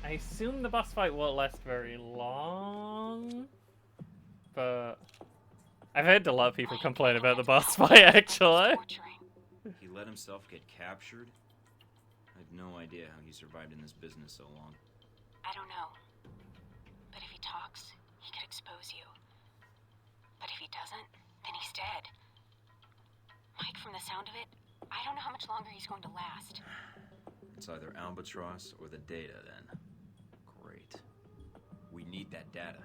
I assume the boss fight won't last very long, but I've heard a lot of people complain about the boss fight, actually. He let himself get captured? I have no idea how he survived in this business so long. I don't know. But if he talks, he could expose you. But if he doesn't, then he's dead. Mike, from the sound of it, I don't know how much longer he's going to last. It's either Albatross or the data, then. Great. We need that data.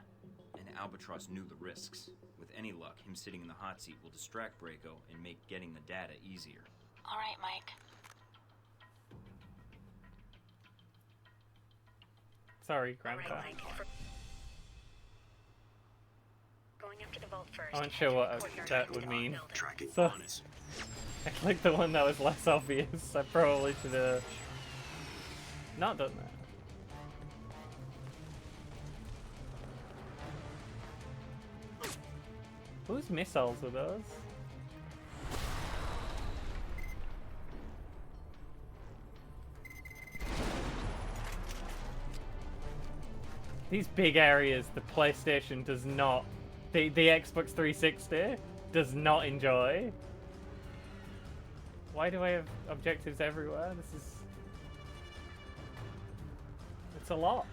And Albatross knew the risks. With any luck, him sitting in the hot seat will distract Braco and make getting the data easier. All right, Mike. Sorry, Grandpa. All right, Mike. Going up to the vault first. I wasn't sure what that would mean. Tracking So, honest. I clicked the one that was less obvious. I probably should have not done that. Whose missiles are those? These big areas the PlayStation does not, the Xbox 360 does not enjoy. Why do I have objectives everywhere? This is... It's a lot.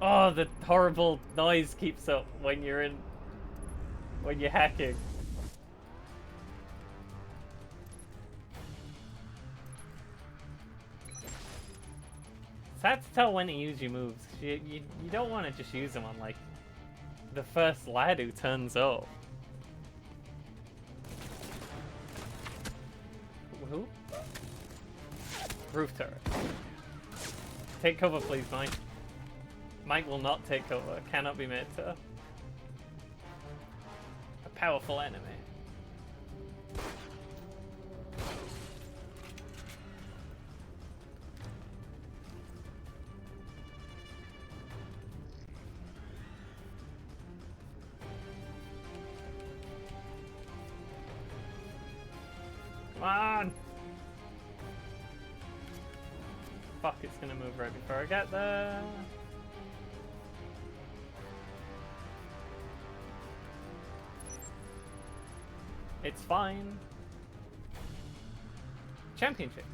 Oh, the horrible noise keeps up when you're hacking. It's hard to tell when to use your moves. You don't want to just use them on like the first lad who turns up. Who? Roof turret. Take cover, please, Mike. Mike will not take cover. Cannot be made to. A powerful enemy. Come on! Fuck, it's gonna move right before I get there. It's fine. Championship.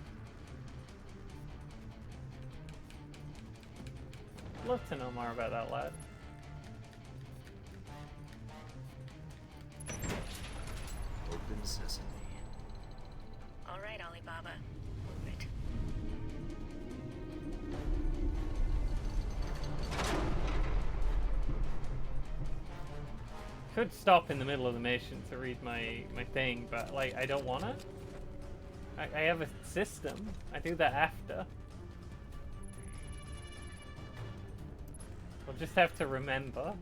Love to know more about that lad. Open sesame. All right, Alibaba. Move it. Could stop in the middle of the mission to read my thing, but like I don't want it. I have a system. I do that after. We'll just have to remember.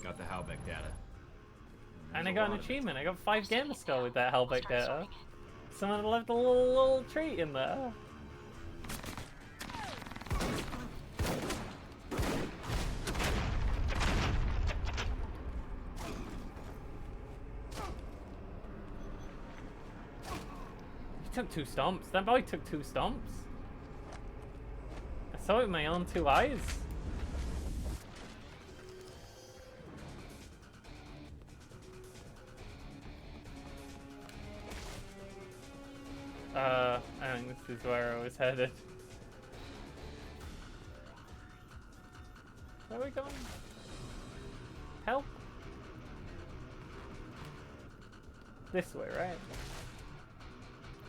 Got the Halbeck data. And I got an achievement. I got 5 gamer score with that Halbeck data. Someone left a little treat in there. He took 2 stomps. That boy took 2 stomps. saw it with my own 2 eyes. I think this is where I was headed. Where are we going? Help? This way, right?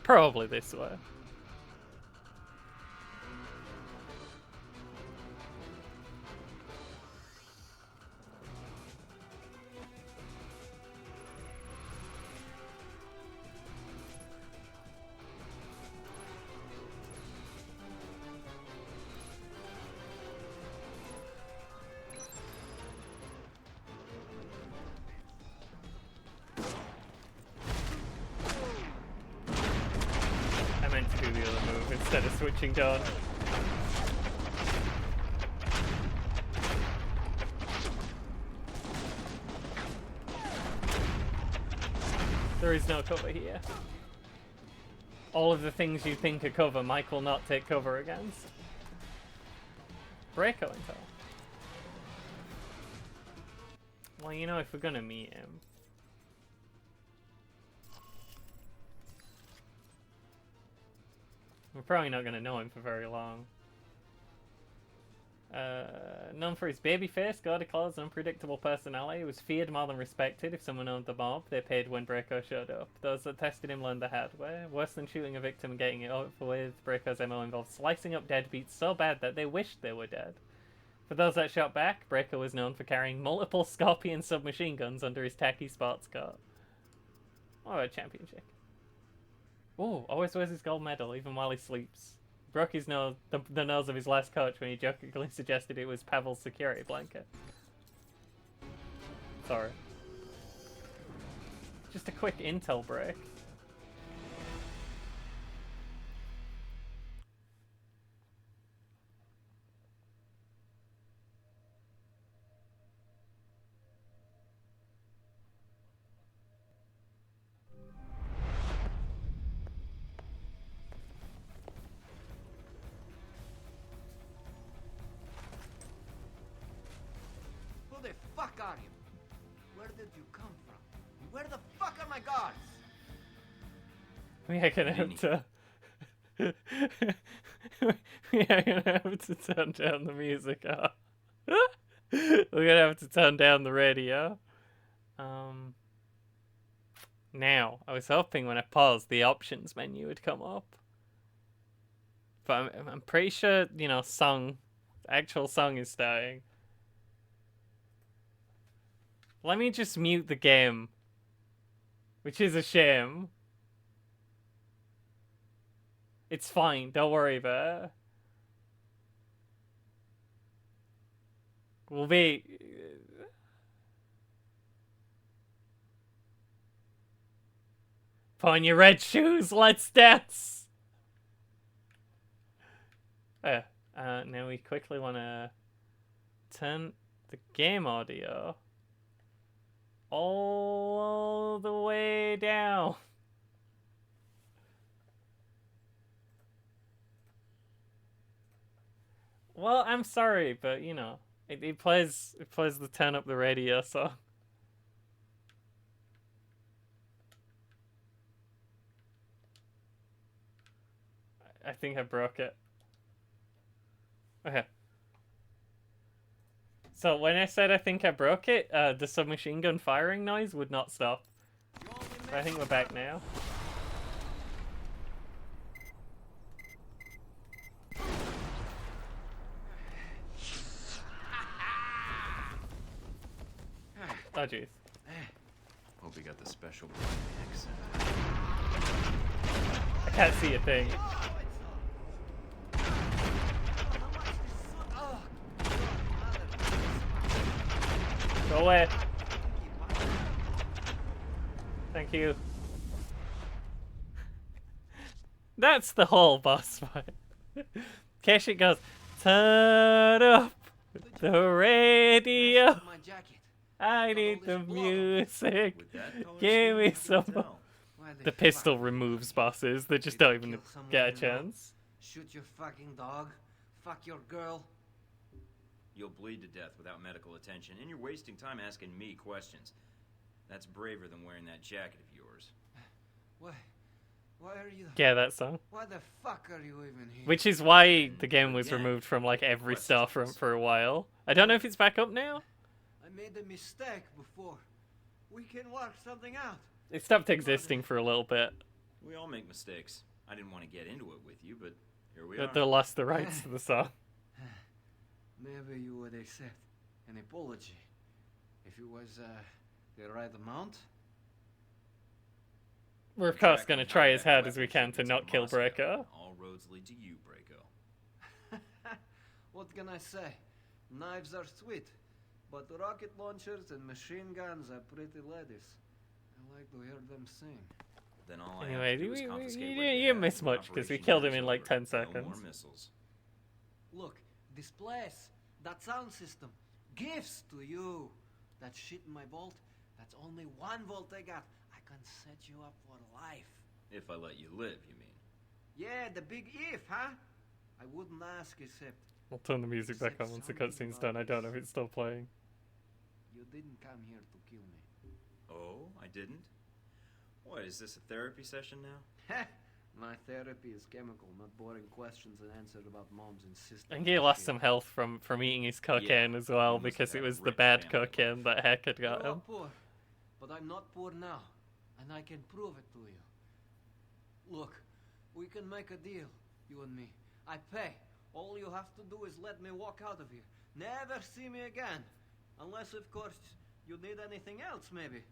Probably this way. I meant to do the other move instead of switching down. There is no cover here. All of the things you think are cover, Mike will not take cover against. Breako intel. Well, you know, if we're gonna meet him. We're probably not gonna know him for very long. Known for his baby face, gaudy clothes, and unpredictable personality, he was feared more than respected. If someone owned the mob, they paid when Breako showed up. Those that tested him learned the hard way. Worse than shooting a victim and getting it over with, Breako's MO involved slicing up deadbeats so bad that they wished they were dead. For those that shot back, Breako was known for carrying multiple Scorpion submachine guns under his tacky sports coat. What a championship. Ooh, always wears his gold medal even while he sleeps. Broke his nose, the nose of his last coach when he jokingly suggested it was Pavel's security blanket. Sorry. Just a quick intel break. Who the fuck are you? Where did you come from? Where the fuck are my guards? We are gonna have to... we are gonna have to turn down the music. We're gonna have to turn down the radio. Now, I was hoping when I paused, the options menu would come up. But I'm pretty sure, you know, actual song is starting. Let me just mute the game. Which is a shame. It's fine, don't worry about it. We'll be... Put on your red shoes, let's dance! Now we quickly want to turn the game audio all the way down. Well, I'm sorry, but you know, it plays the turn up the radio song. I think I broke it. Okay. So when I said I think I broke it, the submachine gun firing noise would not stop. But I think we're back now. Oh jeez. Hope we got the special accent. I can't see a thing. Go away. Thank you. That's the whole boss fight. Keshik goes, turn up the radio. I need the music. Give me some. The pistol removes bosses. They just don't even get a chance. Shoot your fucking dog? fuck your girl? You'll bleed to death without medical attention, and you're wasting time asking me questions. That's braver than wearing that jacket of yours. Why are you... Yeah, that song. Why the fuck are you even here? Which is why the game was removed from like every storefront for a while. I don't know if it's back up now. I made a mistake before. We can work something out. It stopped existing for a little bit. We all make mistakes. I didn't want to get into it with you, but here we are. They lost the rights to the song. Maybe you would accept an apology if it was the right amount. We're of course going to try as hard as we can to not kill Breaker. All roads lead to you, Braco. What can I say? Knives are sweet, but rocket launchers and machine guns are pretty ladies. I like to hear them sing. Then all I Anyway, have to do is confiscate what you didn't miss much because we killed him in like 10 seconds. No more missiles. Look, this place, that sound system, gifts to you. That shit in my vault, that's only 1 volt I got. I can set you up for life. If I let you live, you mean? Yeah, the big if, huh? I wouldn't ask except... I'll turn the music back on once the cutscene's done. I don't know if it's still playing. You didn't come here to kill me. Oh, I didn't? What, is this a therapy session now? My therapy is chemical, not boring questions and answers about mom's insistence. I think he lost some health from eating his cocaine as well, because it was the bad cocaine that Heck had got You're him. poor, but I'm not poor now, and I can prove it to you. Look, we can make a deal, you and me. I pay. All you have to do is let me walk out of here. Never see me again. Unless, of course, you need anything else, maybe.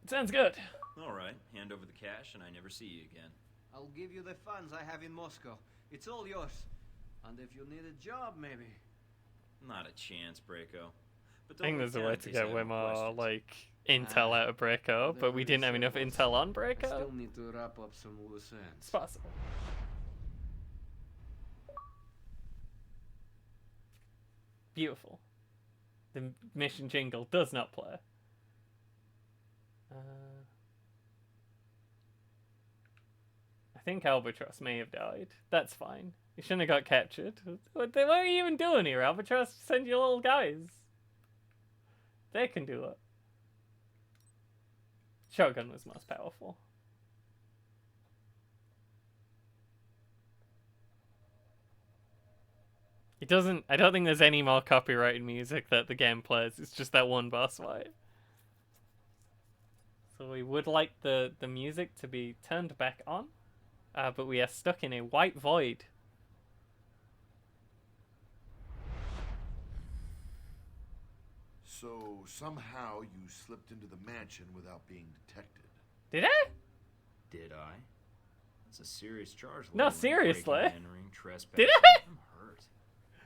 Sounds good. All right, hand over the cash and I never see you again. I'll give you the funds I have in Moscow. It's all yours. And if you need a job, maybe. Not a chance, Braco. But I think there's a way to get way more, questions. like, intel out of Braco, but we didn't have enough intel on I Braco. still need to wrap up some loose ends. It's possible. Beautiful. The mission jingle does not play. I think Albatross may have died. That's fine. You shouldn't have got captured. What are you even doing here, Albatross? Send your little guys. They can do it. Shotgun was most powerful. It doesn't... I don't think there's any more copyrighted music that the game plays. It's just that one boss fight. So we would like the music to be turned back on. But we are stuck in a white void. So somehow you slipped into the mansion without being detected. Did I? Did I? That's a serious charge. No, Logan. seriously. Breaking, entering, trespassing. Did I? I'm hurt.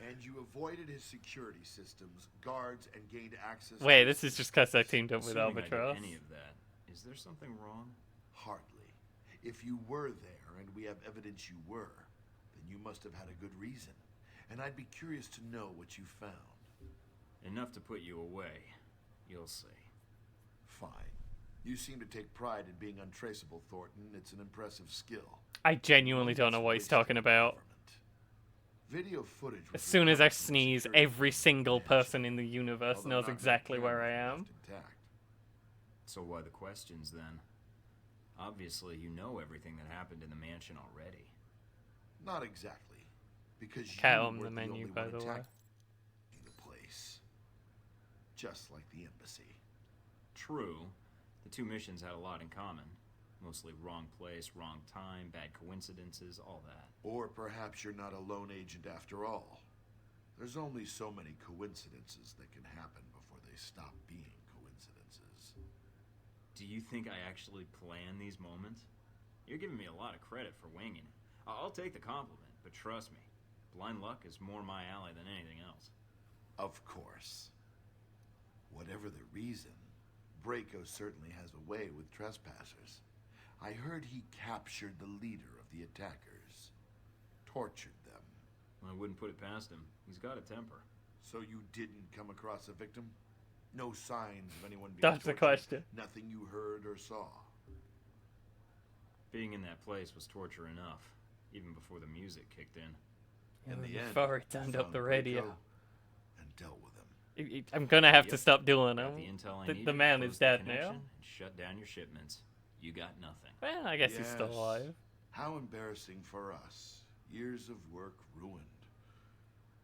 And you avoided his security systems, guards, and gained access... Wait, this is just because I teamed up with Assuming I did Albatross. any of that, is there something wrong? Hardly. If you were there, and we have evidence you were, then you must have had a good reason. And I'd be curious to know what you found. Enough to put you away. You'll see. Fine. You seem to take pride in being untraceable, Thornton. It's an impressive skill. I genuinely don't know what he's talking about. Video footage... As soon as I sneeze, every single person in the universe knows exactly where I am. So why the questions, then? Obviously, you know everything that happened in the mansion already. Not exactly. Because Cat you on were the menu, only by one the way. attacking the place. Just like the embassy. True. The two missions had a lot in common. Mostly wrong place, wrong time, bad coincidences, all that. Or perhaps you're not a lone agent after all. There's only so many coincidences that can happen before they stop being coincidences. Do you think I actually plan these moments? You're giving me a lot of credit for winging it. I'll take the compliment, but trust me, blind luck is more my alley than anything else. Of course. Whatever the reason, Braco certainly has a way with trespassers. I heard he captured the leader of the attackers. Tortured them. I wouldn't put it past him. He's got a temper. So you didn't come across a victim? No signs of anyone being That's the tortured? question. Nothing you heard or saw? Being in that place was torture enough, even before the music kicked in. In the end, before he turned up found the radio. Greco and dealt with him. I'm gonna have to Yep. stop doing Got them. the intel I The needed, man is closed the dead connection, now. and shut down your shipments. You got nothing. Well, I guess he's still Yes. alive. How embarrassing for us. Years of work ruined.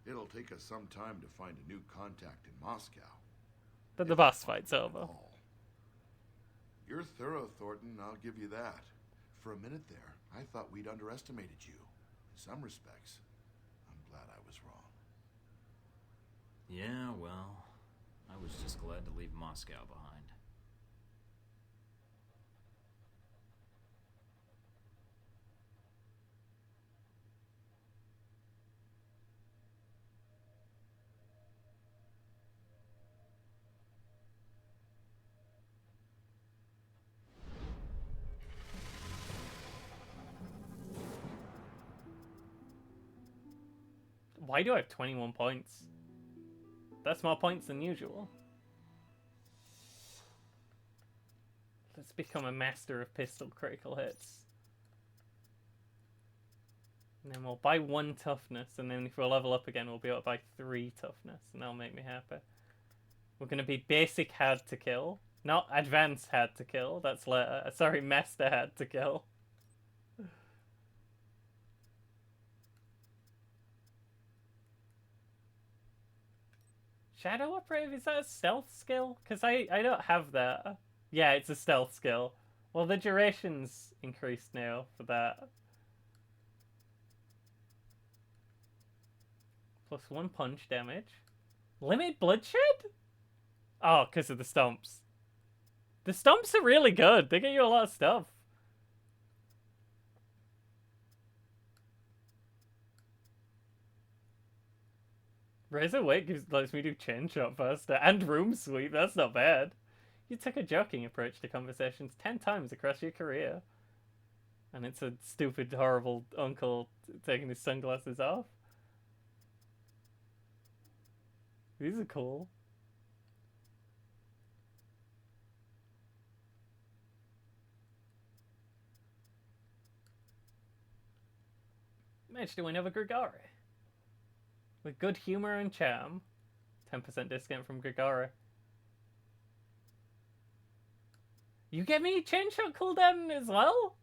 It'll take us some time to find a new contact in Moscow. But the boss fight's over. You're thorough, Thornton, I'll give you that. For a minute there, I thought we'd underestimated you. In some respects, I'm glad I was wrong. Yeah, well, I was just glad to leave Moscow behind. Why do I have 21 points? That's more points than usual. Let's become a master of pistol critical hits. And then we'll buy 1 toughness, and then if we level up again, we'll be able to buy 3 toughness, and that'll make me happy. We're going to be basic hard to kill. Not advanced hard to kill, that's later. Sorry, master hard to kill. Shadow Operative, is that a stealth skill? Because I don't have that. Yeah, it's a stealth skill. Well, the duration's increased now for that. Plus 1 punch damage. Limit bloodshed? Oh, because of the stomps. The stomps are really good. They get you a lot of stuff. Razor Wake lets me do chain shot faster. And room sweep, that's not bad. You took a joking approach to conversations 10 times across your career. And it's a stupid, horrible uncle taking his sunglasses off. These are cool. Managed to win over Grigori. With good humor and charm. 10% discount from Grigori. You get me chain shot cooldown as well?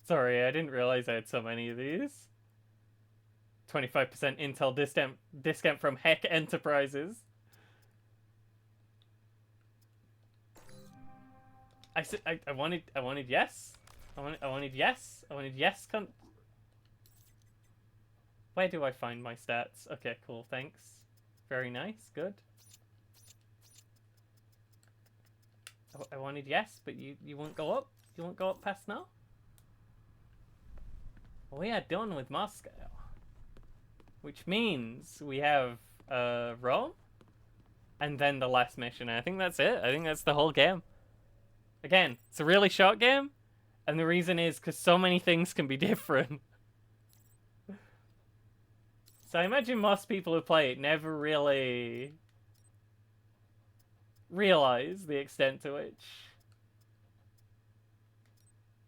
Sorry, I didn't realize I had so many of these. 25% intel discount from Heck Enterprises. I wanted yes. I wanted yes. I wanted yes. Where do I find my stats? Okay, cool. Thanks. Very nice. Good. I wanted yes, but you won't go up. You won't go up past now. We are done with Moscow, which means we have Rome, and then the last mission. And I think that's it. I think that's the whole game. Again, it's a really short game, and the reason is because so many things can be different. So I imagine most people who play it never really realize the extent to which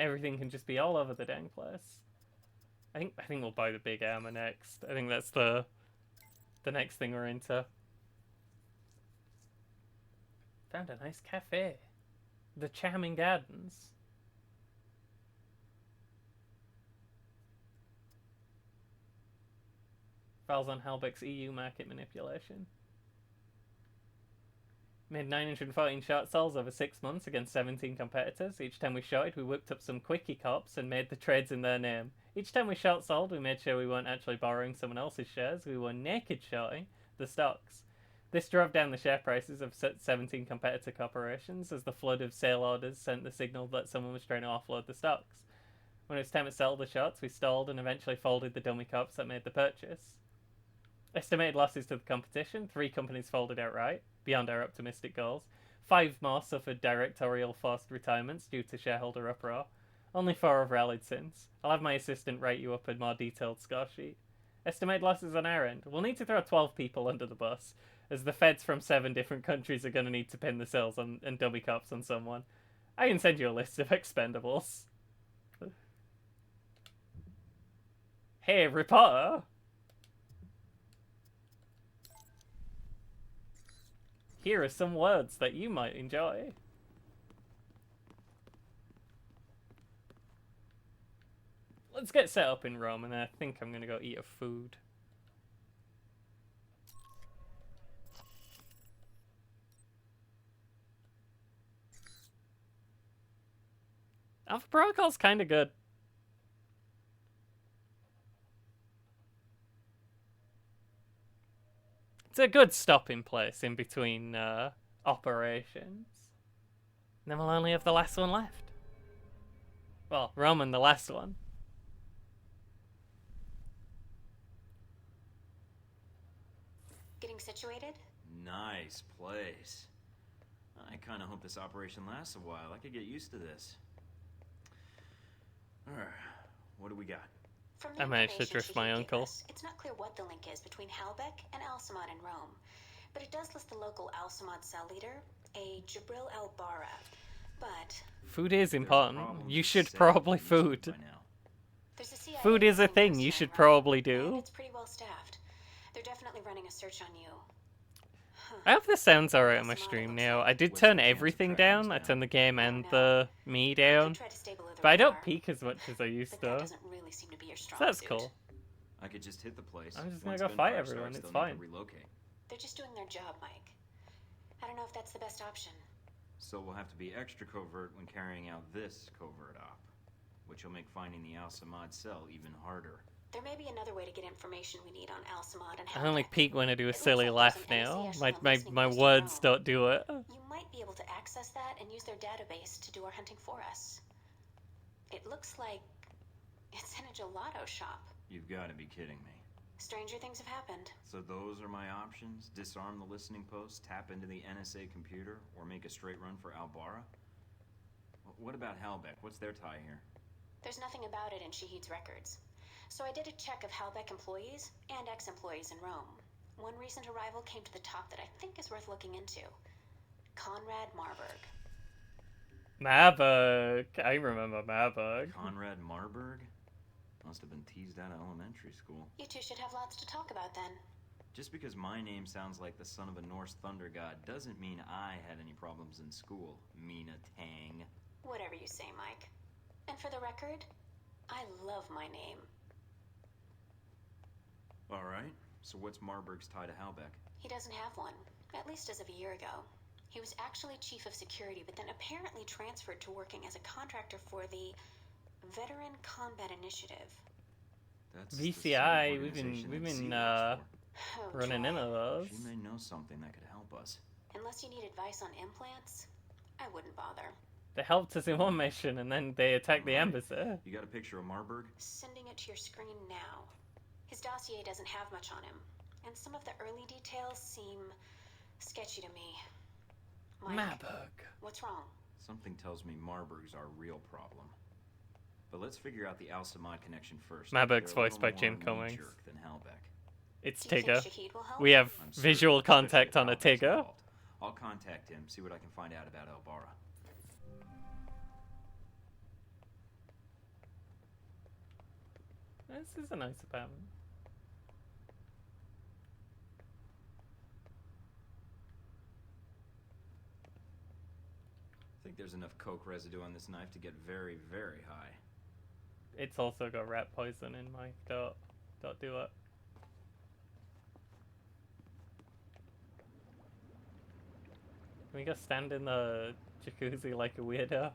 everything can just be all over the dang place. I think we'll buy the big armor next. I think that's the next thing we're into. Found a nice cafe. The Charming Gardens. Files on Halbeck's EU market manipulation. Made 914 short cells over 6 months against 17 competitors. Each time we shorted, we whipped up some quickie cops and made the trades in their name. Each time we short sold, we made sure we weren't actually borrowing someone else's shares. We were naked shorting the stocks. This drove down the share prices of 17 competitor corporations as the flood of sale orders sent the signal that someone was trying to offload the stocks. When it was time to sell the shorts, we stalled and eventually folded the dummy cops that made the purchase. Estimated losses to the competition: 3 companies folded outright, beyond our optimistic goals. 5 more suffered directorial forced retirements due to shareholder uproar. Only 4 have rallied since. I'll have my assistant write you up a more detailed score sheet. Estimated losses on our end: we'll need to throw 12 people under the bus, as the feds from 7 different countries are going to need to pin the sales and dummy cops on someone. I can send you a list of expendables. Hey, reporter. Here are some words that you might enjoy. Let's get set up in Rome, and then I think I'm gonna go eat a food. Alpha Protocol's kind of good. It's a good stopping place in between operations. And then we'll only have the last one left. Well, Roman, the last one. Getting situated? Nice place. I kind of hope this operation lasts a while. I could get used to this. Alright, what do we got? From the I managed to information drift my Shahid gave uncle. us, it's not clear what the link is between Halbeck and Al-Samad in Rome, but it does list the local Al-Samad cell leader, a Jibril al-Bara. But Food is important. You should Say probably used to food. by now. there's a CIA Food is a task thing force you here should in Rome, probably and do. it's pretty well staffed. They're definitely running a search on you. I hope this sounds alright on my stream now. I did turn everything down. I turned the game and the me down. Try to stay below the But I don't radar, peek as much as I used but that to. doesn't really seem to be your strong So that's suit. cool. I could just hit the place. I'm just gonna Once go Gunfire fight starts, everyone, they'll it's need to fine. relocate. They're just doing their job, Mike. I don't know if that's the best option. So we'll have to be extra covert when carrying out this covert op, which will make finding the Al-Samad cell even harder. There may be another way to get information we need on Al-Samad and I only Halbeck. peek when I do a It looks silly like laugh there's an now. NSA My echelon listening my post in words Rome. don't do it. You might be able to access that and use their database to do our hunting for us. It looks like it's in a gelato shop. You've got to be kidding me. Stranger things have happened. So those are my options? Disarm the listening post, tap into the NSA computer, or make a straight run for Al-Bara? What about Halbeck? What's their tie here? There's nothing about it in Shahid's records. So I did a check of Halbeck employees and ex-employees in Rome. One recent arrival came to the top that I think is worth looking into. Conrad Marburg. Marburg. I remember Marburg. Conrad Marburg? Must have been teased out of elementary school. You two should have lots to talk about then. Just because my name sounds like the son of a Norse thunder god doesn't mean I had any problems in school, Mina Tang. Whatever you say, Mike. And for the record, I love my name. Alright, so what's Marburg's tie to Halbeck? He doesn't have one, at least as of a year ago. He was actually chief of security, but then apparently transferred to working as a contractor for the Veteran Combat Initiative. That's VCI, we've been Oh, running joy. into those. She may know something that could help us. Unless you need advice on implants, I wouldn't bother. They helped us in one mission and then they attacked the embassy. You got a picture of Marburg? Sending it to your screen now. His dossier doesn't have much on him, and some of the early details seem sketchy to me. Mike, Marburg. what's wrong? Something tells me Marburg's our real problem. But let's figure out the Al-Samad connection first. Marburg's They're a voiced by little Jim more Cummings. knee-jerk than Halbeck. It's Do you think Tigger. Shahid will help? We have I'm certain visual especially contact if on a Halbeck's Tigger. involved. I'll contact him, see what I can find out about Al-Bara. This is a nice apartment. I think there's enough coke residue on this knife to get very, very high. It's also got rat poison in my don't do it. Can we go stand in the jacuzzi like a weirdo?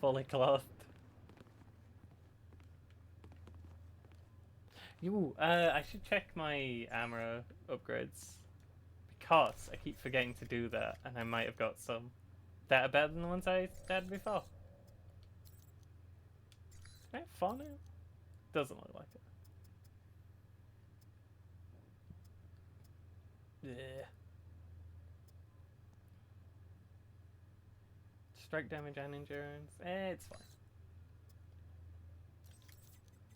Fully clothed. I should check my armor upgrades. Because I keep forgetting to do that, and I might have got some that are better than the ones I had before. Can I have fun now? Doesn't look like it. Yeah. Strike damage and endurance. It's fine.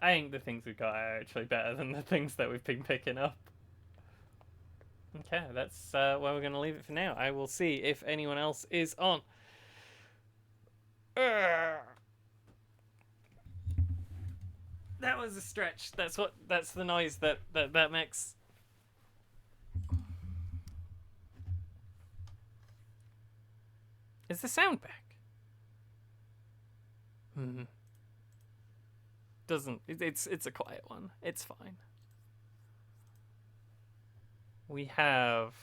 I think the things we got are actually better than the things that we've been picking up. Okay, that's where we're going to leave it for now. I will see if anyone else is on. That was a stretch. That's the noise that makes. Is the sound back? Doesn't it's a quiet one. It's fine. We have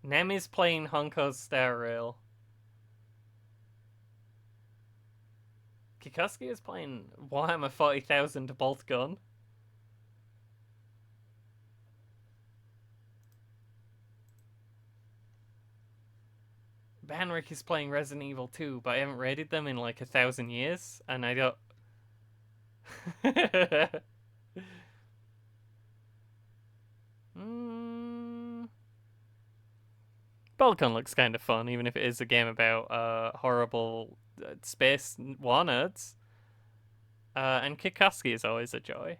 Nem is playing Honko's Star Rail. Kikoski is playing Warhammer 40,000 Bolt Gun. Banrick is playing Resident Evil 2, but I haven't rated them in like 1,000 years, and I don't... Balkan looks kind of fun, even if it is a game about horrible space war nerds. And Kikoski is always a joy.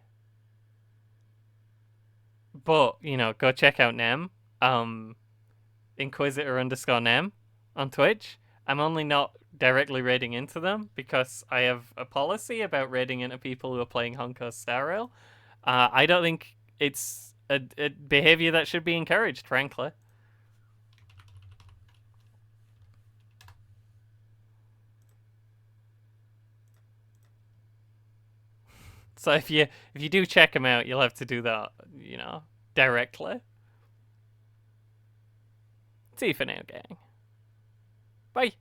But, you know, go check out Nem. Inquisitor_Nem on Twitch. I'm only not directly raiding into them because I have a policy about raiding into people who are playing Honko's Star Rail. I don't think it's a behavior that should be encouraged, frankly. So if you do check them out, you'll have to do that, you know, directly. See you for now, gang. Bye.